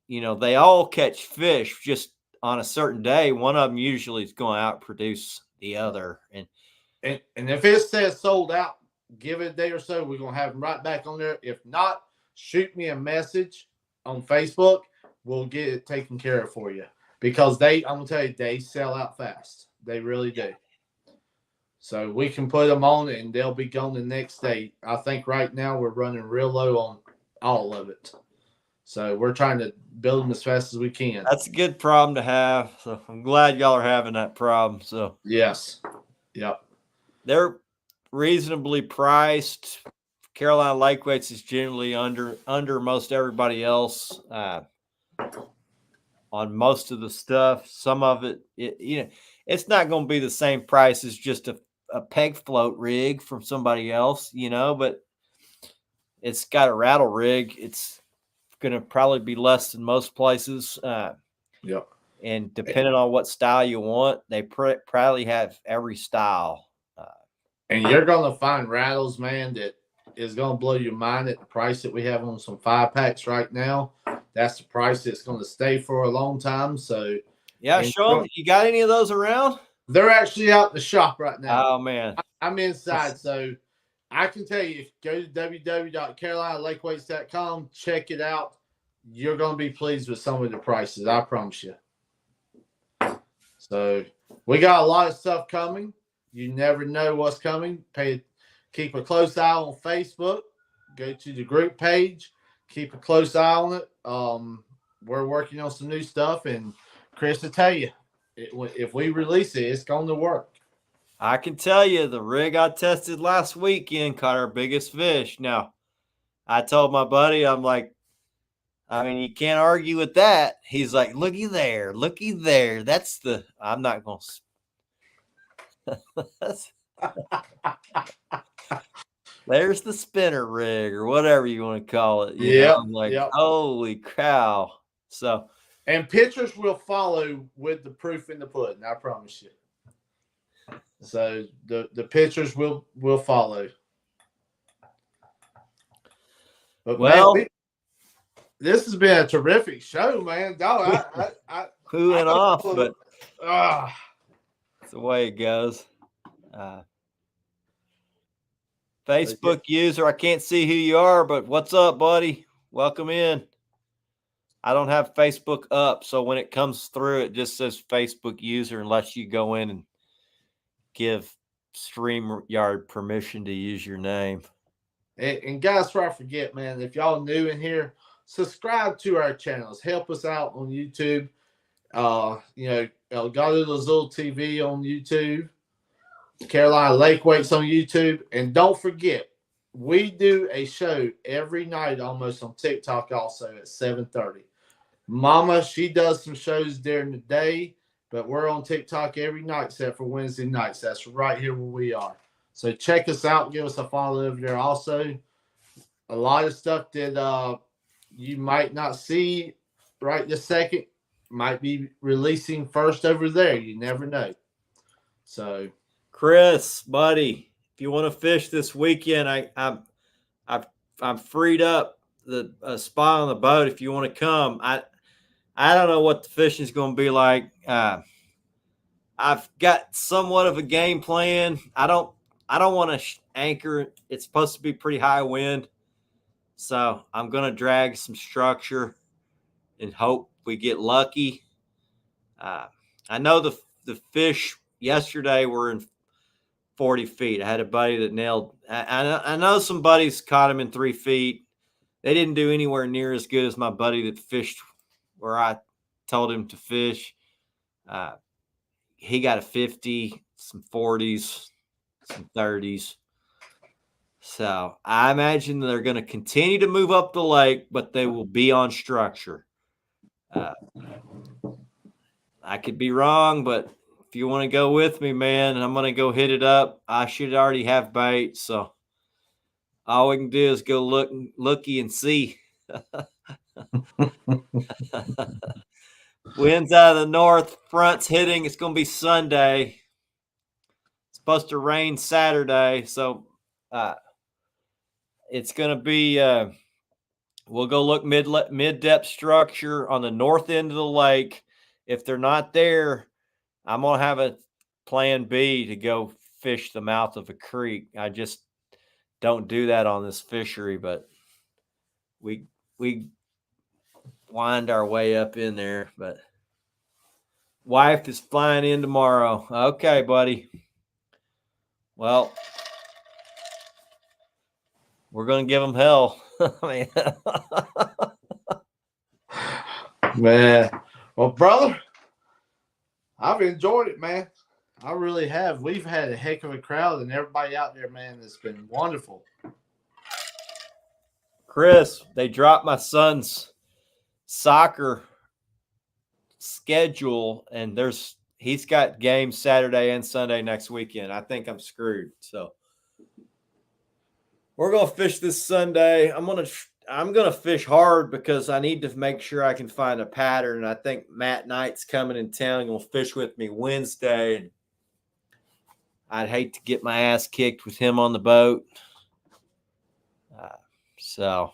they all catch fish just on a certain day. One of them usually is going to outproduce the other, and if it says sold out, give it a day or so. We're gonna have them right back on there. If not, shoot me a message on Facebook. We'll get it taken care of for you, because I'm gonna tell you, they sell out fast. They really do. So we can put them on and they'll be gone the next day. I think right now we're running real low on all of it. So we're trying to build them as fast as we can. That's a good problem to have. So I'm glad y'all are having that problem. So yes. Yep. They're reasonably priced. Carolina Lakeweights is generally under most everybody else on most of the stuff. Some of it, it's not going to be the same price as just a peg float rig from somebody else, but it's got a rattle rig. It's going to probably be less than most places. Yep. And depending on what style you want, they probably have every style. And you're going to find rattles, man, that is going to blow your mind at the price that we have on some 5-packs right now. That's the price that's going to stay for a long time. So, yeah, show them. You got any of those around? They're actually out in the shop right now. Oh, man. I'm inside. So, I can tell you, if you go to www.carolinalakeweights.com, check it out. You're going to be pleased with some of the prices. I promise you. So, we got a lot of stuff coming. You never know what's coming. Keep a close eye on Facebook. Go to the group page. Keep a close eye on it. We're working on some new stuff, and Chris will tell you, if we release it, it's going to work. I can tell you, the rig I tested last weekend caught our biggest fish. Now, I told my buddy, I'm like, you can't argue with that. He's like, looky there. I'm not going to. There's the spinner rig or whatever you want to call it. Holy cow. So, and pictures will follow with the proof in the pudding, I promise you. So the pictures will follow. But man, this has been a terrific show, man. Dog, I cooling off, but that's the way it goes. Facebook user, I can't see who you are, but what's up, buddy? Welcome in. I don't have Facebook up, so when it comes through, it just says Facebook user unless you go in and give StreamYard permission to use your name. And guys, before I forget, man, if y'all new in here, subscribe to our channels. Help us out on YouTube. Elgato Lazul TV on YouTube. Carolina Lakeweights on YouTube. And don't forget, we do a show every night almost on TikTok also at 7:30. Mama, she does some shows during the day, but we're on TikTok every night except for Wednesday nights. That's right here where we are. So check us out. Give us a follow over there also. A lot of stuff that you might not see right this second might be releasing first over there. You never know. So, Chris, buddy, if you want to fish this weekend, I'm freed up the spot on the boat. If you want to come, I don't know what the fishing is going to be like. I've got somewhat of a game plan. I don't want to anchor. It's supposed to be pretty high wind, so I'm going to drag some structure and hope we get lucky. I know the fish yesterday were in 40 feet. I had a buddy that nailed. I know some buddies caught him in 3 feet. They didn't do anywhere near as good as my buddy that fished where I told him to fish. He got a 50, some 40s, some 30s. So I imagine they're going to continue to move up the lake, but they will be on structure. I could be wrong, but if you want to go with me, man, I'm going to go hit it up. I should already have bait, so all we can do is go looky and see. Winds out of the north, front's hitting. It's going to be Sunday. It's supposed to rain Saturday, so it's going to be. We'll go look mid depth structure on the north end of the lake. If they're not there, I'm gonna have a plan B to go fish the mouth of a creek. I just don't do that on this fishery, but we wind our way up in there. But wife is flying in tomorrow. Okay, buddy. Well, we're gonna give them hell. Man, well, brother, I've enjoyed it, man. I really have. We've had a heck of a crowd, and everybody out there, man, it's been wonderful. Chris, they dropped my son's soccer schedule, and he's got games Saturday and Sunday next weekend. I think I'm screwed. So we're gonna fish this Sunday. I'm gonna fish hard because I need to make sure I can find a pattern. I think Matt Knight's coming in town and will fish with me Wednesday. I'd hate to get my ass kicked with him on the boat. So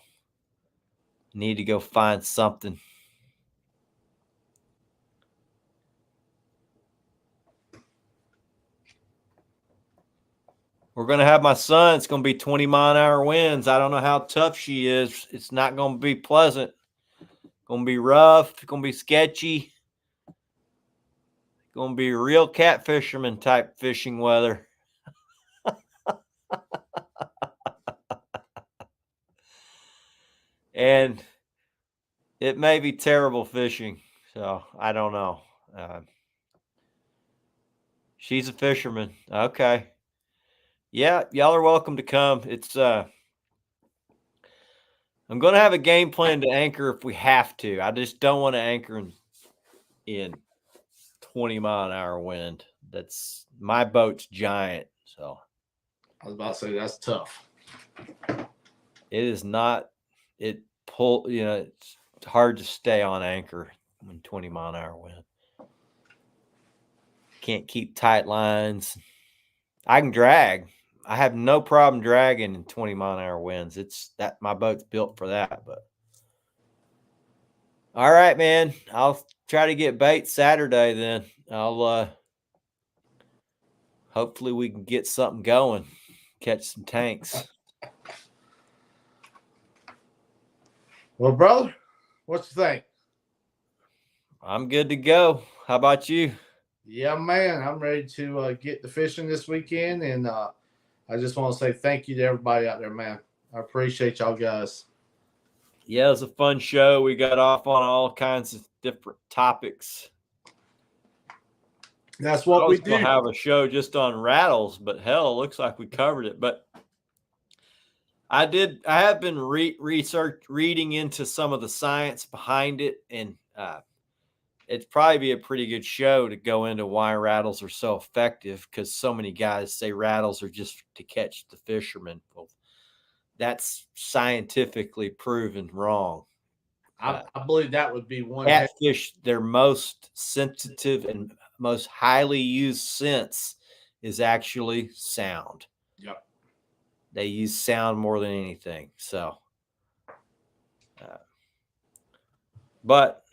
need to go find something. We're going to have my son. It's going to be 20-mile-an-hour winds. I don't know how tough she is. It's not going to be pleasant. Going to be rough. It's going to be sketchy. Going to be real cat fisherman type fishing weather. And it may be terrible fishing. So I don't know. She's a fisherman. Okay. Yeah, y'all are welcome to come. It's I'm going to have a game plan to anchor if we have to. I just don't want to anchor in 20-mile-an-hour wind. That's my boat's giant. So I was about to say that's tough. It is not. It's hard to stay on anchor when 20-mile-an-hour wind. Can't keep tight lines. I can drag. I have no problem dragging in 20-mile-an-hour winds. It's that my boat's built for that. But all right, man. I'll try to get bait Saturday. Then I'll hopefully we can get something going, catch some tanks. Well, brother, what you think? I'm good to go. How about you? Yeah, man, I'm ready to get the fishing this weekend, and I just want to say thank you to everybody out there, man. I appreciate y'all guys. Yeah, it was a fun show. We got off on all kinds of different topics. That's what we do. We'll have a show just on rattles, but hell, it looks like we covered it. But I have been reading into some of the science behind it, and it'd probably be a pretty good show to go into why rattles are so effective, because so many guys say rattles are just to catch the fishermen. Well, that's scientifically proven wrong. I believe that would be one. Catfish, their most sensitive and most highly used sense is actually sound. Yep. They use sound more than anything. So, but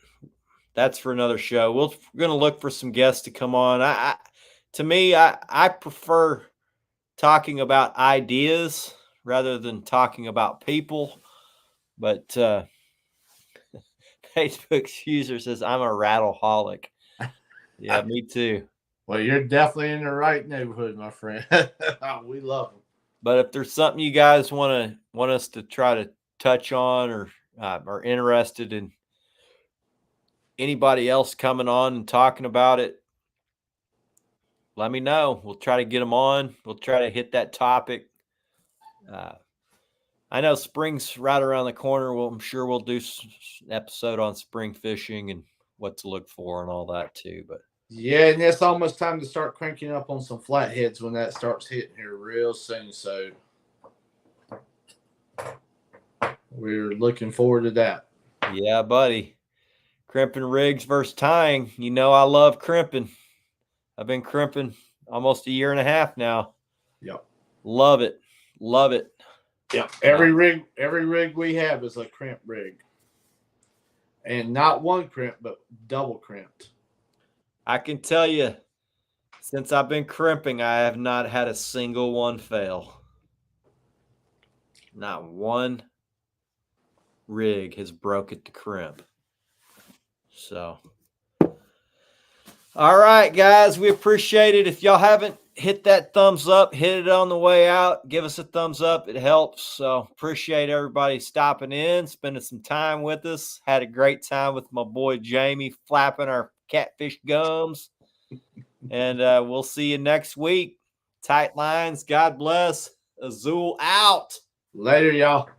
that's for another show. We're going to look for some guests to come on. I prefer talking about ideas rather than talking about people. But Facebook user says I'm a rattleaholic. Yeah, me too. Well, you're definitely in the right neighborhood, my friend. We love them. But if there's something you guys want us to try to touch on, or are interested in anybody else coming on and talking about it, let me know. We'll try to get them on. We'll try to hit that topic. I know spring's right around the corner. I'm sure we'll do an episode on spring fishing and what to look for and all that too. But Yeah, and it's almost time to start cranking up on some flatheads when that starts hitting here real soon. So we're looking forward to that. Yeah, buddy. Crimping rigs versus tying. You know I love crimping. I've been crimping almost a year and a half now. Yep. Love it. Love it. Yep. Every rig we have is a crimp rig. And not one crimp, but double crimped. I can tell you, since I've been crimping, I have not had a single one fail. Not one rig has broke it to crimp. So, all right, guys, we appreciate it. If y'all haven't hit that thumbs up, hit it on the way out. Give us a thumbs up. It helps. So, appreciate everybody stopping in, spending some time with us. Had a great time with my boy Jamie flapping our catfish gums. And we'll see you next week. Tight lines. God bless. Azul out. Later, y'all.